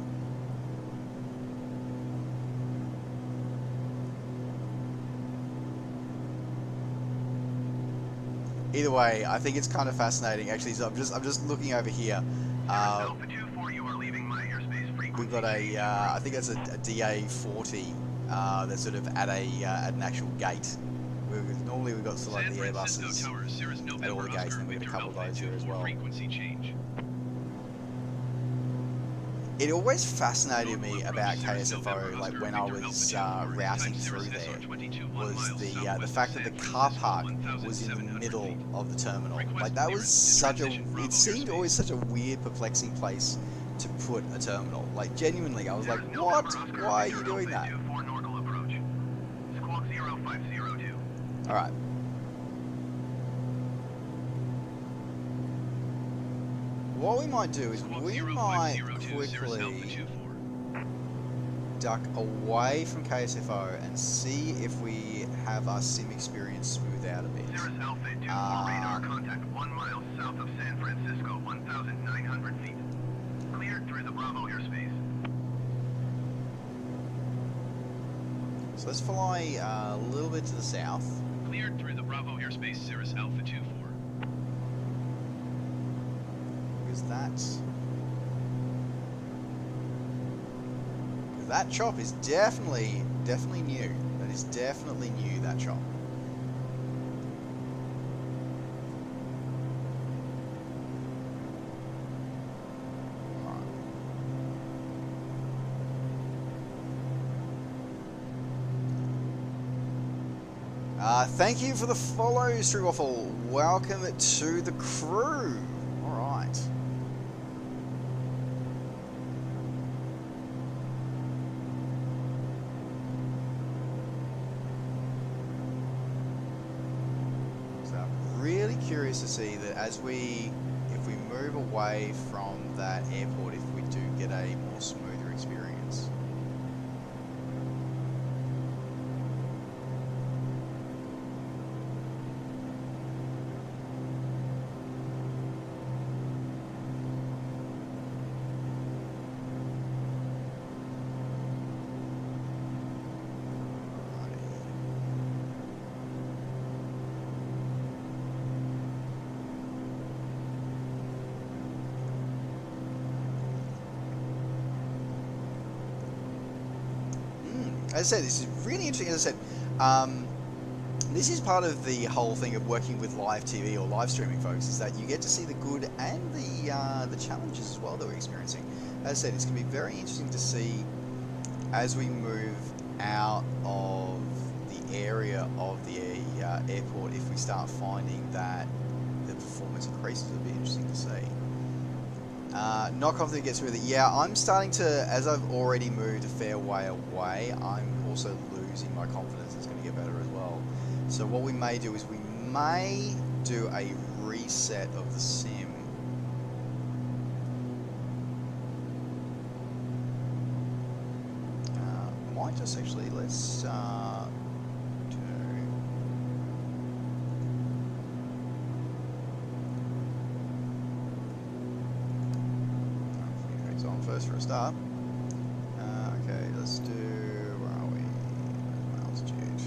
Either way, I think it's kind of fascinating actually. So I'm just looking over here. We've got a, I think that's a DA40 that's sort of at an actual gate. Normally we've got sort of like the Airbuses at all the gates, and then we've got a couple of those here as well. It always fascinated me about KSFO, like when I was routing through there, was the fact that the car park was in the middle of the terminal. Like that was such a, it seemed always such a weird, perplexing place to put a terminal. Like genuinely, I was like, what? Why are you doing that? Alright. what we might do is we might quickly duck away from KSFO and see if we have our sim experience smooth out a bit. Cirrus Alpha 24 radar contact 1 mile south of San Francisco, 1,900 feet. Cleared through the Bravo airspace. So let's fly a little bit to the south. Cleared through the Bravo airspace, Cirrus Alpha 24. Because that chop is definitely new. That is definitely new, that chop. Thank you for the follow, Waffle. Welcome to the crew. All right. So I'm really curious to see that if we move away from that airport, if we do get a more smoother experience. As I said, this is really interesting. As I said, this is part of the whole thing of working with live TV or live streaming, folks, is that you get to see the good and the challenges as well that we're experiencing. As I said, it's going to be very interesting to see as we move out of the area of the airport, if we start finding that the performance increases. It'll be interesting to see. Not confident it gets smoother. Yeah, I'm starting to, as I've already moved a fair way away, I'm also losing my confidence it's going to get better as well. So what we may do is we may do a reset of the sim. Might just actually, let's first for a start. Okay, let's do, where are we? Altitude.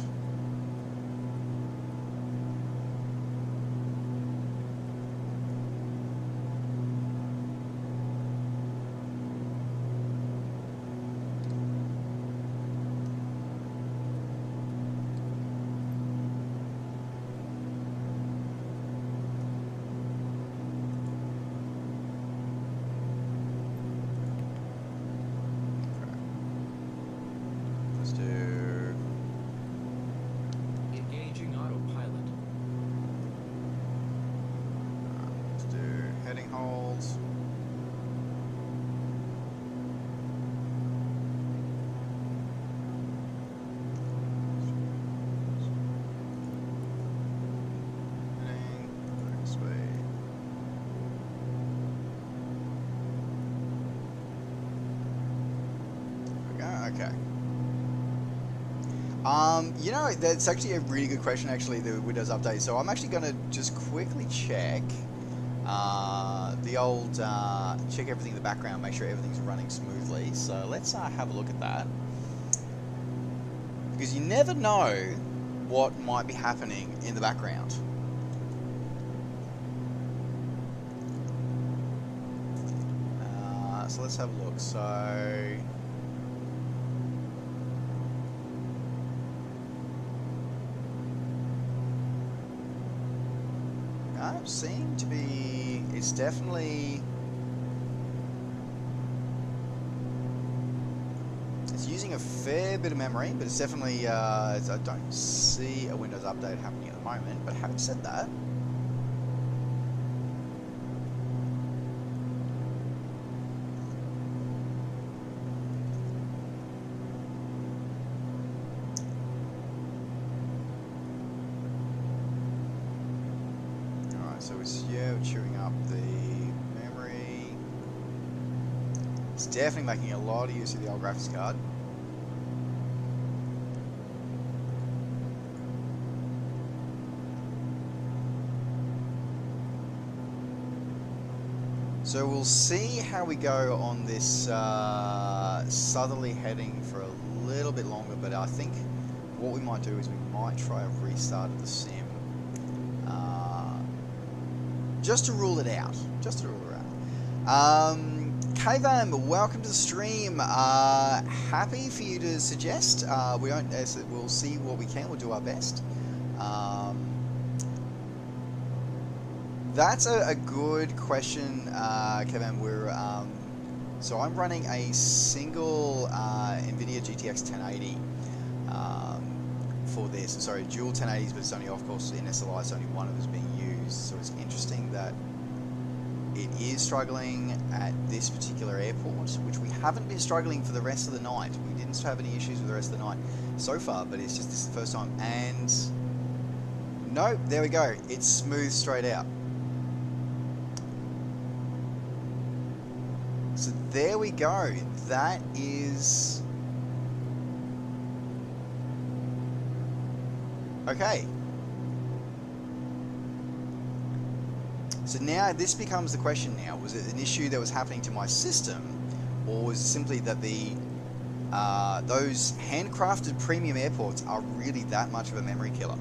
Okay. You know, that's actually a really good question, actually, the Windows update. So I'm actually going to just quickly check the old, check everything in the background, make sure everything's running smoothly. So let's have a look at that. Because you never know what might be happening in the background. So let's have a look. So seem to be, it's definitely, it's using a fair bit of memory, but it's definitely, I don't see a Windows update happening at the moment. But having said that, so it's, yeah, we're chewing up the memory. It's definitely making a lot of use of the old graphics card. So we'll see how we go on this southerly heading for a little bit longer, but I think what we might do is we might try a restart of the sim. Just to rule it out. Just to rule it out. Kvam, welcome to the stream. Happy for you to suggest. We'll see what we can. We'll do our best. That's a good question, Kevin. So I'm running a single NVIDIA GTX 1080 for this. Sorry, dual 1080s, but it's only, of course, in SLI, it's only one of us being used. So it's interesting that it is struggling at this particular airport, which we haven't been struggling for the rest of the night. We didn't have any issues with the rest of the night so far, but it's just this is the first time. And no, there we go. It's smooth straight out. So there we go. That is okay. So now this becomes the question now. Was it an issue that was happening to my system, or was it simply that the those handcrafted premium airports are really that much of a memory killer?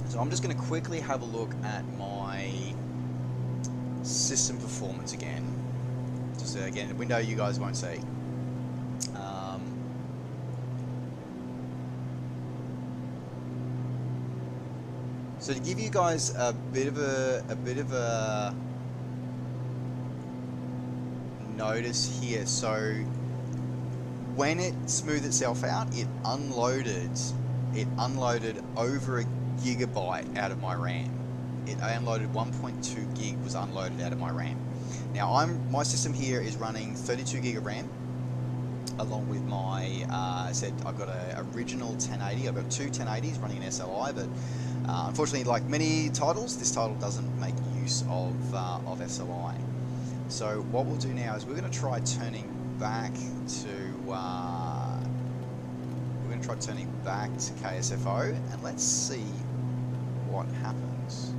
So I'm just going to quickly have a look at my system performance again. Just again, a window you guys won't see. So to give you guys a bit of a notice here, so when it smoothed itself out, it unloaded over a gigabyte out of my RAM. I unloaded 1.2 gig was unloaded out of my RAM. Now my system here is running 32 gig of RAM, along with my I've got an original 1080. I've got two 1080s running in SLI, but unfortunately, like many titles, this title doesn't make use of SLI. So what we'll do now is we're going to try turning back to KSFO, and let's see what happens.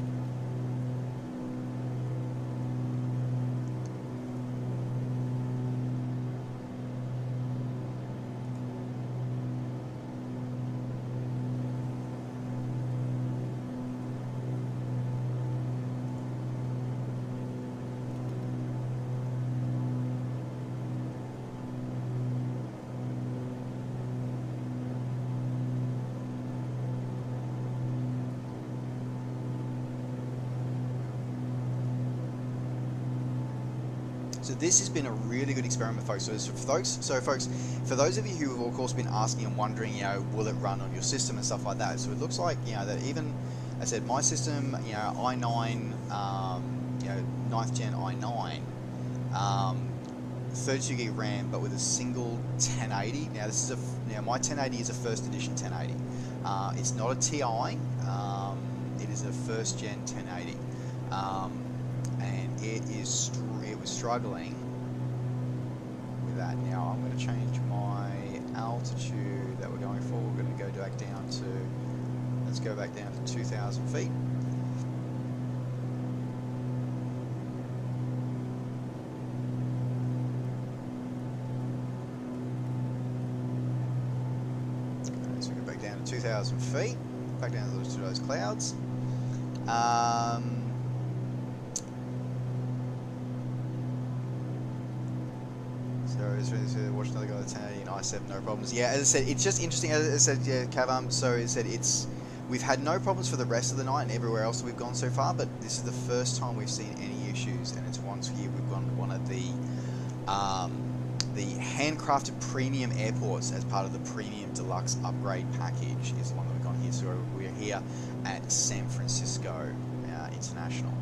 So this has been a really good experiment, folks. So folks, for those of you who have of course been asking and wondering, will it run on your system and stuff like that? So it looks like, that even, I said, my system, i9, 9th gen i9, 32 gig RAM, but with a single 1080. Now my 1080 is a first edition 1080. It's not a TI. It is a first gen 1080, and it was struggling with that. Now I'm going to change my altitude that we're going for. We're going to go back down to, let's go back down to 2,000 feet. Okay, so we go back down to 2,000 feet, back down to those clouds. Watch another guy with 1080 and i7, no problems. Yeah, as I said, it's just interesting. As I said, yeah, Cavam. So as I said, we've had no problems for the rest of the night and everywhere else we've gone so far, but this is the first time we've seen any issues, and it's once here we've gone to one of the handcrafted premium airports as part of the premium deluxe upgrade package is the one that we've gone here. So we're here at San Francisco International.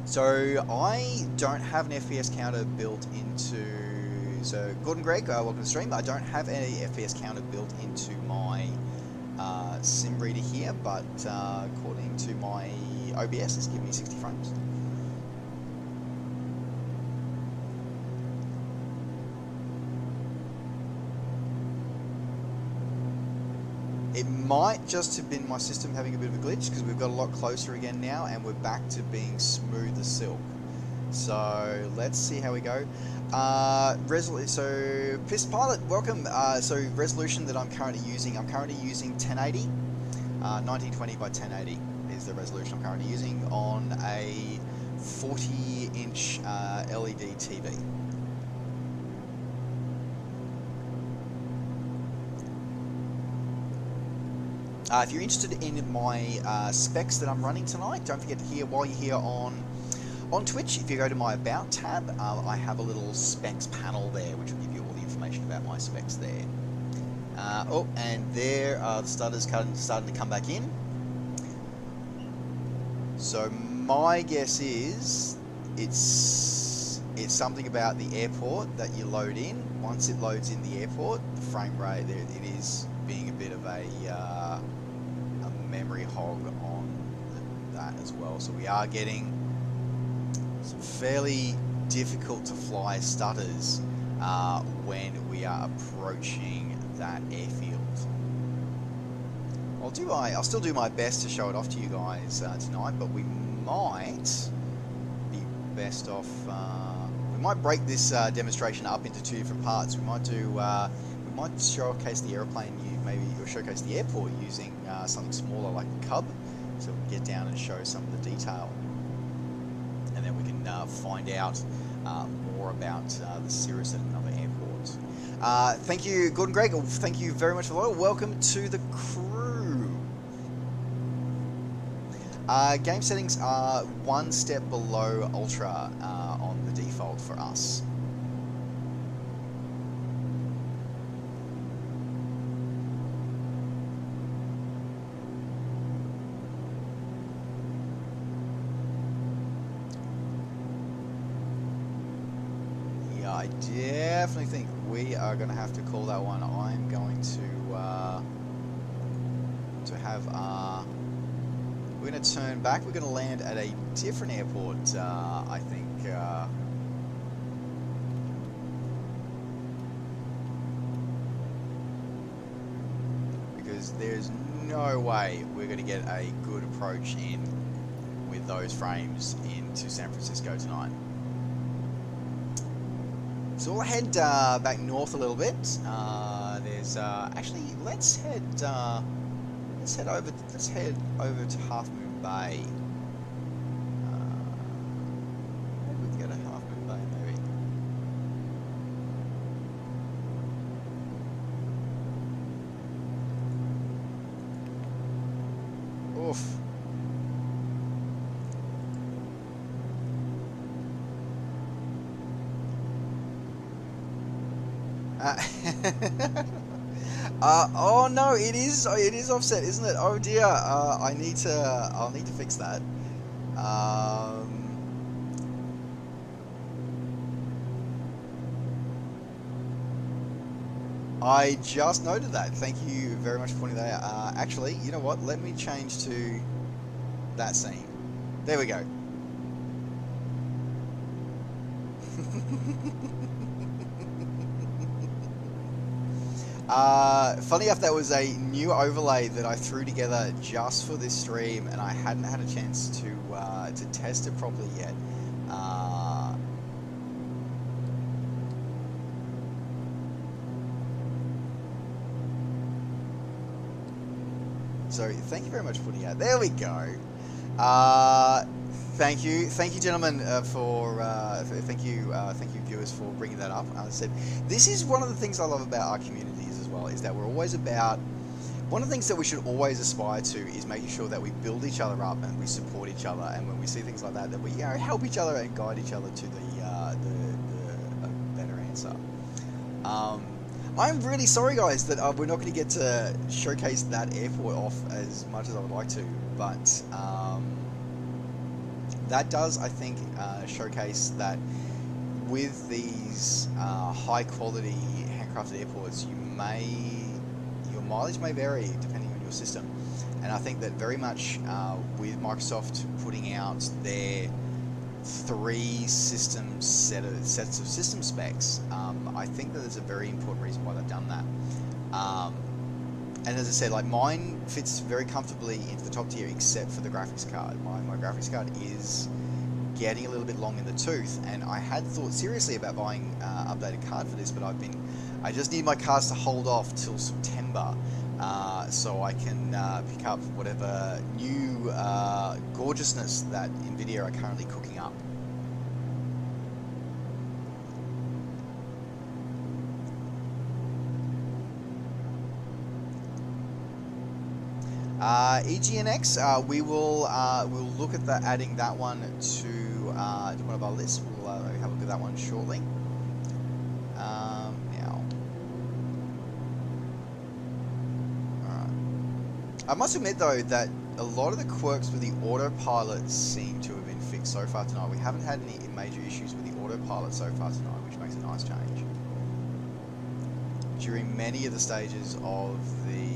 So I don't have an FPS counter built into. So Gordon Gregg, welcome to the stream. I don't have any FPS counter built into my sim reader here, but according to my OBS, it's giving me 60 frames. It might just have been my system having a bit of a glitch, because we've got a lot closer again now, and we're back to being smooth as silk. So let's see how we go. So Piss Pilot, welcome. So resolution that I'm currently using 1080, 1920 by 1080 is the resolution I'm currently using on a 40-inch LED TV. If you're interested in my specs that I'm running tonight, don't forget to while you're here on Twitch, if you go to my About tab, I have a little specs panel there, which will give you all the information about my specs there. Oh, and there are the stutters starting to come back in. So my guess is it's something about the airport that you load in. Once it loads in the airport, the frame rate there, it is being a bit of a memory hog on that as well. So we are getting some fairly difficult to fly stutters when we are approaching that airfield. I'll still do my best to show it off to you guys tonight, but we might be best off. We might break this demonstration up into two different parts. We might showcase the airplane, or showcase the airport using something smaller like the Cub, so we can get down and show some of the detail, and then we can find out more about the Cirrus at another airport. Thank you, Gordon Gregg. Thank you very much for the follow. Welcome to the crew. Game settings are one step below Ultra on the default for us. I definitely think we are going to have to call that one. I'm going to have we're going to turn back. We're going to land at a different airport, I think. Because there's no way we're going to get a good approach in with those frames into San Francisco tonight. So we'll head back north a little bit. There's actually let's head over to Half Moon Bay. Maybe we can go to Half Moon Bay, maybe. Oof. Oh no, it is offset, isn't it? Oh dear, I'll need to fix that. I just noted that. Thank you very much for pointing that out. Actually, you know what? Let me change to that scene. There we go. Funny enough, that was a new overlay that I threw together just for this stream, and I hadn't had a chance to test it properly yet. So thank you very much for putting it out. There we go. Thank you, gentlemen, thank you viewers for bringing that up. As I said, this is one of the things I love about our communities as well, is that we're always about. One of the things that we should always aspire to is making sure that we build each other up and we support each other, and when we see things like that, that we help each other and guide each other to the better answer. I'm really sorry, guys, that we're not going to get to showcase that airport off as much as I would like to, but that does, I think, showcase that with these high-quality handcrafted airports, your mileage may vary depending on your system, and I think that very much with Microsoft putting out their 3 sets of system specs, I think that there's a very important reason why they've done that. And as I said, like mine fits very comfortably into the top tier, except for the graphics card. My graphics card is getting a little bit long in the tooth, and I had thought seriously about buying updated card for this, but I just need my cards to hold off till September, so I can pick up whatever new gorgeousness that NVIDIA are currently cooking up. EGNX, we'll look at adding that one to one of our lists. We'll have a look at that one shortly. Now, alright. I must admit though that a lot of the quirks with the autopilot seem to have been fixed so far tonight. We haven't had any major issues with the autopilot so far tonight, which makes a nice change. During many of the stages of the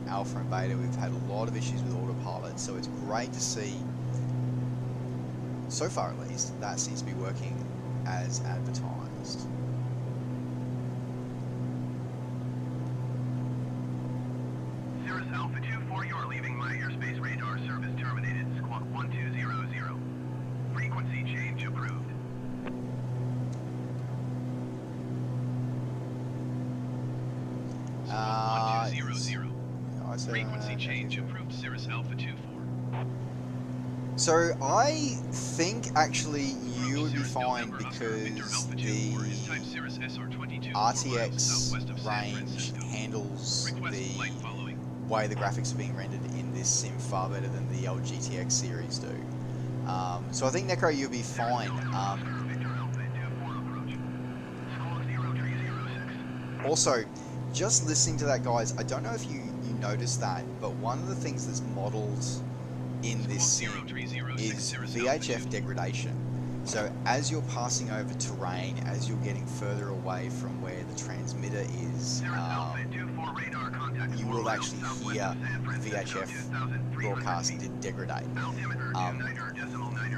alpha and beta, we've had a lot of issues with autopilot, so it's great to see, so far at least, that seems to be working as advertised. Cirrus Alpha 24, you are leaving my airspace radar service terminated. Squawk 1200. Frequency change approved. Squawk 1200. Frequency change approved, Cirrus Alpha 24. So I think actually you would be fine because the RTX range handles the way the graphics are being rendered in this sim far better than the old GTX series do. So I think Necro, you'll be fine. Also, just listening to that, guys, I don't know if you noticed that, but one of the things that's modeled in this sim is VHF degradation. So as you're passing over terrain, as you're getting further away from where the transmitter is, you will actually hear VHF broadcast degrade.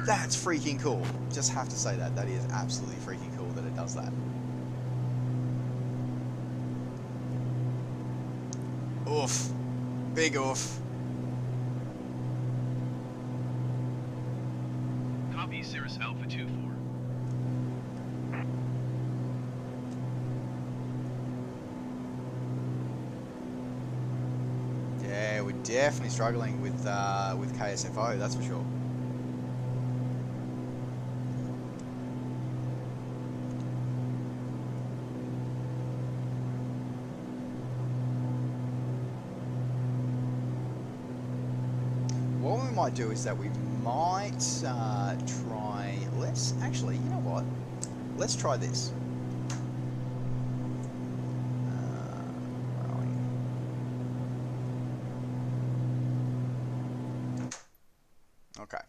That's freaking cool. Just have to say that. That is absolutely freaking cool that it does that. Oof. Big oof. Copy, Cirrus Alpha 24. Yeah, we're definitely struggling with KSFO, that's for sure. What we might do is that we might try, actually, you know what? Let's try this. Where are we? Okay.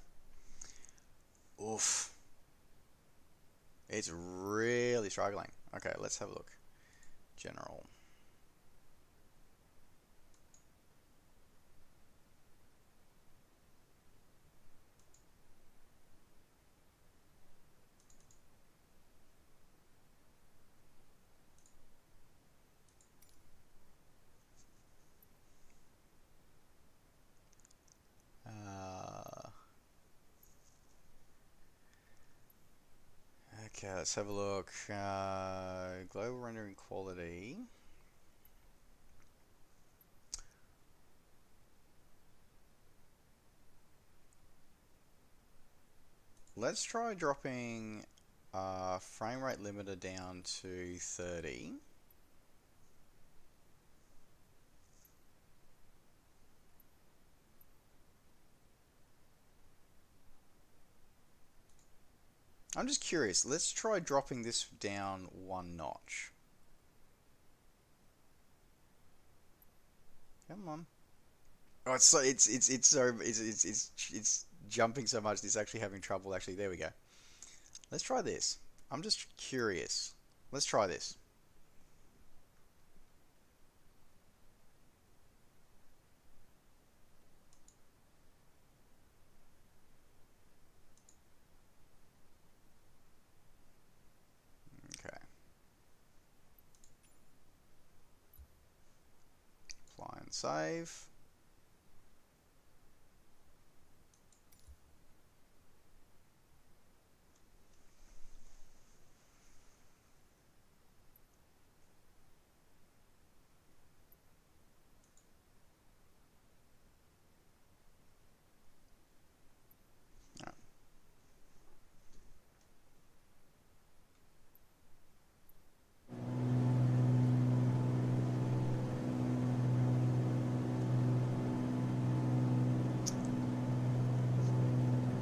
Oof. It's really struggling. Okay, let's have a look. General. Okay, let's have a look. Global rendering quality. Let's try dropping frame rate limiter down to 30. I'm just curious. Let's try dropping this down one notch. Come on. Oh, it's jumping so much. It's actually having trouble. Actually, there we go. Let's try this. I'm just curious. Let's try this. save.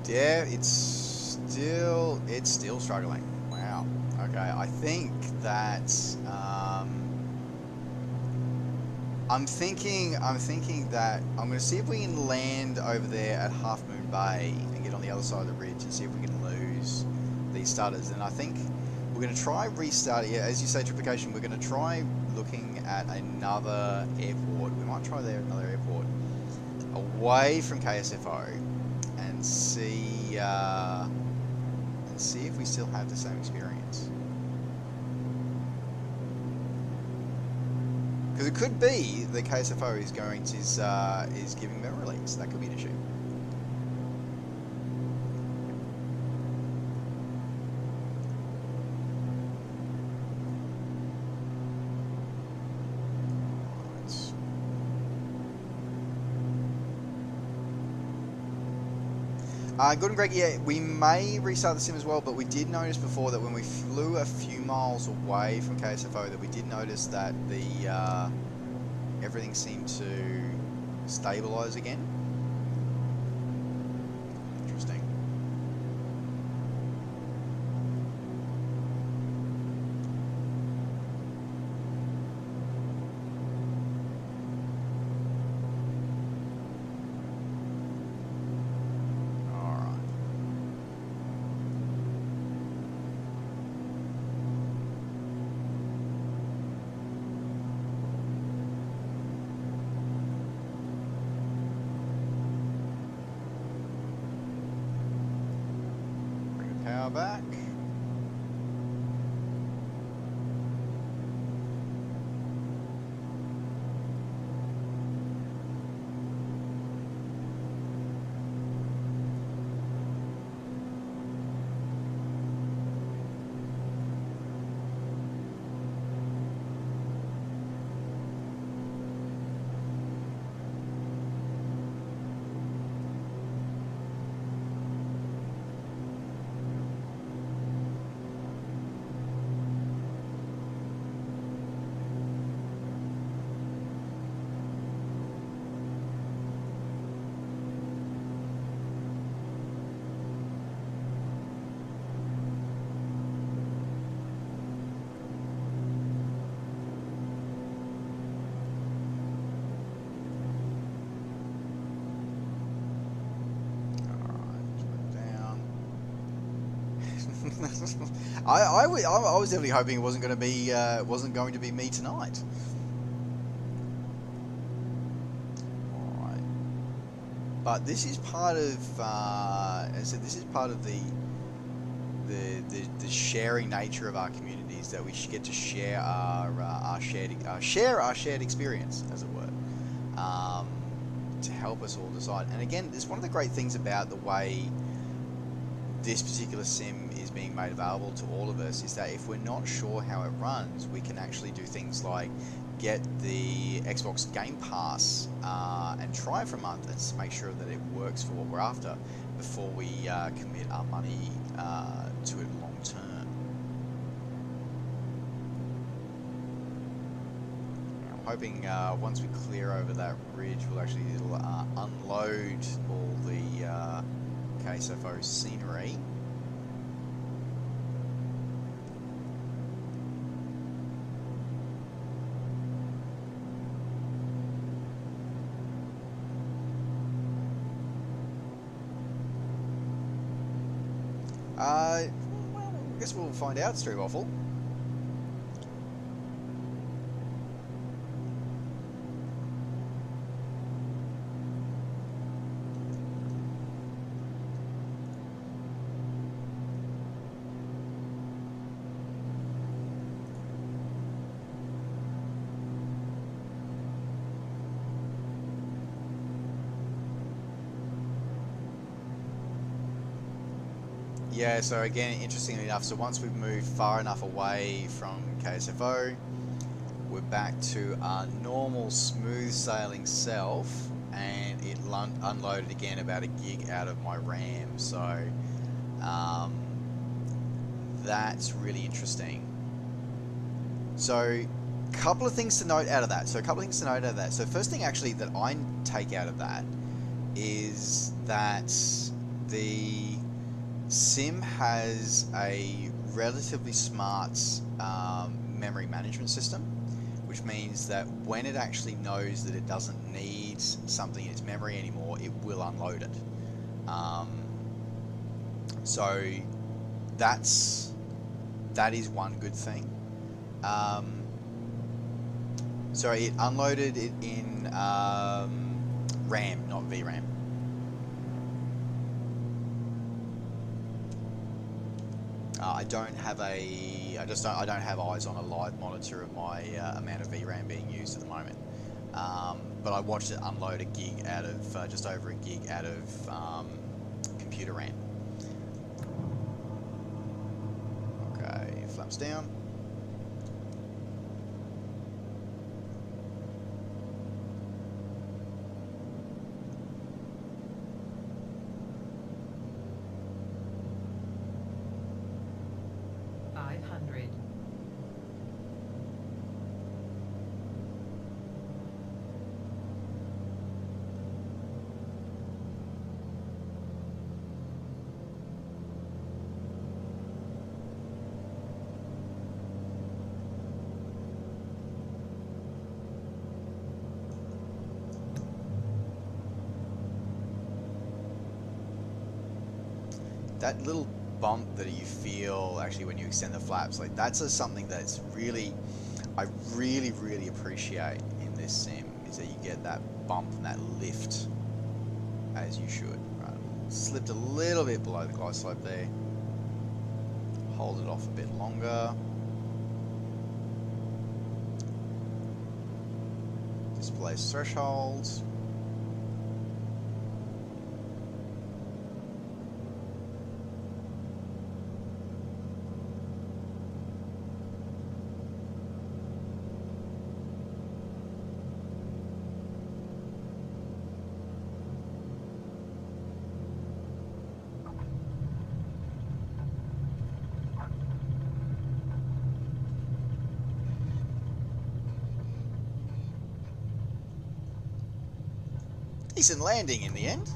Yeah, it's still struggling. Wow. Okay, I think that I'm thinking that I'm going to see if we can land over there at Half Moon Bay and get on the other side of the ridge and see if we can lose these starters. And I think we're going to try restart. Yeah, as you say, triplication. We're going to try looking at another airport. We might try there another airport away from KSFO and see if we still have the same experience. Because it could be that KSFO is going to is giving memory leaks. That could be an issue. Good and Greg, yeah, we may restart the sim as well, but we did notice before that when we flew a few miles away from KSFO that we did notice that the everything seemed to stabilize again. Interesting. Back. I was definitely hoping it wasn't going to be me tonight. All right, but this is part of, as I said, this is part of the sharing nature of our communities, that we get to share our shared experience, as it were, to help us all decide. And again, it's one of the great things about the way this particular sim is being made available to all of us, is that if we're not sure how it runs, we can actually do things like get the Xbox Game Pass and try it for a month and make sure that it works for what we're after before we commit our money to it long term. I'm hoping once we clear over that ridge, we'll actually unload all the KSFO scenery. Well, I guess we'll find out, Steve Waffle. Yeah, so again, interestingly enough, so once we've moved far enough away from KSFO, we're back to our normal smooth sailing self, and it unloaded again about a gig out of my RAM, so that's really interesting. So couple of things to note out of that. So first thing actually that I take out of that is that the sim has a relatively smart memory management system, which means that when it actually knows that it doesn't need something in its memory anymore, it will unload it. So that is one good thing. So it unloaded it in RAM, not VRAM. I don't have I don't have eyes on a live monitor of my amount of VRAM being used at the moment. But I watched it unload a gig out of just over a gig out of computer RAM. Okay, flaps down. That little bump that you feel actually when you extend the flaps, like that's something that's really, I really appreciate in this sim, is that you get that bump and that lift as you should. Right, slipped a little bit below the glide slope there. Hold it off a bit longer. Displays thresholds. Decent landing in the end.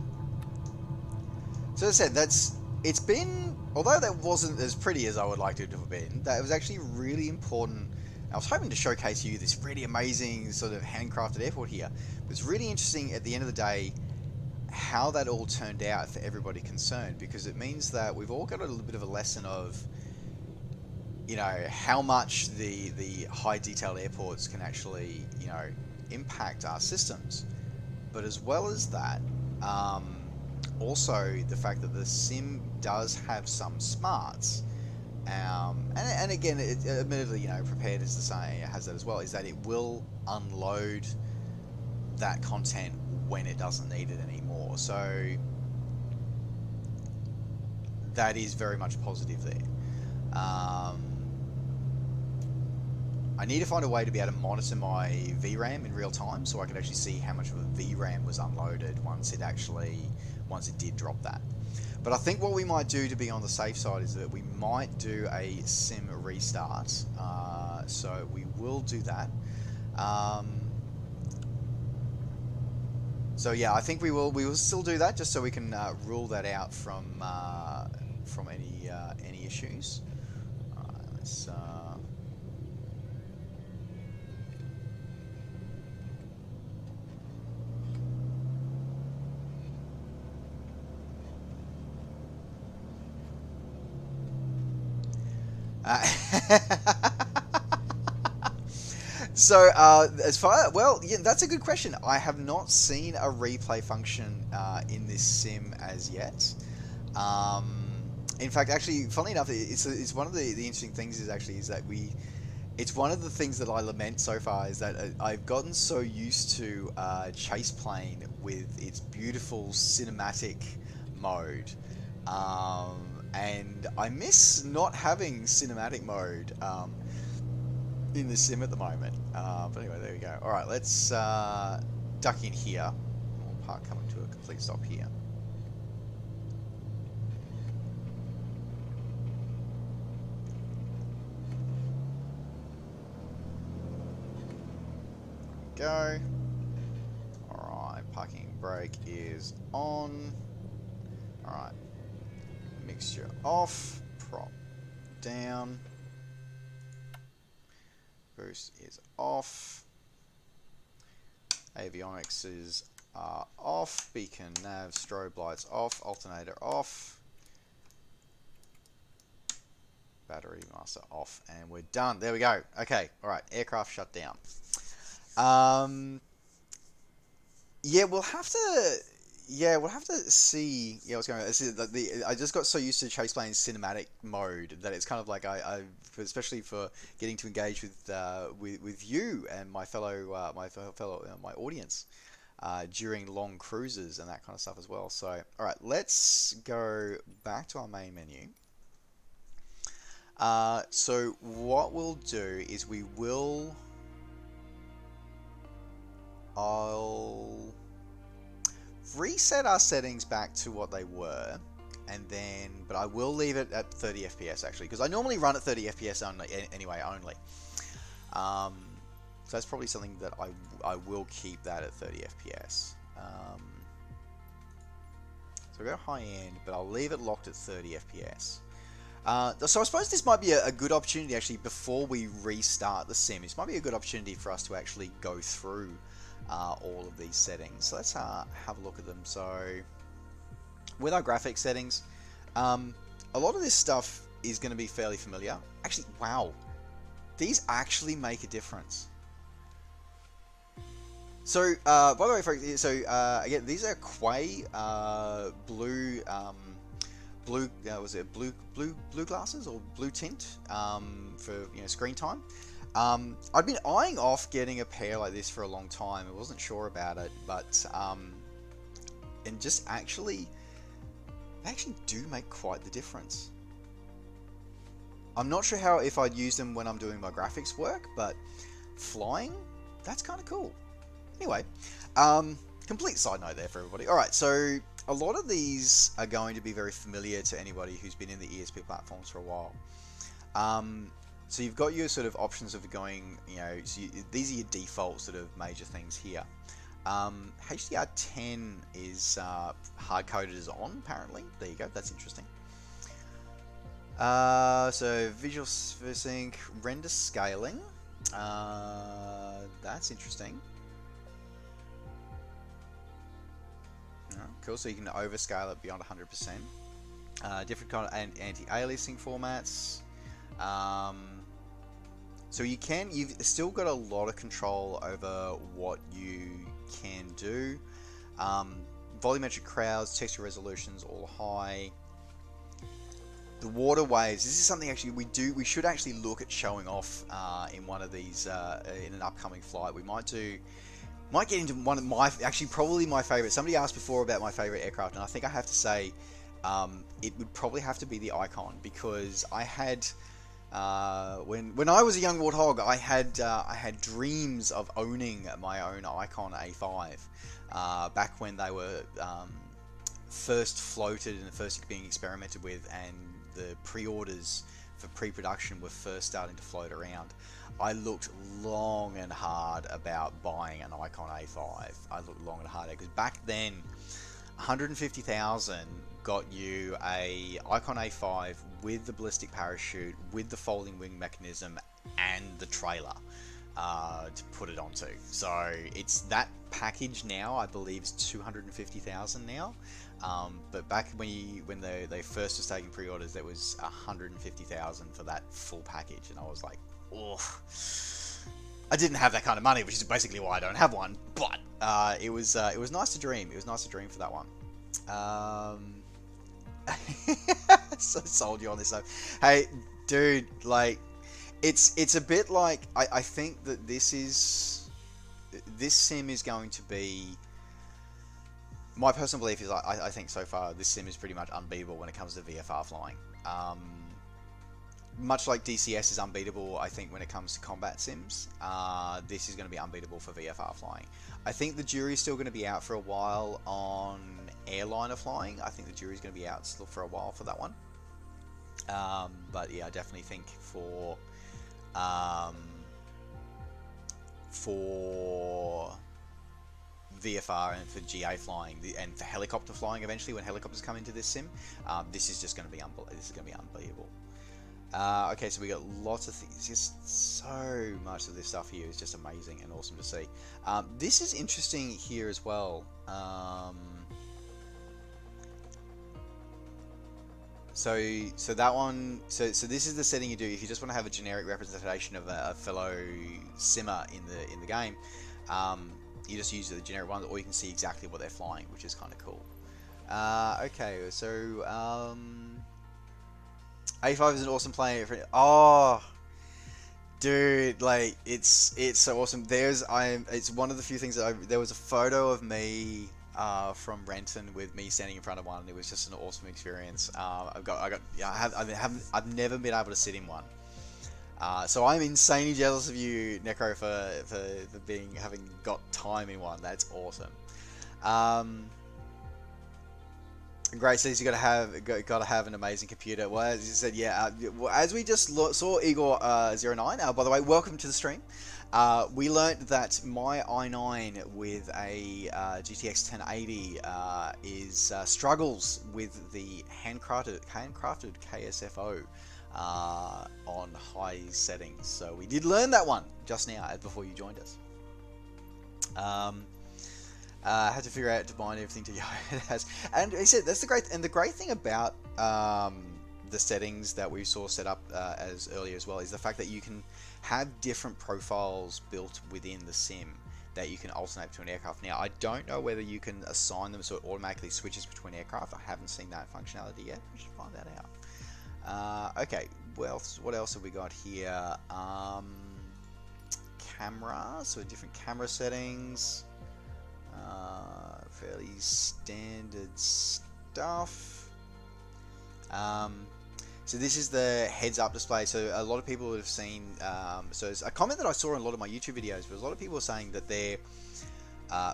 So as I said, it's been, although that wasn't as pretty as I would like it to have been, that was actually really important. I was hoping to showcase you this really amazing sort of handcrafted airport here. But it's really interesting at the end of the day how that all turned out for everybody concerned, because it means that we've all got a little bit of a lesson of, you know, how much the high detailed airports can actually, you know, impact our systems. But as well as that, also the fact that the sim does have some smarts, and again, it, admittedly, you know, prepared is the saying, it has that as well, is that it will unload that content when it doesn't need it anymore. So that is very much positive there. I need to find a way to be able to monitor my VRAM in real time, so I could actually see how much of a VRAM was unloaded once it did drop that. But I think what we might do to be on the safe side is that we might do a sim restart. So we will do that. So yeah, I think we will still do that, just so we can rule that out from any issues. Let's. So as far, well, yeah, that's a good question. I have not seen a replay function in this sim as yet. In fact, actually, funnily enough, it's one of the interesting things is that it's one of the things that I lament so far, is that I've gotten so used to Chase Plane with its beautiful cinematic mode. and I miss not having cinematic mode in the sim at the moment. But anyway, there we go. All right, let's duck in here. We'll park coming to a complete stop here. Go. Alright, parking brake is on. Alright, mixture off, prop down, boost is off, avionics is off, beacon, nav, strobe lights off, alternator off, battery master off, and we're done. There we go. Okay, alright, aircraft shut down. Yeah, we'll have to see. Yeah, what's going on. I just got so used to Chase playing cinematic mode that it's kind of like especially for getting to engage with you and my fellow my audience during long cruises and that kind of stuff as well. So, all right, let's go back to our main menu. So what we'll do is I'll reset our settings back to what they were, but I will leave it at 30 FPS actually, because I normally run at 30 FPS only anyway. So that's probably something that I will keep that at 30 FPS. So we'll go high end, but I'll leave it locked at 30 FPS. So I suppose this might be a good opportunity actually before we restart the sim. This might be a good opportunity for us to actually go through all of these settings. So let's have a look at them. So with our graphics settings, a lot of this stuff is going to be fairly familiar. Actually, wow, these actually make a difference. So by the way, folks, so again, these are Quay blue was it blue glasses or blue tint for screen time. I'd been eyeing off getting a pair like this for a long time. I wasn't sure about it, but and just they actually do make quite the difference. I'm not sure if I'd use them when I'm doing my graphics work, but flying, that's kind of cool. Anyway, complete side note there for everybody. All right, so a lot of these are going to be very familiar to anybody who's been in the ESP platforms for a while. So you've got your sort of options of going, these are your default sort of major things here. HDR10 is hard-coded as on, apparently. There you go, that's interesting. So visual sync, render scaling, that's interesting. Cool, so you can overscale it beyond 100%. Different kind of anti-aliasing formats. So you've still got a lot of control over what you can do. Volumetric crowds, texture resolutions, all high. The water waves, this is something actually we should actually look at showing off in one of these, in an upcoming flight. We might get into one of probably my favorite. Somebody asked before about my favorite aircraft, and I think I have to say it would probably have to be the Icon, because I had when I was a young Warthog, I had dreams of owning my own Icon A5 back when they were first floated and first being experimented with, and the pre-orders for pre-production were first starting to float around. I looked long and hard about buying an Icon A5. I looked long and hard because back then, 150,000 got you a Icon A5 with the ballistic parachute, with the folding wing mechanism, and the trailer to put it onto. So it's that package now, I believe, is 250,000 now. But back when they first was taking pre-orders, there was 150,000 for that full package, and I was like, oh, I didn't have that kind of money, which is basically why I don't have one. But it was nice to dream. It was nice to dream for that one. So sold you on this stuff. Hey, dude, like, it's a bit like I think that this sim is going to be my personal belief is I think so far this sim is pretty much unbeatable when it comes to VFR flying. Much like DCS is unbeatable, I think when it comes to combat sims, this is going to be unbeatable for VFR flying. I think the jury's still going to be out for a while on airliner flying. I think the jury's going to be out still for a while for that one. But yeah, I definitely think for VFR and for GA flying and for helicopter flying eventually when helicopters come into this sim, this is just going to be unbelievable. Okay, so we got lots of things. Just so much of this stuff here is just amazing and awesome to see. This is interesting here as well. So that one. So this is the setting you do if you just want to have a generic representation of a fellow simmer in the game. You just use the generic one, or you can see exactly what they're flying, which is kind of cool. Okay, so A5 is an awesome plane. Oh, dude, like it's so awesome. It's one of the few things that there was a photo of me from Renton with me standing in front of one. And it was just an awesome experience. I've never been able to sit in one. So I'm insanely jealous of you, Necro, for having got time in one. That's awesome. Great says you gotta have an amazing computer. Well, as you said, yeah. As we just saw Igor 09. By the way, welcome to the stream. We learned that my i9 with a GTX 1080 struggles with the handcrafted KSFO on high settings. So we did learn that one just now before you joined us. Had to figure out to bind everything to it has, and he said that's the great thing about the settings that we saw set up as earlier as well is the fact that you can have different profiles built within the sim that you can alternate between aircraft. Now I don't know whether you can assign them so it automatically switches between aircraft. I haven't seen that functionality yet. We should find that out. Okay, well, what else have we got here? Camera, so different camera settings. Fairly standard stuff. So this is the heads-up display. So a lot of people have seen. So it's a comment that I saw in a lot of my YouTube videos, but a lot of people were saying that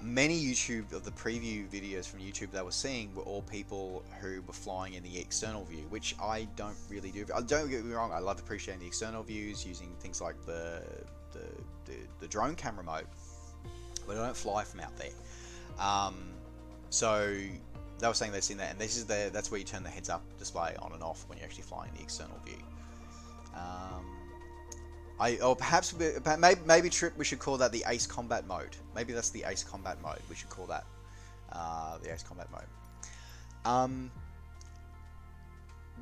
many of the preview videos from YouTube they were seeing were all people who were flying in the external view, which I don't really do. Don't get me wrong, I love appreciating the external views using things like the drone camera mode, but I don't fly from out there. So they were saying they've seen that, and that's where you turn the heads-up display on and off when you're actually flying the external view. Perhaps maybe Trip, we should call that the Ace Combat mode. Maybe that's the Ace Combat mode. We should call that the Ace Combat mode.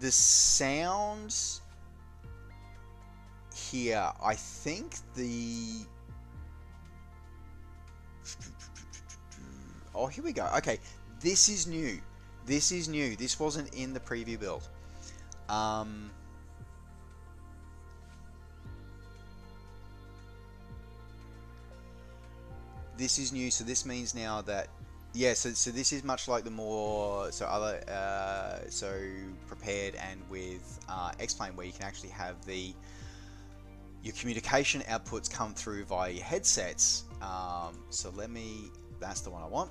The sounds here, I think oh, here we go. Okay, this is new. This wasn't in the preview build. This is new, so this means now that so this is much like the more prepared and with X-Plane, where you can actually have your communication outputs come through via your headsets. So that's the one I want.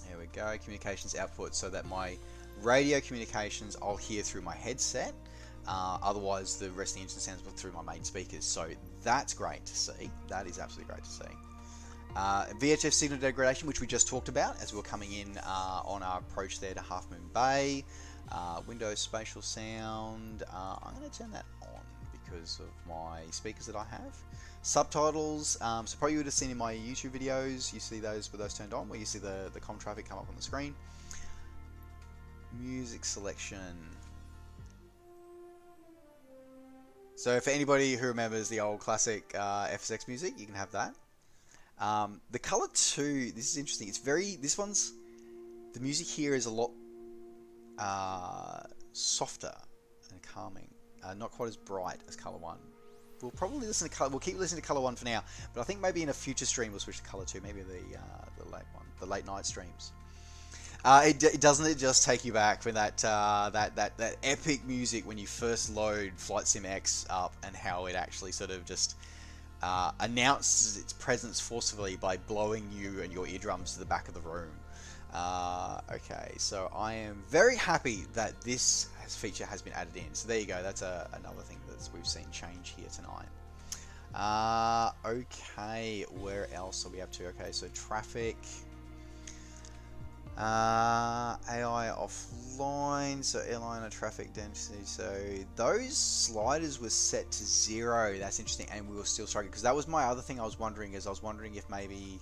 There we go, communications output, so that my radio communications I'll hear through my headset. Otherwise, the rest of the engine sounds through my main speakers. So that's great to see. That is absolutely great to see. VHF signal degradation, which we just talked about as we were coming in on our approach there to Half Moon Bay. Windows spatial sound. I'm going to turn that on because of my speakers that I have. Subtitles, so probably you would have seen in my YouTube videos, you see those with those turned on, where you see the comm traffic come up on the screen. Music selection. So for anybody who remembers the old classic FSX music, you can have that. The color 2, this is interesting. The music here is a lot softer and calming, not quite as bright as color 1. we'll probably listen to color. We'll keep listening to color 1 for now, but I think maybe in a future stream we'll switch to color 2. Maybe the late one, the late night streams. Doesn't it just take you back when that epic music when you first load Flight Sim X up, and how it actually sort of just announces its presence forcibly by blowing you and your eardrums to the back of the room. Okay, so I am very happy that this feature has been added in. So there you go. That's another thing that we've seen change here tonight. Okay, where else are we up to? Okay, so traffic. AI offline, so airliner traffic density. So those sliders were set to 0. That's interesting, and we were still struggling, because that was my other thing I was wondering, is I was wondering if maybe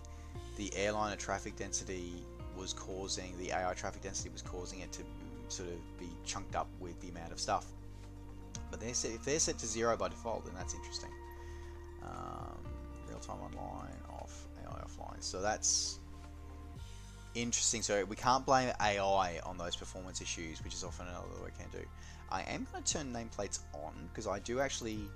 the airliner traffic density was causing, the AI traffic density was causing it to sort of be chunked up with the amount of stuff. But if they're set to 0 by default, then that's interesting. Real-time online, off, AI offline. So that's interesting. So we can't blame AI on those performance issues, which is often another we can do. I am going to turn nameplates on, because I do actually.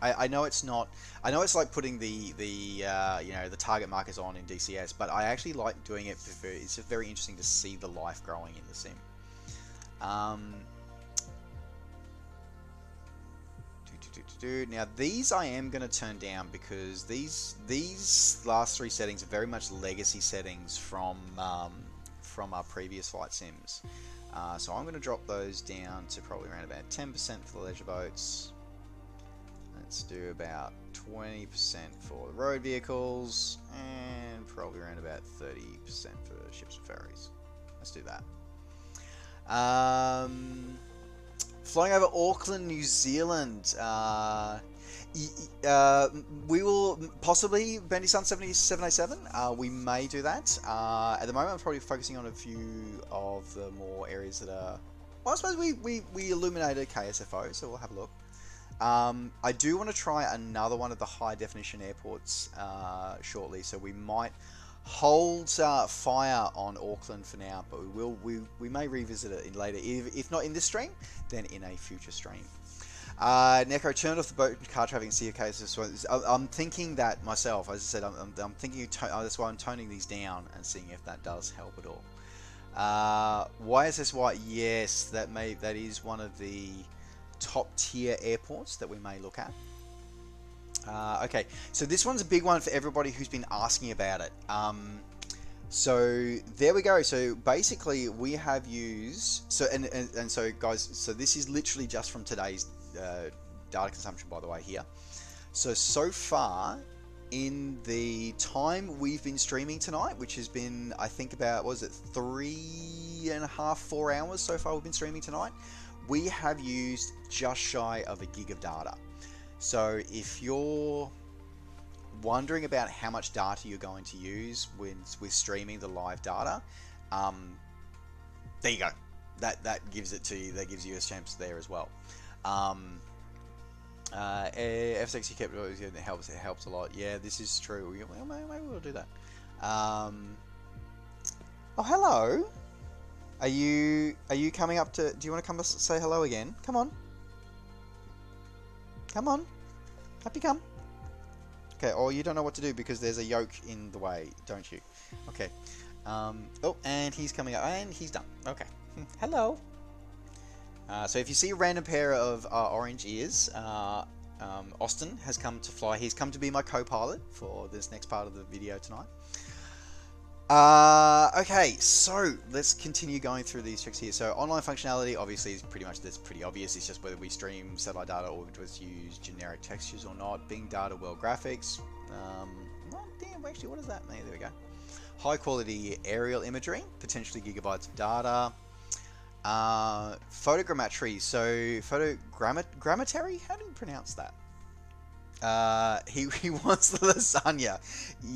I know it's not. I know it's like putting the you know, the target markers on in DCS, but I actually like doing it. It's just very interesting to see the life growing in the sim. Now these I am going to turn down, because these last 3 settings are very much legacy settings from our previous flight sims. So I'm going to drop those down to probably around about 10% for the leisure boats. Let's do about 20% for the road vehicles, and probably around about 30% for ships and ferries. Let's do that. Flying over Auckland, New Zealand. We will possibly Bendy Sun 787. We may do that. At the moment, I'm probably focusing on a few of the more areas that are. Well, I suppose we illuminated KSFO, so we'll have a look. I do want to try another one of the high definition airports shortly, so we might hold fire on Auckland for now, but we may revisit it in later. If not in this stream, then in a future stream. Neko turned off the boat and car traffic and see okay. So I'm thinking that myself. As I said, I'm thinking that's why I'm toning these down and seeing if that does help at all. YSS White, yes, that is one of the top tier airports that we may look at. Okay, so this one's a big one for everybody who's been asking about it. So there we go. So basically we have used, so and so guys, so this is literally just from today's data consumption, by the way, here. So far in the time we've been streaming tonight, which has been, I think about, what was it, 3.5, 4 hours so far we've been streaming tonight, we have used just shy of 1 gig of data. So if you're wondering about how much data you're going to use with streaming the live data, there you go. That gives it to you. That gives you a chance there as well. F6 you kept it helps. It helps a lot. Yeah, this is true. Well, maybe we'll do that. Oh, hello. Are you coming up to? Do you want to come to say hello again? Come on. Come on. Up you come. Okay, or you don't know what to do because there's a yoke in the way, don't you? Okay. Oh, and he's coming up, and he's done. Okay. Hello. So if you see a random pair of orange ears, Austin has come to fly. He's come to be my co-pilot for this next part of the video tonight. Okay, so let's continue going through these tricks here. So online functionality, obviously, is pretty obvious. It's just whether we stream satellite data or just use generic textures or not. Bing data, well graphics. Well, damn, actually, what does that mean? There we go. High quality aerial imagery, potentially gigabytes of data. Photogrammetry. So photogrammetry. How do you pronounce that? He wants the lasagna.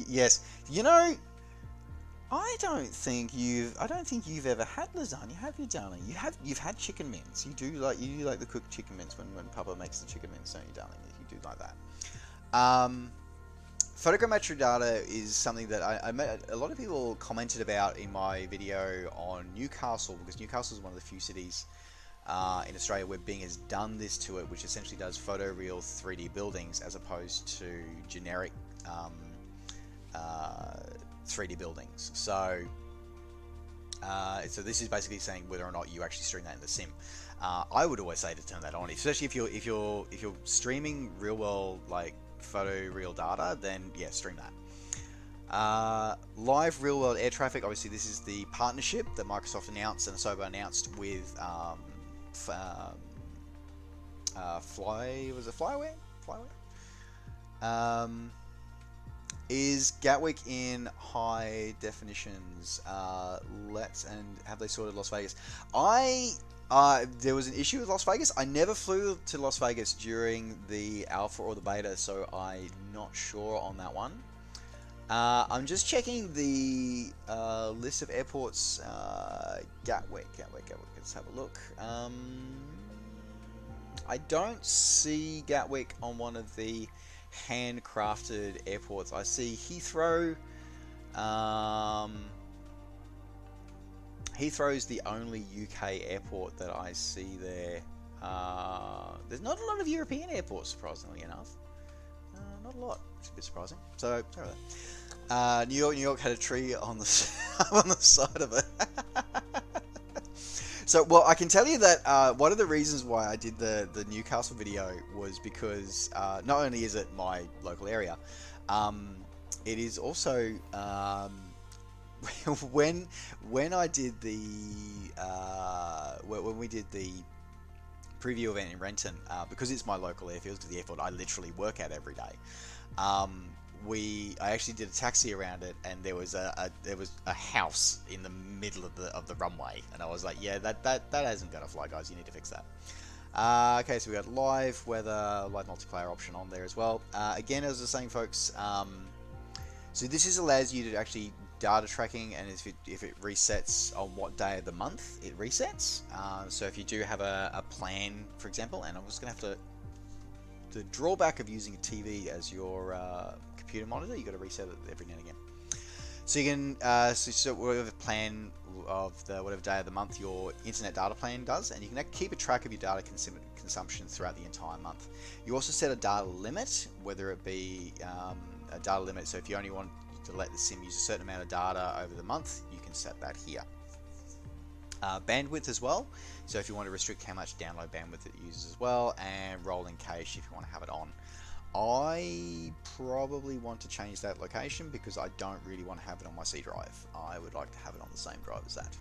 Yes, you know. I don't think you've ever had lasagna, have you, darling? You've had chicken mince. You do like the cooked chicken mince when Papa makes the chicken mince, don't you, darling? You do like that. Photogrammetry data is something that I met a lot of people commented about in my video on Newcastle, because Newcastle is one of the few cities in Australia where Bing has done this to it, which essentially does photoreal 3D buildings as opposed to generic 3D buildings. So this is basically saying whether or not you actually stream that in the sim. I would always say to turn that on, especially if you're streaming real world like photoreal data, then yeah, stream that. Live real world air traffic. Obviously, this is the partnership that Microsoft announced and Asobo announced with Flyware. Is Gatwick in high definitions? Have they sorted Las Vegas? There was an issue with Las Vegas. I never flew to Las Vegas during the alpha or the beta, so I'm not sure on that one. I'm just checking the list of airports. Gatwick. Let's have a look. I don't see Gatwick on one of the handcrafted airports. I see Heathrow. Heathrow's the only UK airport that I see there. There's not a lot of European airports, surprisingly enough. Not a lot. It's a bit surprising. So, sorry about that. New York had a tree on the on the side of it. So, well, I can tell you that one of the reasons why I did the Newcastle video was because not only is it my local area, it is also when I did the when we did the preview event in Renton, because it's my local airfield, to the airport I literally work at every day. I actually did a taxi around it, and there was a house in the middle of the runway, and I was like, yeah, that isn't gonna fly, guys. You need to fix that. Okay, so we got live weather, live multiplayer option on there as well. Again, as I was saying, folks, so this allows you to actually data tracking, and if it resets on what day of the month it resets. So if you do have a plan, for example, and I'm just gonna have to. The drawback of using a TV as your computer monitor, you got to reset it every now and again. So you can so whatever plan of whatever day of the month your internet data plan does, and you can keep a track of your data consumption throughout the entire month. You also set a data limit, whether it be a data limit. So if you only want to let the sim use a certain amount of data over the month, you can set that here. Bandwidth as well, so if you want to restrict how much download bandwidth it uses as well, and rolling cache if you want to have it on. I probably want to change that location because I don't really want to have it on my C drive. I would like to have it on the same drive as that.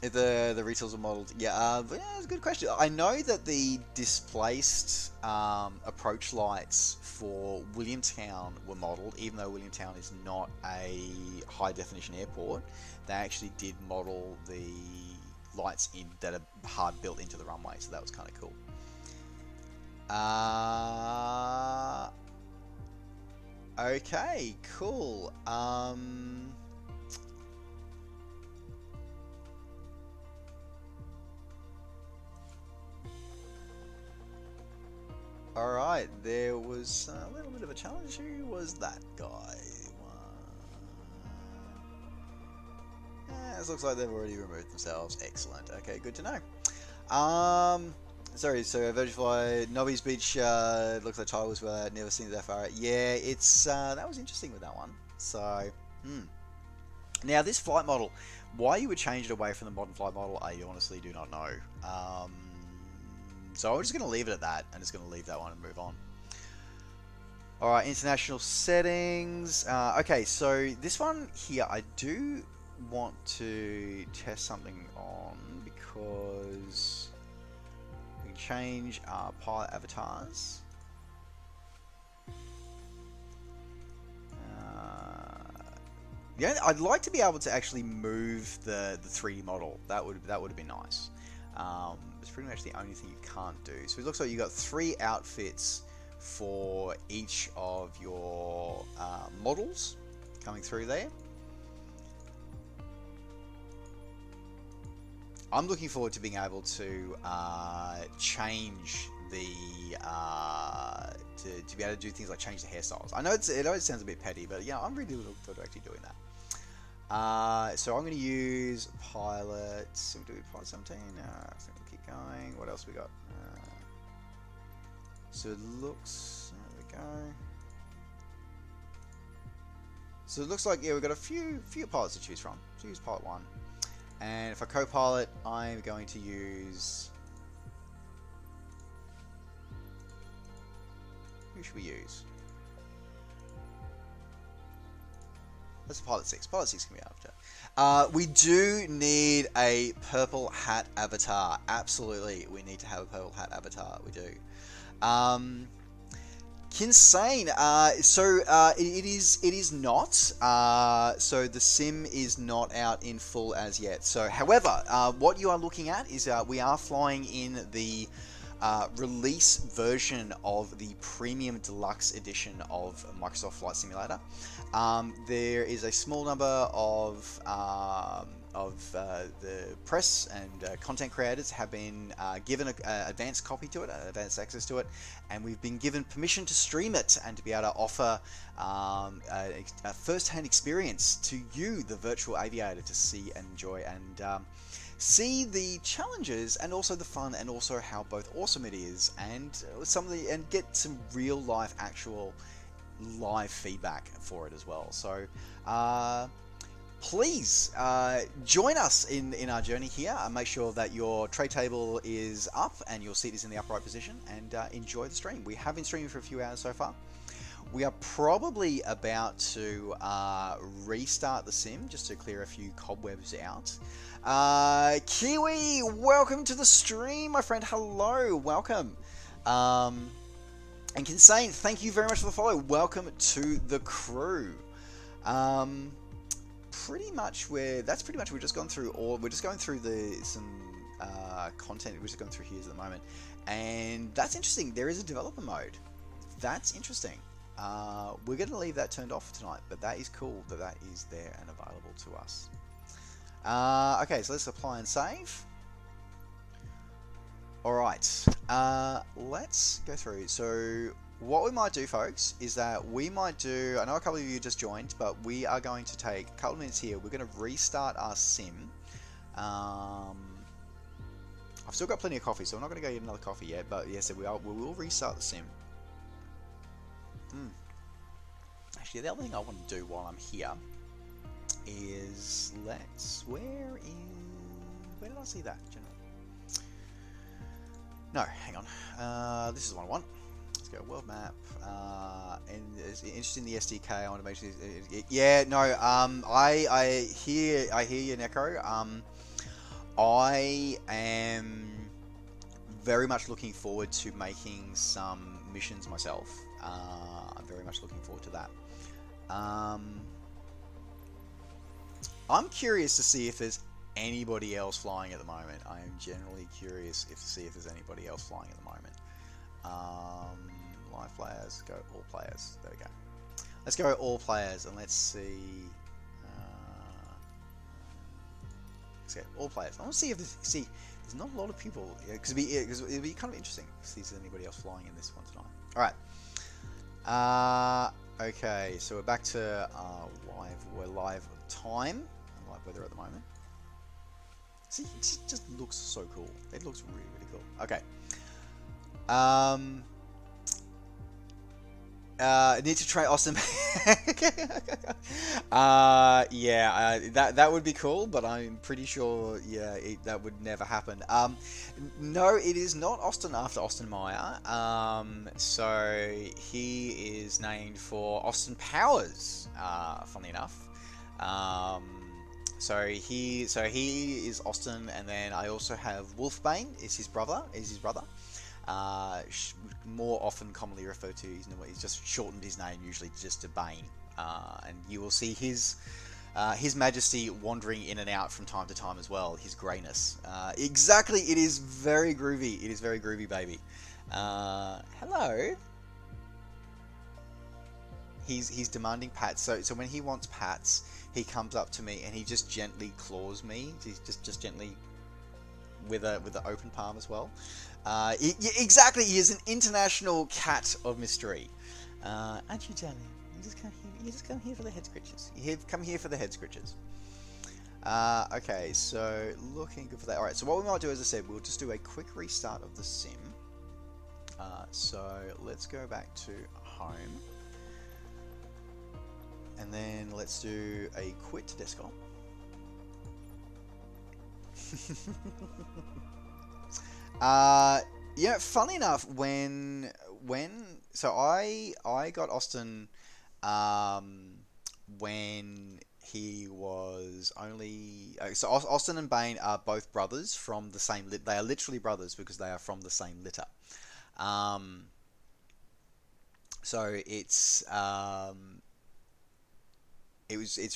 The retails are modeled. Yeah, it's a good question. I know that the displaced approach lights for Williamtown were modeled, even though Williamtown is not a high definition airport. They actually did model the lights that are hard built into the runway, so that was kind of cool. Okay, cool. Alright, there was a little bit of a challenge. Who was that guy? It looks like they've already removed themselves. Excellent. Okay, good to know. Sorry, so Vergifly, Nobby's Beach, looks like Tyler was never seen it that far. Yeah, it's that was interesting with that one. So, Now this flight model, why you would change it away from the modern flight model, I honestly do not know. So I'm just going to leave it at that. I'm just going to leave that one and move on. Alright, international settings. Okay, so this one here, I do want to test something on because we can change our pilot avatars. Yeah, I'd like to be able to actually move the 3D model. That would have been nice. It's pretty much the only thing you can't do. So it looks like you got 3 outfits for each of your models coming through there. I'm looking forward to being able to change the to be able to do things like change the hairstyles. I know it always sounds a bit petty, but yeah, I'm really looking forward to actually doing that. So I'm going to use pilot. So do we pilot 17? So we'll keep going. What else we got? So it looks. There we go. So it looks like, yeah, we've got a few pilots to choose from. So use pilot 1. And if I co-pilot, I'm going to use... Who should we use? That's pilot 6. Pilot 6 can be after. We do need a purple hat avatar. Absolutely, we need to have a purple hat avatar. We do. Kinsane. It is not. So the sim is not out in full as yet. So, however, what you are looking at is we are flying in the release version of the Premium Deluxe Edition of Microsoft Flight Simulator. There is a small number of the press and content creators have been given an advanced copy to it, advanced access to it, and we've been given permission to stream it and to be able to offer a first-hand experience to you, the virtual aviator, to see and enjoy and see the challenges and also the fun and also how both awesome it is and get some real life actual live feedback for it as well. So please join us in our journey here and make sure that your tray table is up and your seat is in the upright position and enjoy the stream. We have been streaming for a few hours so far. We are probably about to restart the sim just to clear a few cobwebs out. Kiwi, welcome to the stream, my friend. Hello, welcome. And Kinsane, thank you very much for the follow. Welcome to the crew. Pretty much we've just gone through some content we're just going through here at the moment, and that's interesting. There is a developer mode. That's interesting. We're going to leave that turned off tonight, but that is cool that is there and available to us. Okay, so let's apply and save. Alright, let's go through. So what we might do, folks, is that we might do, I know a couple of you just joined, but we are going to take a couple of minutes here. We're going to restart our sim. I've still got plenty of coffee, so I'm not going to go get another coffee yet, but yes, we will restart the sim. Actually, the other thing I want to do while I'm here is where did I see that? General. No, hang on. This is the one I want. Let's go world map. And it's interesting the SDK. I want to make sure. Yeah, no. I hear you, Neko. I am very much looking forward to making some missions myself. I'm very much looking forward to that. I'm curious to see if there's anybody else flying at the moment. I am generally curious to see if there's anybody else flying at the moment. Live players, go all players. There we go. Let's go all players and let's see. Let's go all players. I want to see if there's there's not a lot of people because it'd be kind of interesting to see if there's anybody else flying in this one tonight. All right. Okay, so we're back to we're live time and live weather at the moment. See, it just looks so cool. It looks really, really cool. Okay. Need to try Austin. Yeah, that would be cool, but I'm pretty sure, yeah, that would never happen. No, it is not Austin after Austin Meyer. So he is named for Austin Powers. Funnily enough. So he is Austin, and then I also have Wolfbane is his brother. More often commonly referred to, he's just shortened his name usually just to Bane, and you will see his majesty wandering in and out from time to time as well. His greyness, exactly. It is very groovy. It is very groovy, baby. Hello. He's demanding pats. So when he wants pats, he comes up to me and he just gently claws me. He's just gently with an open palm as well. Exactly, he is an international cat of mystery. Aren't you, darling? You just come here for the head scratches. Come here for the head scratches. Okay, so looking good for that. Alright, so what we might do, as I said, we'll just do a quick restart of the sim. So let's go back to home. And then let's do a quit to desktop. Yeah, funny enough, so I got Austin when he was only so Austin and Bane are both brothers from the same they are literally brothers because they are from the same litter. So it's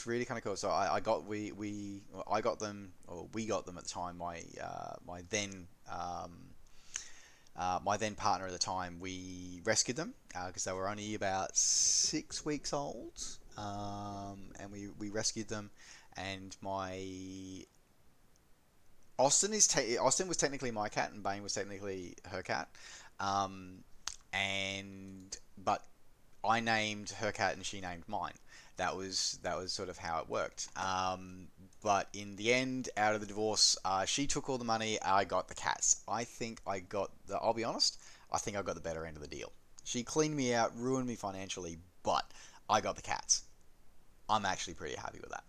really kind of cool. So I got we got them at the time. My then partner at the time, we rescued them because they were only about 6 weeks old, and we rescued them. And Austin was technically my cat, and Bane was technically her cat. But I named her cat and she named mine. That was sort of how it worked. But in the end, out of the divorce, she took all the money. I got the cats. I'll be honest, I think I got the better end of the deal. She cleaned me out, ruined me financially, but I got the cats. I'm actually pretty happy with that.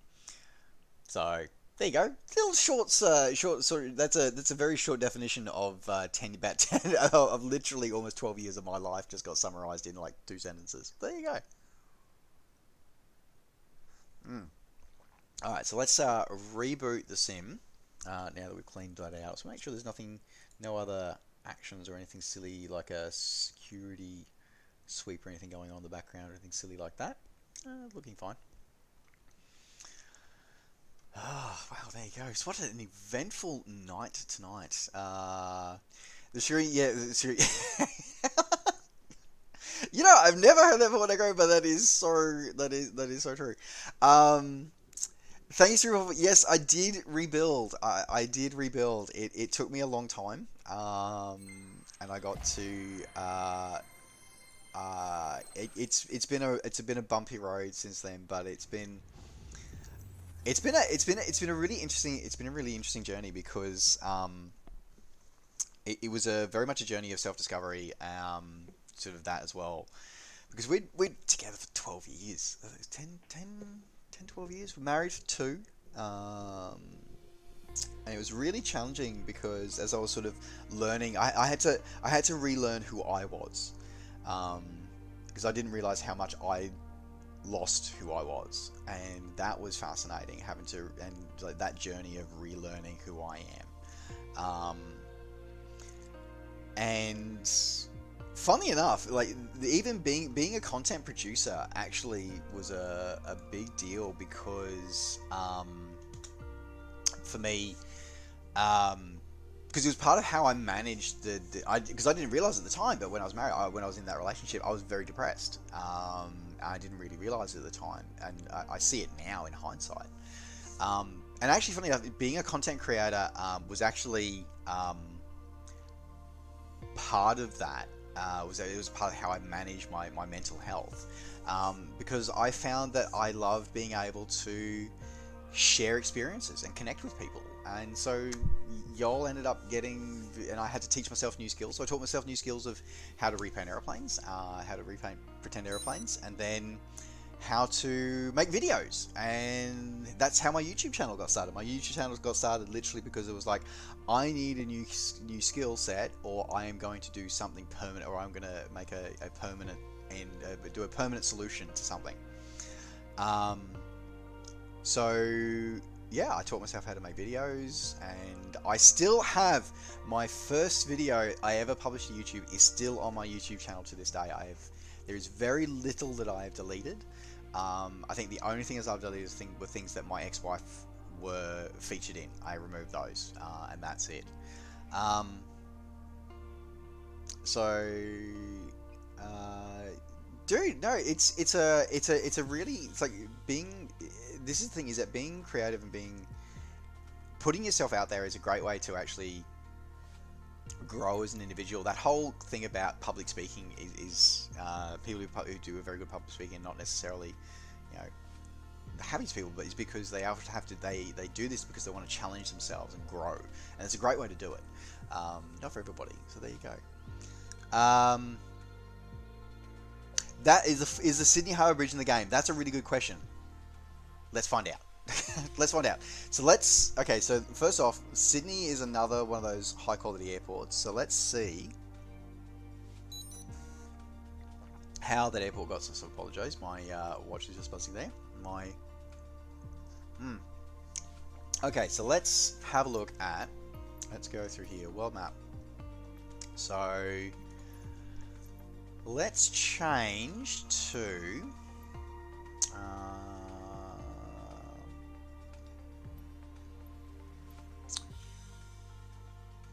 So there you go. Little short. That's a very short definition of of literally almost 12 years of my life just got summarized in like 2 sentences. There you go. Alright, so let's reboot the sim now that we've cleaned that out. So make sure there's no other actions or anything silly like a security sweep or anything going on in the background or anything silly like that. Looking fine. Oh, wow, there you go. So what an eventful night tonight. The Shuri. You know, I've never heard that before, Negro, but that is so true. Thanks to yes, I did rebuild. I did rebuild. It took me a long time, and I got to. It's been a bumpy road since then, but it's been a really interesting journey because it was very much a journey of self-discovery, sort of that as well, because we're together for 12 years, 12 years. We're married for 2, and it was really challenging because as I was sort of learning, I had to relearn who I was, because I didn't realize how much I lost who I was, and that was fascinating, like that journey of relearning who I am. And funny enough, like even being a content producer actually was a big deal because for me, because it was part of how I managed because I didn't realize at the time, but when I was married, when I was in that relationship, I was very depressed. I didn't really realize it at the time, and I see it now in hindsight. And actually, funny enough, being a content creator was actually part of that. It was part of how I managed my mental health, because I found that I love being able to share experiences and connect with people, and so y'all ended up getting, and I had to teach myself new skills. So I taught myself new skills of how to repaint airplanes, how to repaint pretend airplanes, and then how to make videos. And that's how my YouTube channel got started. My YouTube channel got started literally because it was like, I need a new skill set, or I am going to do something permanent, or I'm going to make a permanent and do a permanent solution to something. So yeah, I taught myself how to make videos, and I still have my first video I ever published to YouTube is still on my YouTube channel to this day. There is very little that I have deleted. I think the only thing I've deleted were things that my ex-wife were featured in. I removed those, and that's it. Dude, no, it's like being. This is the thing, is that being creative and putting yourself out there is a great way to actually grow as an individual. That whole thing about public speaking is people who do a very good public speaking, not necessarily, you know, the happiest people, but it's because they have to they do this because they want to challenge themselves and grow, and it's a great way to do it. Not for everybody, so there you go. That is the Sydney Harbour Bridge in the game? That's a really good question. Let's find out. Let's find out. So okay, so first off, Sydney is another one of those high quality airports. So let's see how that airport got. So I apologize, my watch is just buzzing there. Okay, so let's have a look at, let's go through here, world map. So let's change to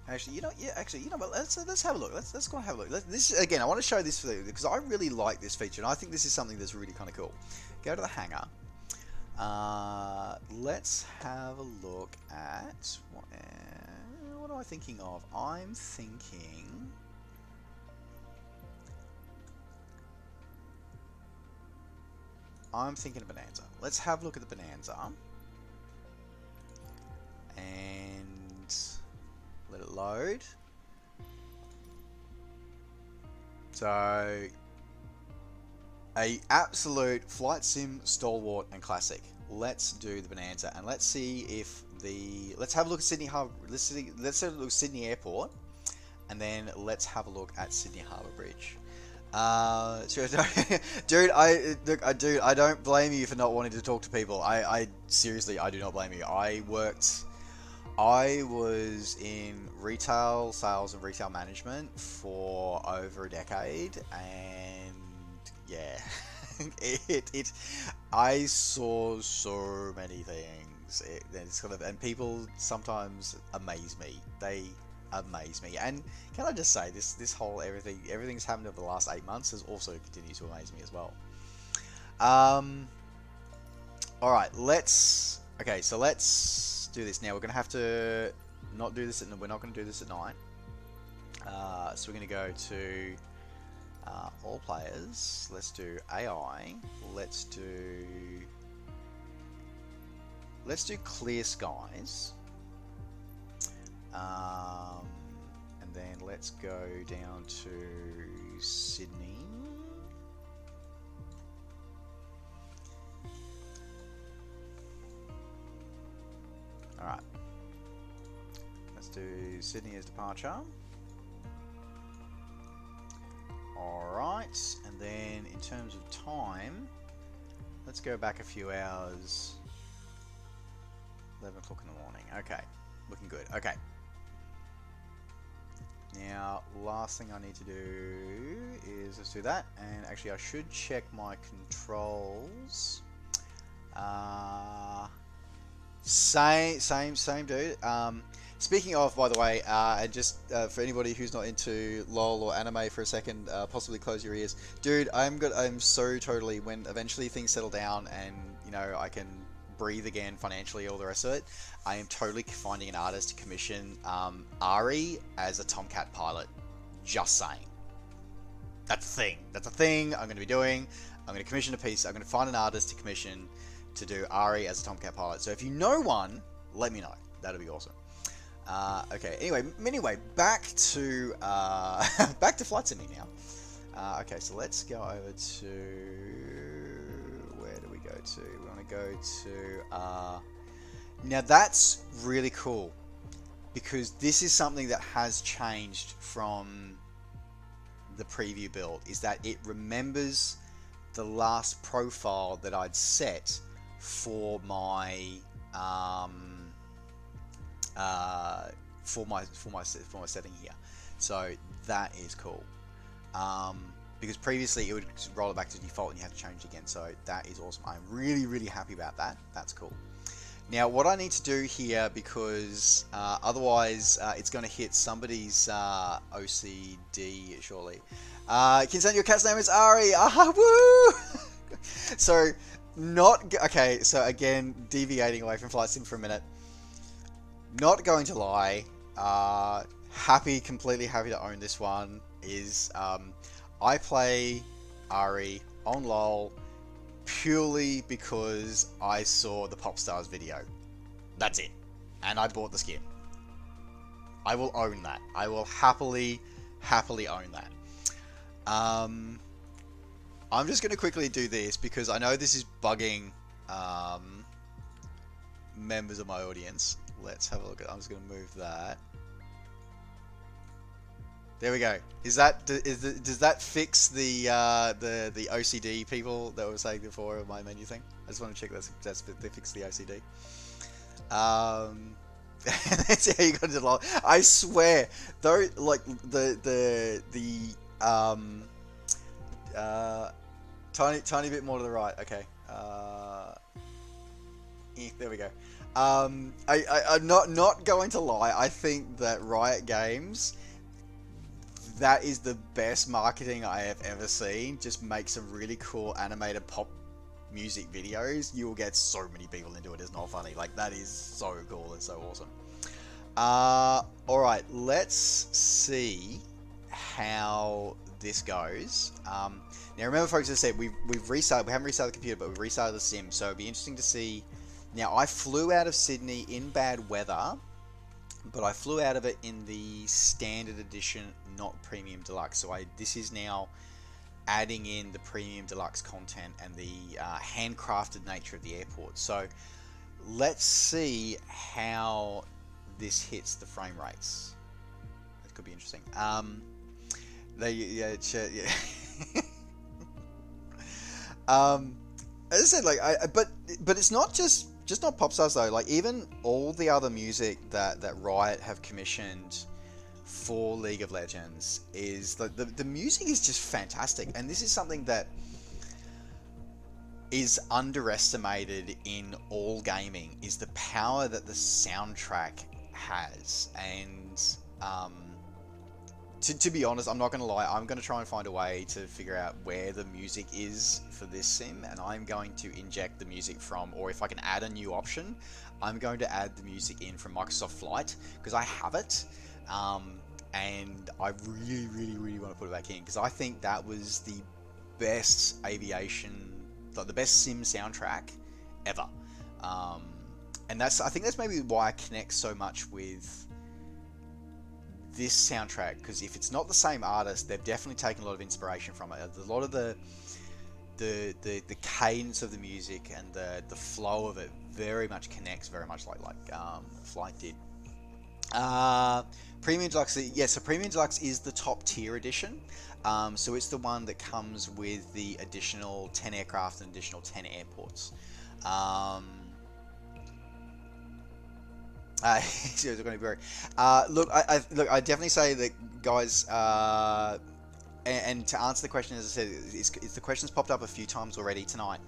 actually, you know what? Let's have a look. Let's go and have a look. This again, I want to show this for you because I really like this feature, and I think this is something that's really kind of cool. Go to the hangar. Let's have a look at what am I thinking of? I'm thinking. of Bonanza. Let's have a look at the Bonanza and let it load. So, a absolute flight sim stalwart and classic. Let's do the Bonanza and let's see if let's have a look at Sydney Harbour. Let's have a look at Sydney Airport, and then let's have a look at Sydney Harbour Bridge. Dude, I don't blame you for not wanting to talk to people. I seriously, I do not blame you. I was in retail sales and retail management for over a decade, and yeah, I saw so many things. It's kind of, and people sometimes amaze me. They amaze me, and can I just say this whole everything's happened over the last 8 months has also continued to amaze me as well. All right, okay, so let's do this now. We're gonna have to not do this we're not gonna do this at night. So we're gonna go to all players. Let's do AI. Let's do clear skies. And then let's go down to Sydney. Alright. Let's do Sydney as departure. Alright, and then in terms of time, let's go back a few hours. 11 o'clock in the morning. Okay, looking good. Okay. Now, last thing I need to do is let's do that, and actually I should check my controls. Same dude. Speaking of, by the way, and just for anybody who's not into LOL or anime for a second, possibly close your ears, dude. I'm so totally, when eventually things settle down and you know I can breathe again financially, all the rest of it, I am totally finding an artist to commission Ari as a Tomcat pilot. Just saying. That's a thing. That's a thing I'm going to be doing. I'm going to commission a piece. I'm going to find an artist to commission to do Ari as a Tomcat pilot. So if you know one, let me know. That'll be awesome. Okay. Anyway, back to back to flight simming now. Okay, so let's go over to, where do we go to? We want to go to. Now that's really cool because this is something that has changed from the preview build. Is that it remembers the last profile that I'd set for my for my setting here. So that is cool. Because previously it would just roll it back to default and you have to change it again. So that is awesome. I'm really happy about that. That's cool. Now what I need to do here, because otherwise it's going to hit somebody's OCD shortly. Kinsan, your cat's name is Ari. Ah, woo! So okay. So again, deviating away from flight sim for a minute. Not going to lie. completely happy to own this one. Is I play Ari on LOL purely because I saw the Popstars video. That's it. And I bought the skin. I will own that. I will happily own that. I'm just going to quickly do this because I know this is bugging members of my audience. Let's have a look at. I'm just going to move that. There we go. Does that fix the OCD people that were saying before of my menu thing? I just want to check they fixed the OCD. That's how you got to log. I swear, though, like tiny bit more to the right. Okay. There we go. I'm not going to lie. I think that Riot Games, that is the best marketing I have ever seen. Just make some really cool animated pop music videos. You will get so many people into it. It's not funny. Like, that is so cool and so awesome. Alright, let's see how this goes. Now remember, folks, as I said, we haven't restarted the computer, but we've restarted the sim, so it'll be interesting to see. Now, I flew out of Sydney in bad weather, but I flew out of it in the standard edition, not premium deluxe. So this is now adding in the premium deluxe content and the handcrafted nature of the airport. So let's see how this hits the frame rates. That could be interesting. As I said, like but it's not just not Popstars though. Like, even all the other music that Riot have commissioned for League of Legends is the music is just fantastic, and this is something that is underestimated in all gaming, is the power that the soundtrack has. And to be honest, I'm not going to lie, I'm going to try and find a way to figure out where the music is for this sim, and I'm going to inject the music from, or if I can add a new option, I'm going to add the music in from Microsoft Flight, because I have it, and I really want to put it back in, because I think that was the best aviation, like the best sim soundtrack ever. And I think that's maybe why I connect so much with this soundtrack, because if it's not the same artist, they've definitely taken a lot of inspiration from it. A lot of the cadence of the music and the flow of it very much connects very much like Flight did. Premium Deluxe, yes, so Premium Deluxe is the top tier edition. So it's the one that comes with the additional 10 aircraft and additional 10 airports. Look, I definitely say that, guys, and to answer the question, as I said, it's the question's popped up a few times already tonight,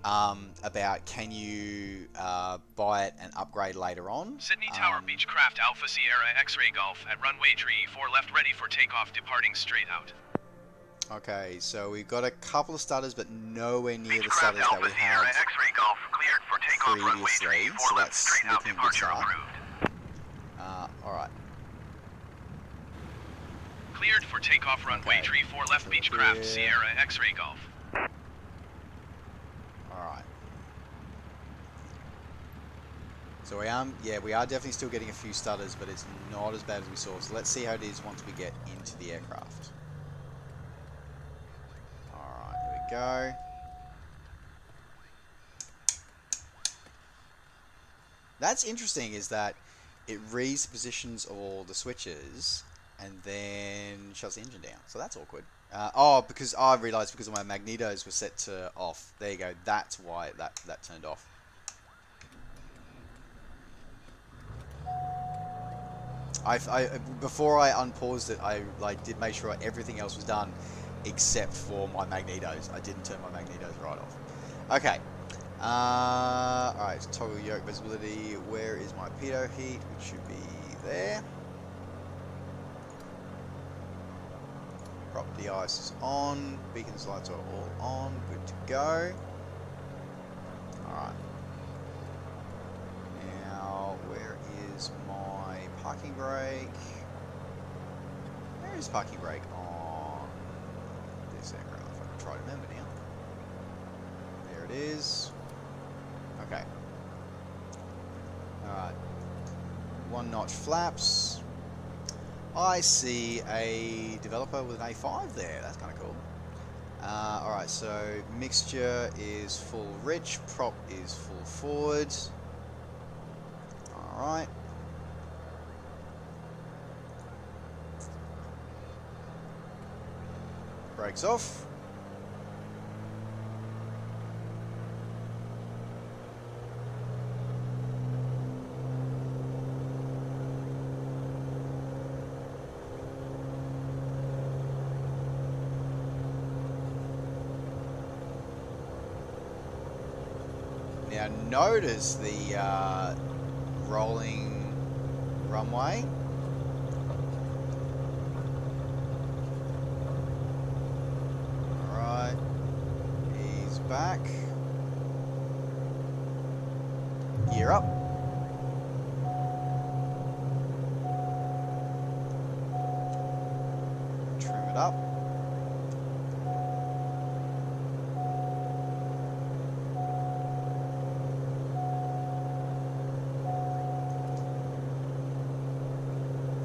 about can you buy it and upgrade later on. Sydney Tower Beechcraft Alpha Sierra X-Ray Golf at runway 34 left, ready for takeoff, departing straight out. Okay, so we've got a couple of stutters, but nowhere near the Beechcraft stutters that we Alpha Sierra had X-Ray Golf cleared for takeoff, runway previously, 34 so left, that's straight out, looking a good departure start. approved. Alright. Cleared for takeoff, runway 34 left, Beechcraft Sierra X-Ray Golf. Alright. So we are definitely still getting a few stutters, but it's not as bad as we saw. So let's see how it is once we get into the aircraft. Alright, here we go. That's interesting, is that it reads the positions of all the switches and then shuts the engine down. So that's awkward. Because I realised because my magnetos were set to off. There you go. That's why that turned off. Before I unpaused it, I did make sure everything else was done except for my magnetos. I didn't turn my magnetos right off. Okay. Alright, so toggle yoke visibility. Where is my pitot heat? Which should be there. Prop de-ice is on. Beacons lights are all on. Good to go. Alright. Now, where is my parking brake? Where is parking brake on this aircraft? I can try to remember now. There it is. Okay. Alright. 1-notch flaps. I see a developer with an A5 there. That's kind of cool. Alright, so mixture is full rich, prop is full forward. Alright. Brakes off. Now notice the rolling runway. Alright, he's back. Gear up. Trim it up.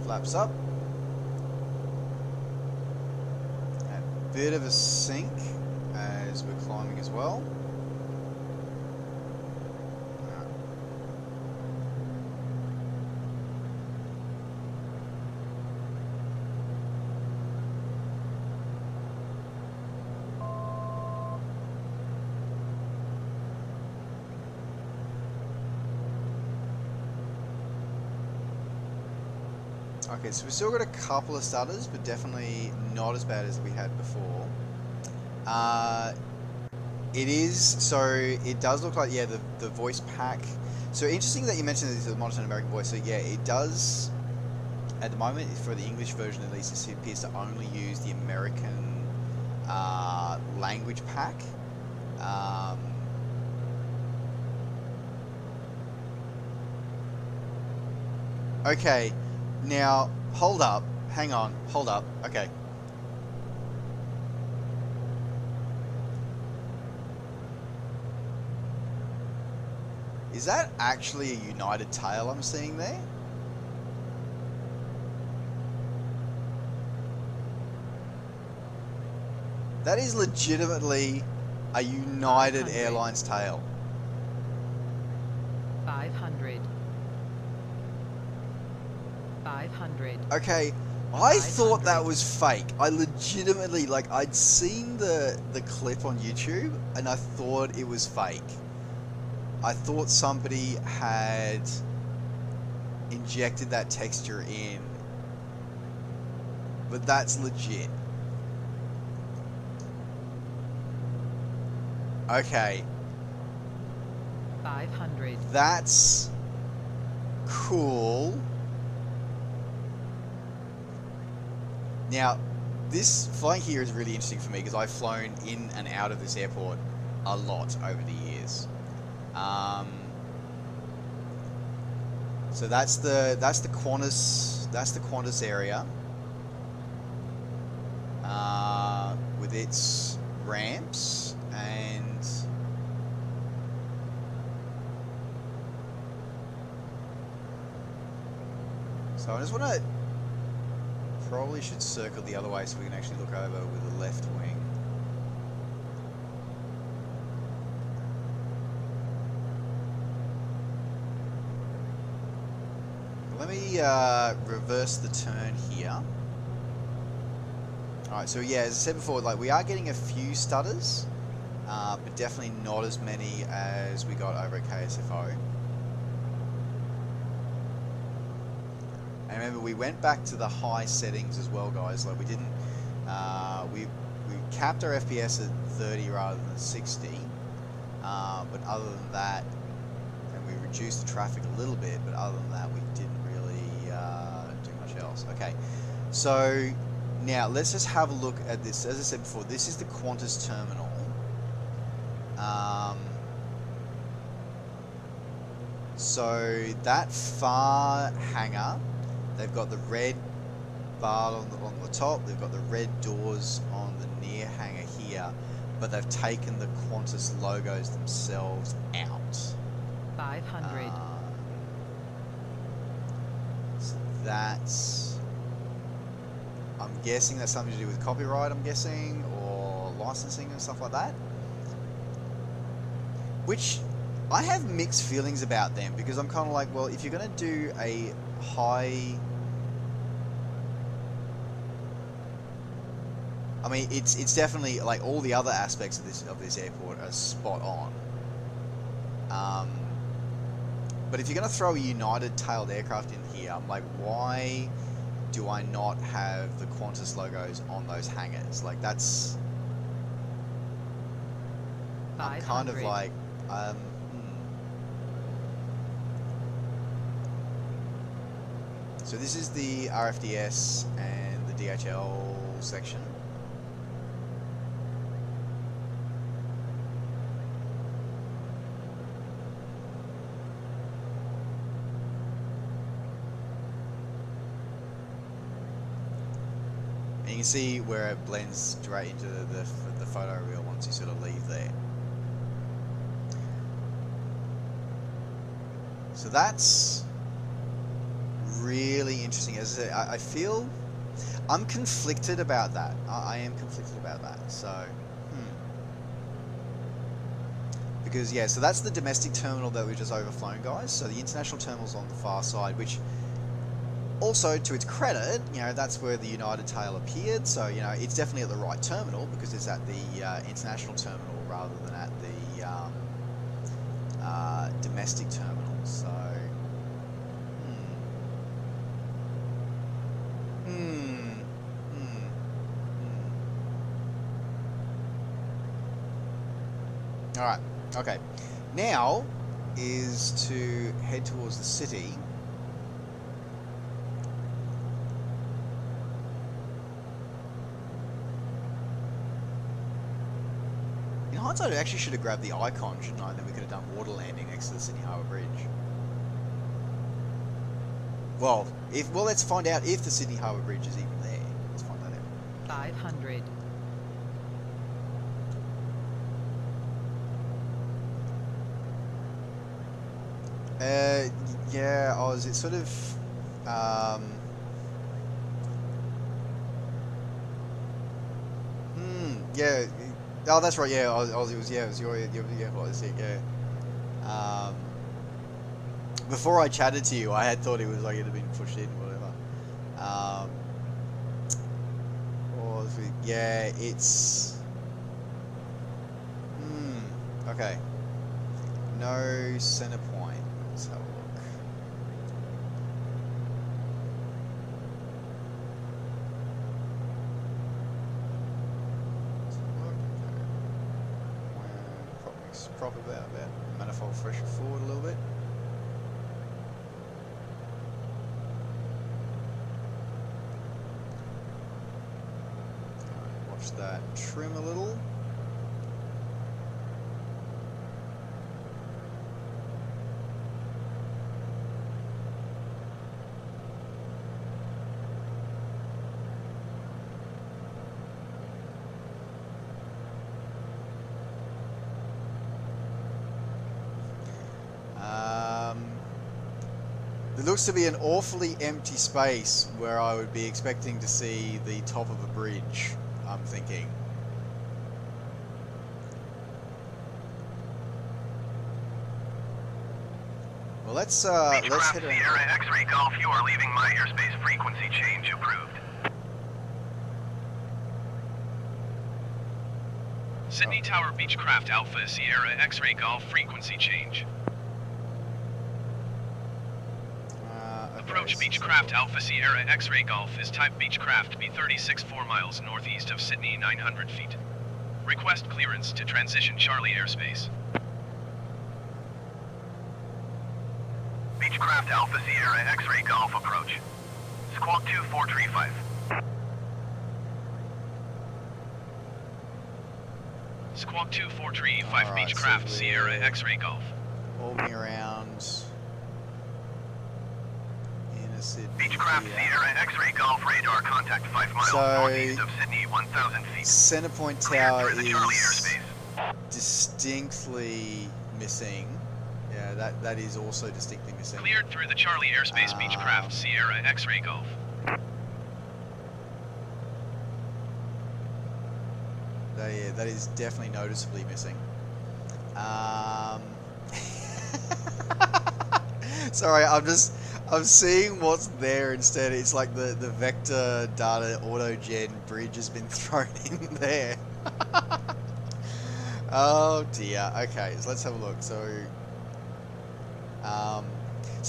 Flaps up. A bit of a sink as we're climbing as well. Okay, so we've still got a couple of stutters, but definitely not as bad as we had before. It does look like, yeah, the voice pack. So interesting that you mentioned this is a monotone American voice. So yeah, it does, at the moment, for the English version at least, it appears to only use the American language pack. Okay. Now, hold up, hang on, hold up, okay. Is that actually a united tail I'm seeing there? That is legitimately a United Airlines tail. 500. 500. Okay, I thought that was fake. I legitimately, like, I'd seen the clip on YouTube and I thought it was fake. I thought somebody had injected that texture in, but that's legit. Okay. 500. That's cool. Now, this flying here is really interesting for me because I've flown in and out of this airport a lot over the years. So that's the Qantas area with its ramps and so I just want to. Probably should circle the other way so we can actually look over with the left wing. Let me reverse the turn here. Alright, so yeah, as I said before, like we are getting a few stutters, but definitely not as many as we got over at KSFO. And remember, we went back to the high settings as well, guys. Like we didn't, we capped our FPS at 30 rather than 60. But other than that, and we reduced the traffic a little bit. But other than that, we didn't really do much else. Okay, so now let's just have a look at this. As I said before, this is the Qantas terminal. So that far hangar. They've got the red bar on the top. They've got the red doors on the near hangar here, but they've taken the Qantas logos themselves out. 500. So that's, I'm guessing that's something to do with copyright, I'm guessing, or licensing and stuff like that. Which I have mixed feelings about them, because I'm kind of like, well, if you're going to do a high, I mean, it's definitely like all the other aspects of this airport are spot on. But if you're going to throw a United tailed aircraft in here, I'm like, why do I not have the Qantas logos on those hangars? Like, that's, I'm kind of like, So this is the RFDS and the DHL section. And you can see where it blends straight into the photo reel once you sort of leave there. So that's really interesting. As I said, I feel I'm conflicted about that. I am conflicted about that. So, because yeah, so that's the domestic terminal that we just overflown, guys. So the international terminal's on the far side, which also, to its credit, you know, that's where the United tail appeared. So you know, it's definitely at the right terminal because it's at the international terminal rather than at the domestic terminal. So. Alright, okay. Now is to head towards the city. In hindsight, I actually should have grabbed the icon, shouldn't I? And then we could have done water landing next to the Sydney Harbour Bridge. Well, let's find out if the Sydney Harbour Bridge is even there. Let's find that out. 500. Yeah, it's sort of, yeah, oh, that's right, yeah, it was your airport, yeah. Before I chatted to you, I had thought it was like it had been pushed in, whatever. Yeah, it's, okay, no center point. Let's have a look. Prop about manifold fresher forward a little bit. Watch that trim a little. There looks to be an awfully empty space where I would be expecting to see the top of a bridge, I'm thinking. Well, let's head around. Sierra X-ray Golf, you are leaving my airspace. Frequency change approved. Sydney Tower Beechcraft Alpha Sierra X-ray Golf frequency change. Approach Beechcraft Alpha Sierra X-ray Golf is type Beechcraft B36 4 miles northeast of Sydney 900 feet. Request clearance to transition Charlie airspace. Beechcraft Alpha Sierra X-ray Golf approach. Squawk 2435. Squawk 2435 Beechcraft so Sierra X-ray Golf. Orbing around in a Sydney. Beechcraft Sierra X-ray Golf radar contact 5 miles northeast of Sydney, 1,000 feet. Centrepoint Cleared tower through the Charlie is airspace. distinctly missing. Yeah, that is also distinctly missing. Cleared through the Charlie airspace, Beechcraft Sierra X-ray Golf. Yeah, that is definitely noticeably missing. Sorry, I'm seeing what's there instead. It's like the vector data auto gen bridge has been thrown in there. Oh dear. Okay, so let's have a look. So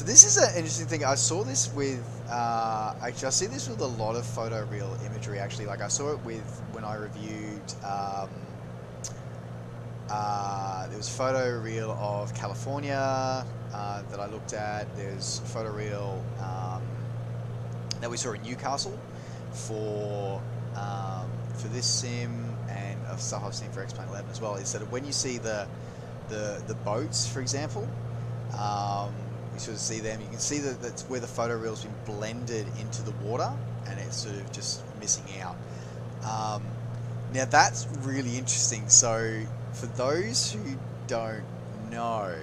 this is an interesting thing. I saw this with actually I see this with a lot of photoreal imagery. Actually, like I saw it with when I reviewed. There was photoreal of California that I looked at. There's photoreal that we saw in Newcastle for this sim, and stuff I've seen for XP11 as well. Is that when you see the boats, for example, you sort of see them. You can see that that's where the photoreal's been blended into the water, and it's sort of just missing out. Now that's really interesting. So for those who don't know,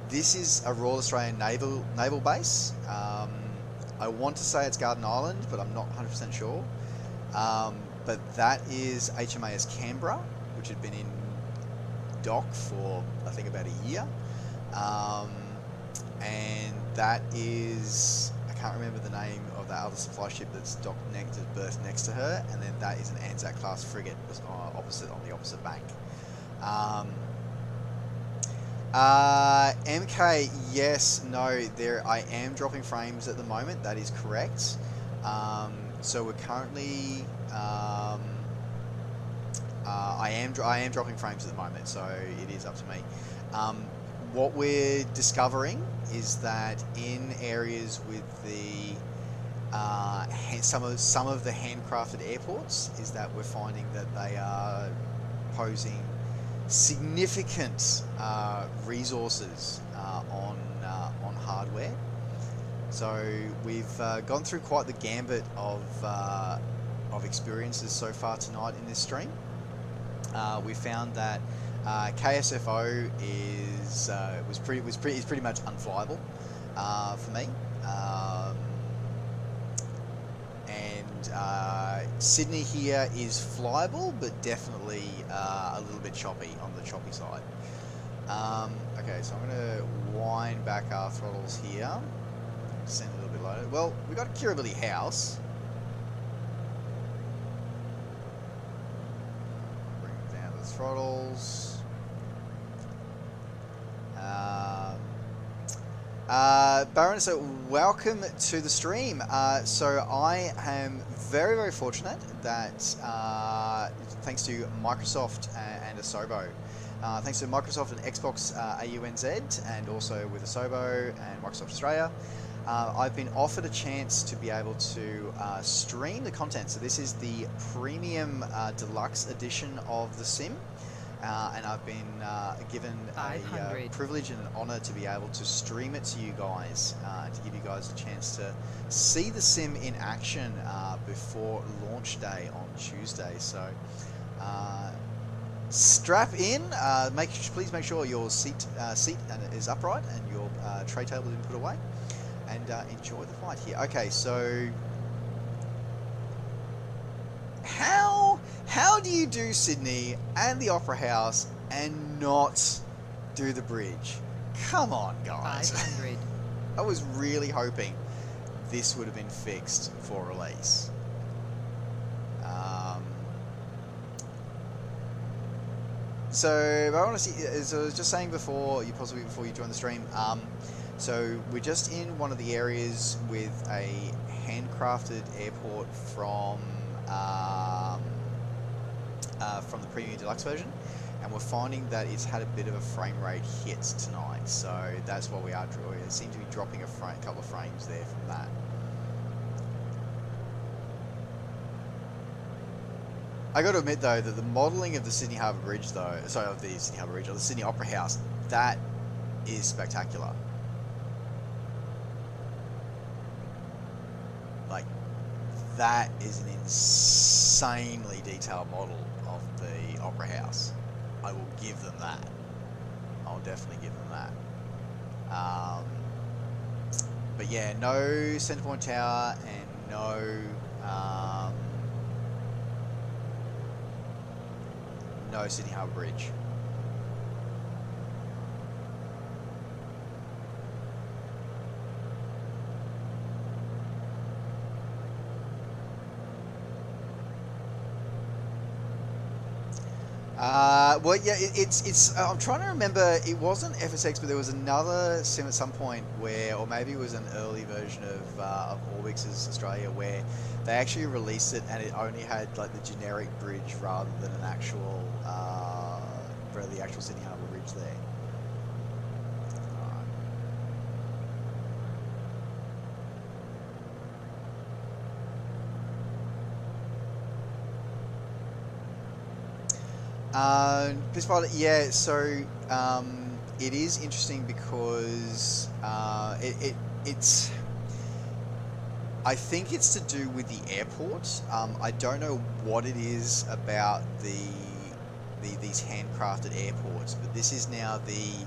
this is a Royal Australian Naval Base. I want to say it's Garden Island, but I'm not 100% sure. But that is HMAS Canberra, which had been in dock for I think about a year. And that is, I can't remember the name of that other supply ship that's docked berthed next to her, and then that is an Anzac class frigate on the opposite bank. MK, yes, no, I am dropping frames at the moment. That is correct. So we're currently, I am dropping frames at the moment. So it is up to me. What we're discovering is that in areas with the some of the handcrafted airports, is that we're finding that they are posing significant resources on hardware. So we've gone through quite the gambit of experiences so far tonight in this stream. We found that KSFO is pretty much unflyable for me, and Sydney here is flyable, but definitely a little bit choppy, on the choppy side. Okay, so I'm going to wind back our throttles here, send a little bit lower. Well, we got Kirribilli House. Bring down the throttles. Baron, so welcome to the stream. So I am very, very fortunate that thanks to Microsoft and Asobo, thanks to Microsoft and Xbox AUNZ, and also with Asobo and Microsoft Australia, I've been offered a chance to be able to stream the content. So this is the premium deluxe edition of the sim. And I've been given a privilege and an honour to be able to stream it to you guys, to give you guys a chance to see the sim in action before launch day on Tuesday. So strap in, please make sure your seat is upright and your tray table has been put away, and enjoy the flight here. Okay, so how do you do Sydney and the Opera House and not do the bridge? Come on, guys. 500. I was really hoping this would have been fixed for release. So I want to see, as I was just saying before you joined the stream, so we're just in one of the areas with a handcrafted airport from the premium deluxe version, and we're finding that it's had a bit of a frame rate hit tonight. So that's what we seem to be dropping a couple of frames there from that. I got to admit though that the modelling of the Sydney Harbour Bridge, of the Sydney Opera House, that is spectacular. that is an insanely detailed model of the Opera House. I will give them that. I'll definitely give them that. But yeah, no center point tower and no no Sydney Harbour Bridge. Well, yeah, it's. I'm trying to remember. It wasn't FSX, but there was another sim at some point where, or maybe it was an early version of Orbix's Australia, where they actually released it and it only had like the generic bridge rather than an actual, the actual Sydney Harbour Bridge there. This pilot, yeah. So it is interesting because it's. I think it's to do with the airport. I don't know what it is about these handcrafted airports, but this is now the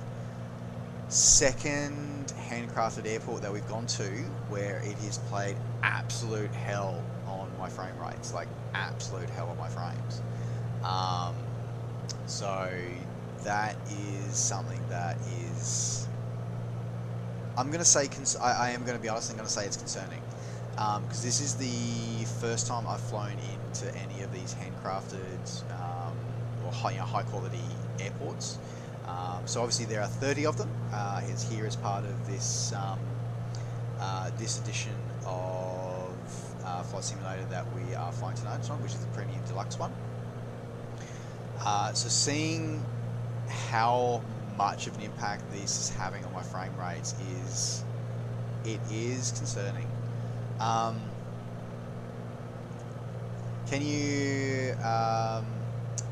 second handcrafted airport that we've gone to where it has played absolute hell on my frame rates, like absolute hell on my frames. So that is something that is, I'm going to say, I am going to be honest, I'm going to say it's concerning. Because this is the first time I've flown into any of these handcrafted or high quality airports. So obviously there are 30 of them. It's here as part of this this edition of Flight Simulator that we are flying tonight, which is the Premium Deluxe one. So seeing how much of an impact this is having on my frame rates is concerning. Can you,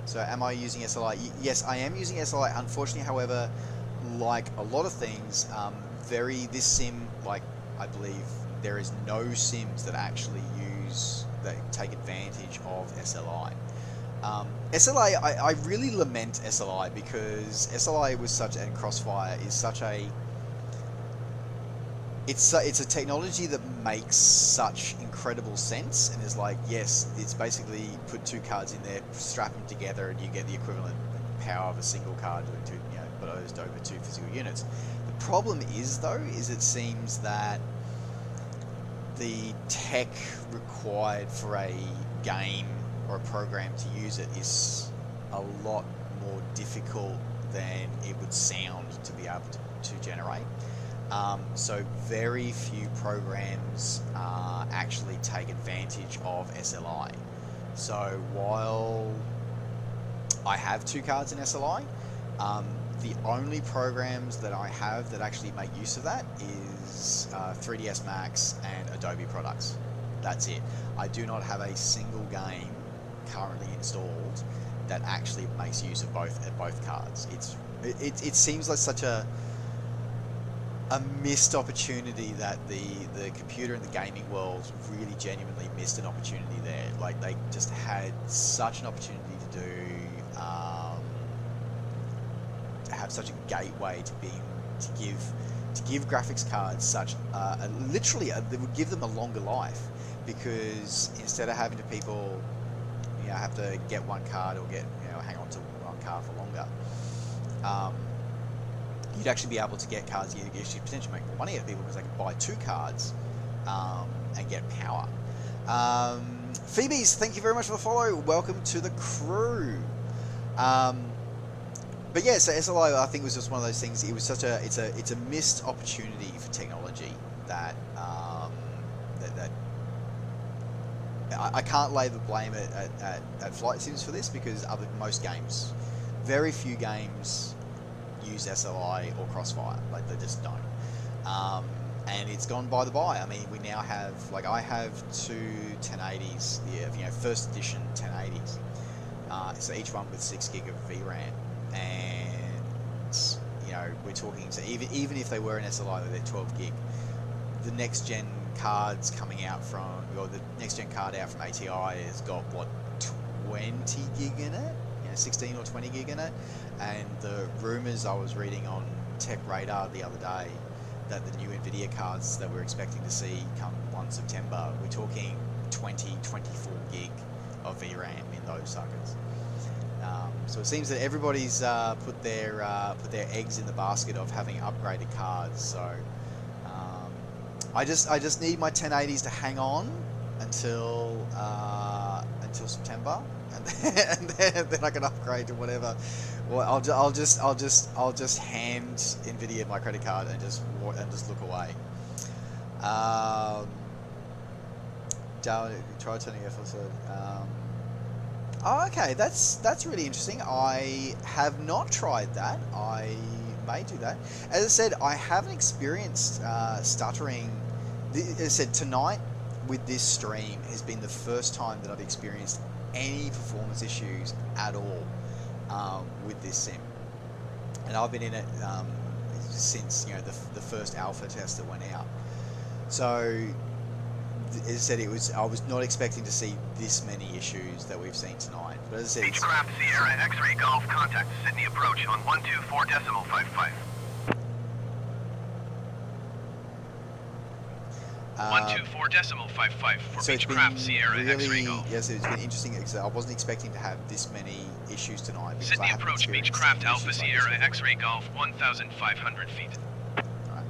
so am I using SLI? Yes, I am using SLI. Unfortunately, however, like a lot of things, this sim, like I believe there is no sims that actually that take advantage of SLI. SLI, I really lament SLI because SLI was and Crossfire is such a, it's a technology that makes such incredible sense and is like, yes, it's basically put two cards in there, strap them together, and you get the equivalent power of a single card doing two, but over two physical units. The problem is though, it seems that the tech required for a game or a program to use it is a lot more difficult than it would sound to be able to generate. So very few programs actually take advantage of SLI. So while I have two cards in SLI, the only programs that I have that actually make use of that is 3ds Max and Adobe products. That's it. I do not have a single game currently installed that actually makes use of both cards. It seems like such a missed opportunity that the computer and the gaming world really genuinely missed an opportunity there. Like they just had such an opportunity to do to have such a gateway to give graphics cards such literally that would give them a longer life, because instead of having to people have to get one card or hang on to one card for longer, you'd actually be able to get cards. You actually potentially make more money out of people because they can buy two cards and get power. Phoebes, thank you very much for the follow. Welcome to the crew. But yeah, so SLI I think was just one of those things. It was it's a missed opportunity for technology that I can't lay the blame at flight sims for this, because most games, very few games use SLI or Crossfire. Like they just don't. And it's gone by the by. I mean, we now have, I have two 1080s, first edition 1080s. So each one with 6 gig of VRAM, and we're talking, so even if they were in SLI, they're 12 gig. The next gen cards coming out from, well, the next gen card out from ATI has got what, 20 gig in it, 16 or 20 gig in it, and the rumors I was reading on Tech Radar the other day that the new NVIDIA cards that we're expecting to see come 1 September, we're talking 20, 24 gig of VRAM in those suckers. So it seems that everybody's put their eggs in the basket of having upgraded cards. So I just need my 1080s to hang on until September, and then I can upgrade to whatever. Well, I'll just hand NVIDIA my credit card and just look away. Try turning off. Oh, okay, that's really interesting. I have not tried that. I may do that. As I said, I haven't experienced stuttering. As I said, tonight with this stream has been the first time that I've experienced any performance issues at all with this sim, and I've been in it since the first alpha test that went out. So as I said, I was not expecting to see this many issues that we've seen tonight. But as I said, Beechcraft Sierra X-Ray Golf, contact Sydney approach on 124.55. 124.55 for so it's Beechcraft been Sierra X-Ray really, Golf. yes, it's been interesting. I wasn't expecting to have this many issues tonight. because I Sydney haven't approach experienced Beechcraft any Alpha issues like Sierra this X-Ray Golf, 1,500 feet. Right.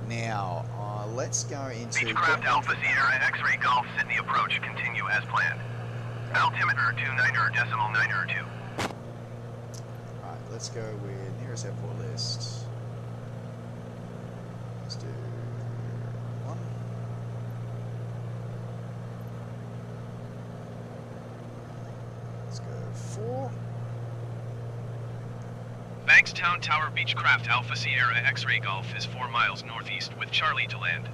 Now, let's go into... Beechcraft Alpha Sierra X-Ray Golf, Sydney approach, continue as planned. Altimeter 29.92. Right, let's go with nearest airport list. Let's do 1. Let's go 4. Bankstown Tower Beechcraft Alpha Sierra X-Ray Golf is 4 miles northeast with Charlie to land.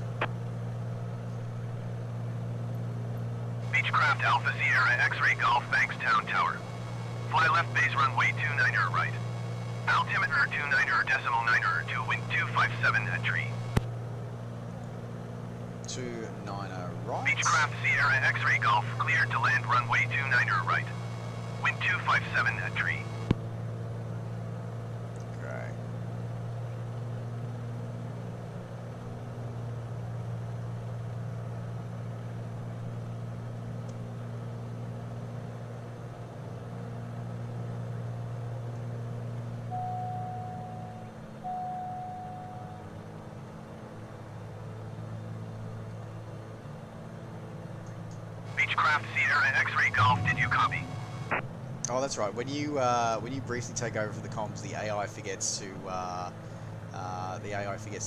Beechcraft Alpha Sierra X-Ray Golf, Bankstown Tower. Fly left base runway 29 right. Altimeter 29.92, wind 257 at tree. 29 right. Beechcraft Sierra X-Ray Golf, cleared to land runway 29 right. Wind 257 at tree. Okay. Beechcraft Sierra X-Ray Golf, did you copy? Oh, that's right. When you briefly take over for the comms, the AI forgets to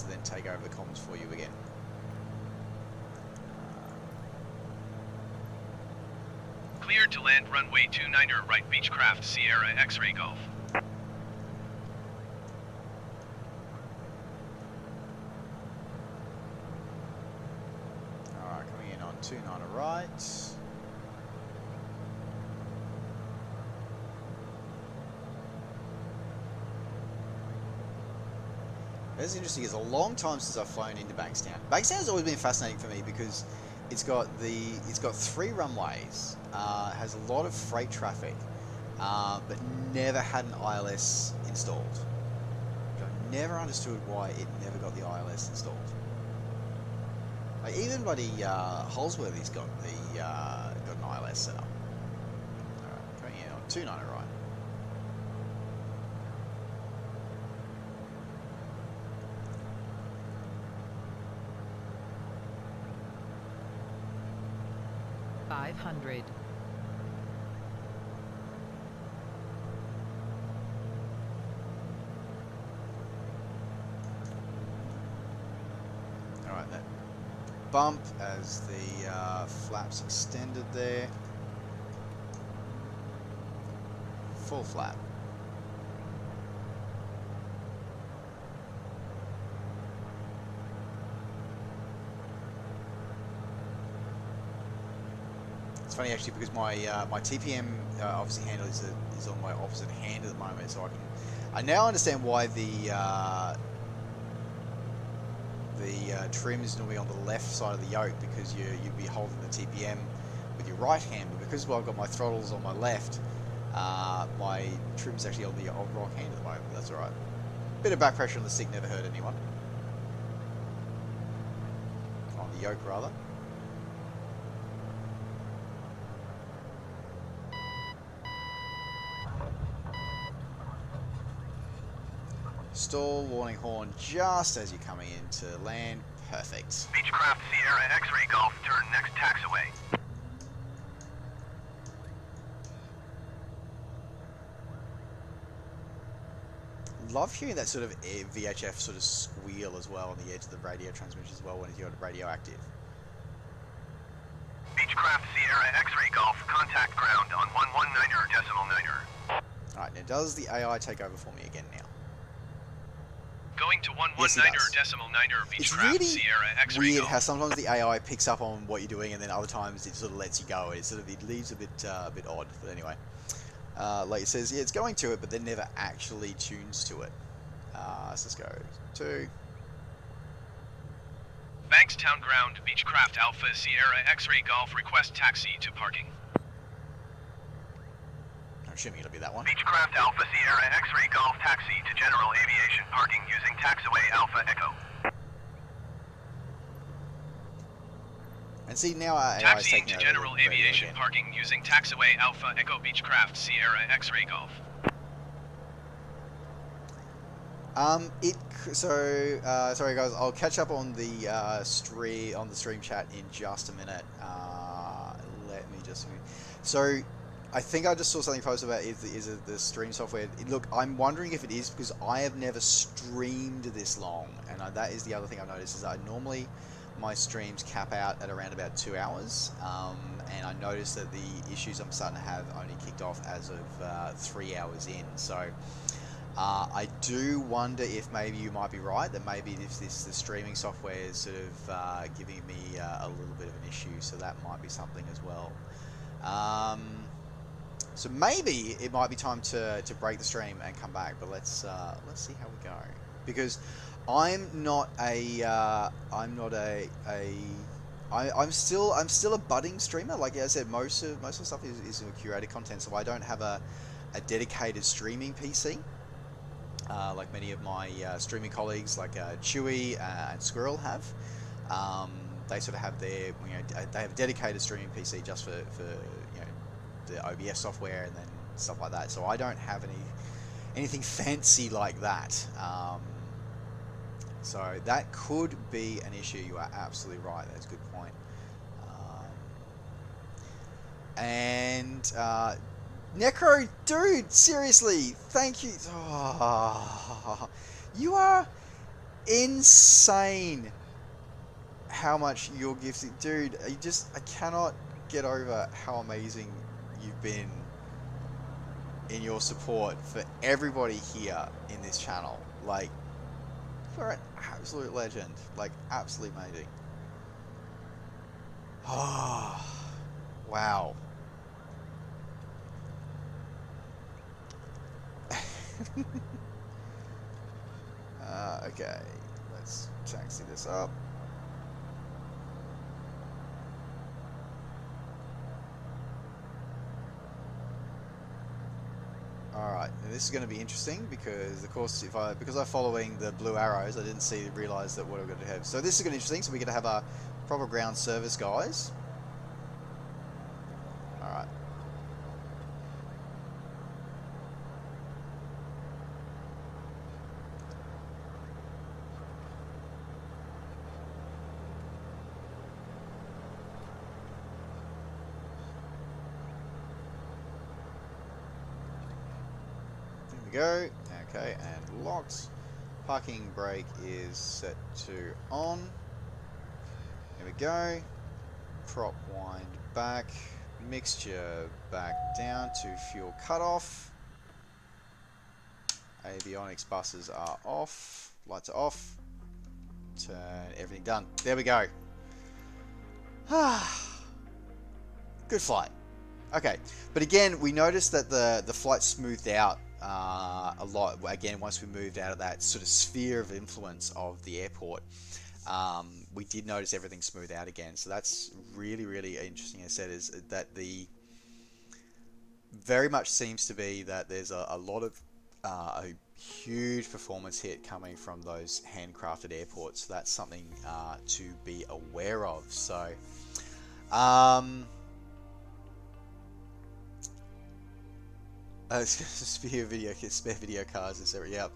then take over the comms for you again. Cleared to land runway 29 right Beechcraft Sierra X-Ray Golf. Alright, coming in on 29 right. What's interesting is a long time since I've flown into Bankstown. Bankstown has always been fascinating for me because it's got 3 runways, has a lot of freight traffic, but never had an ILS installed. I've never understood why it never got the ILS installed. Like even bloody Holsworthy's got an ILS set up. Alright, coming in on 29 right. $500. Alright, that bump as the flaps extended there. Full flap. It's funny actually because my my TPM obviously handle is on my opposite hand at the moment, so I now understand why the the trim is normally on the left side of the yoke because you'd be holding the TPM with your right hand, but because I've got my throttles on my left, my trim's actually on the wrong hand at the moment. That's alright. Bit of back pressure on the stick never hurt anyone. On the yoke, rather. Stall warning horn just as you're coming into land. Perfect. Beechcraft Sierra X-Ray Golf, turn next taxiway. Love hearing that sort of VHF sort of squeal as well on the edge of the radio transmission as well when you're radio active. Beechcraft Sierra X-Ray Golf, contact ground on 119er.9er. Alright, now does the AI take over for me again now? Going to 119er.9er It's Beechcraft really Sierra X-Ray weird Golf. how sometimes the AI picks up on what you're doing and then other times it sort of lets you go. It leaves a bit odd, but anyway. Like it says, yeah, it's going to it, but then never actually tunes to it. So let's go to Bankstown ground, Beechcraft Alpha Sierra X-Ray Golf, request taxi to parking. I'm assuming it'll be that one. Beechcraft Alpha Sierra X-Ray Golf, taxi to general aviation parking using taxiway Alpha Echo. And see, now our AI is Taxiing taking to over general the radio aviation again. parking using taxiway Alpha Echo Beechcraft Sierra X-Ray Golf. Sorry guys, I'll catch up on the stream chat in just a minute. Let me just. So, I think I just saw something posted about is it the stream software. Look, I'm wondering if it is because I have never streamed this long, and that is the other thing I've noticed is that normally my streams cap out at around about 2 hours, and I noticed that the issues I'm starting to have only kicked off as of 3 hours in. So I do wonder if maybe you might be right, that maybe if the streaming software is sort of giving me a little bit of an issue, so that might be something as well. So maybe it might be time to break the stream and come back, but let's see how we go, because I'm still a budding streamer. Like I said, most of the stuff is curated content, so I don't have a dedicated streaming PC. Like many of my streaming colleagues, like Chewy and Squirrel have. They sort of have their, they have a dedicated streaming PC just for the OBS software and then stuff like that. So I don't have anything fancy like that. So that could be an issue. You are absolutely right. That's a good point. And Necro, dude, seriously, thank you. Oh, you are insane. How much you're gifting, dude. I cannot get over how amazing you've been in your support for everybody here in this channel. Like, you're an absolute legend. Like, absolutely amazing. Oh, wow. Okay, let's taxi this up. Alright, this is going to be interesting because, of course, because I'm following the blue arrows, I didn't realize that what we're going to have. So this is going to be interesting. So we're going to have a proper ground service, guys. Alright. Go. Okay, and locked. Parking brake is set to on. Here we go. Prop wind back. Mixture back down to fuel cutoff. Avionics buses are off. Lights are off. Turn everything done. There we go. Good flight. Okay, but again, we noticed that the flight smoothed out a lot again once we moved out of that sort of sphere of influence of the airport. we did notice everything smooth out again. So that's really, really interesting. As I said, is that the very much seems to be that there's a lot of a huge performance hit coming from those handcrafted airports. So that's something to be aware of. So spare video cards, etc. Yeah.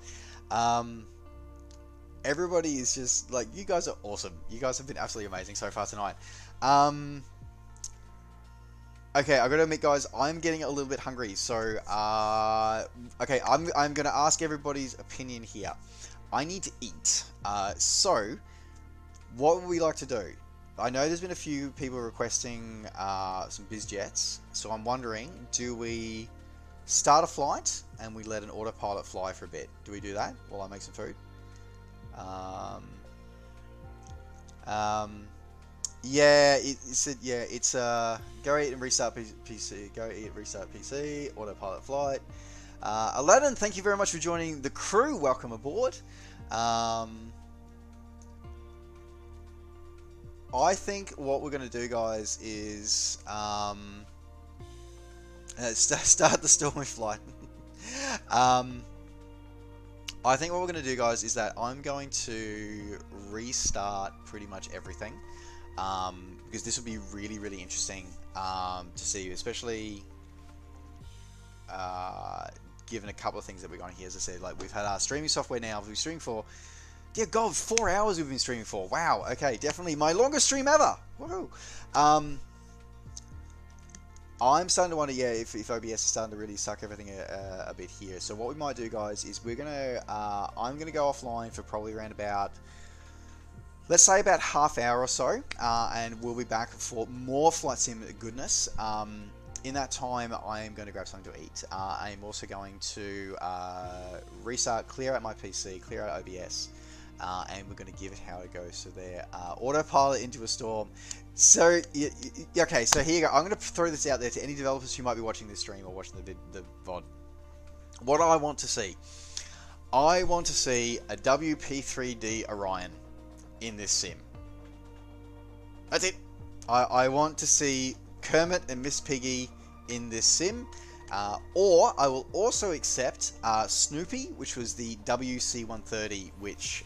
Everybody is just like, you guys are awesome. You guys have been absolutely amazing so far tonight. Okay, I gotta admit, guys, I'm getting a little bit hungry. So, okay, I'm gonna ask everybody's opinion here. I need to eat. So, what would we like to do? I know there's been a few people requesting some biz jets. So I'm wondering, do we start a flight and we let an autopilot fly for a bit? Do we do that while I make some food? Yeah, it said, yeah, it's go eat and restart PC, go eat, restart PC, autopilot flight. Aladdin, thank you very much for joining the crew. Welcome aboard. I think what we're going to do, guys, is start the Stormy flight. I think what we're going to do, guys, is that I'm going to restart pretty much everything. Because this would be really, really interesting to see, especially given a couple of things that we're going here. As I said, like, we've had our streaming software now. We've been streaming for, dear God, 4 hours we've been streaming for. Wow, okay, definitely my longest stream ever. Woohoo! I'm starting to wonder, yeah, if OBS is starting to really suck everything a bit here. So what we might do, guys, is we're gonna, I'm gonna go offline for probably around about, let's say about half hour or so, and we'll be back for more Flight Sim goodness. In that time, I am going to grab something to eat. I'm also going to restart, clear out my PC, clear out OBS, and we're going to give it how it goes. So there, autopilot into a storm. So, okay, so here you go. I'm going to throw this out there to any developers who might be watching this stream or watching the VOD. What I want to see. I want to see a WP3D Orion in this sim. That's it. I want to see Kermit and Miss Piggy in this sim, or I will also accept Snoopy, which was the WC-130, which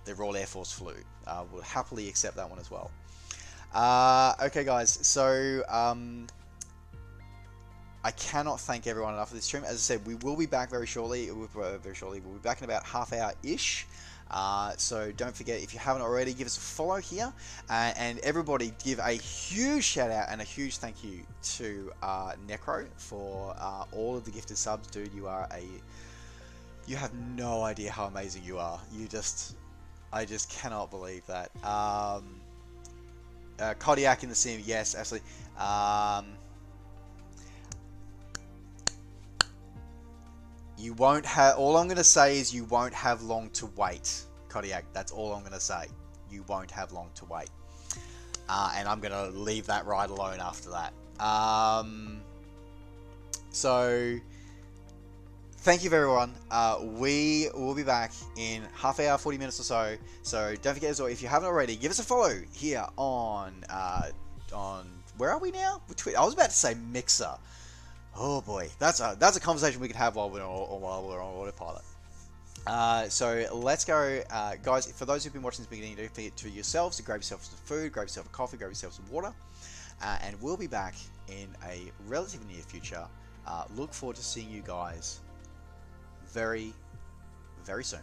the Royal Air Force flew. We'll happily accept that one as well. Okay, guys, so I cannot thank everyone enough for this stream. As I said, we will be back very shortly. We'll be back in about half hour-ish. So don't forget, if you haven't already, give us a follow here, and everybody give a huge shout out and a huge thank you to Necro for all of the gifted subs. Dude, you have no idea how amazing you are. I just cannot believe that. Kodiak in the sim, yes, absolutely. You won't have, all I'm going to say is you won't have long to wait, Kodiak. That's all I'm going to say. You won't have long to wait. And I'm going to leave that right alone after that. So, thank you everyone. We will be back in half hour, 40 minutes or so. So, don't forget as well, if you haven't already, give us a follow here on where are we now? I was about to say Mixer. Oh boy, that's a conversation we could have while we're on autopilot. So let's go, guys. For those who've been watching this beginning, don't forget to yourselves to grab yourself some food, grab yourself a coffee, grab yourself some water, and we'll be back in a relatively near future. Look forward to seeing you guys very, very soon.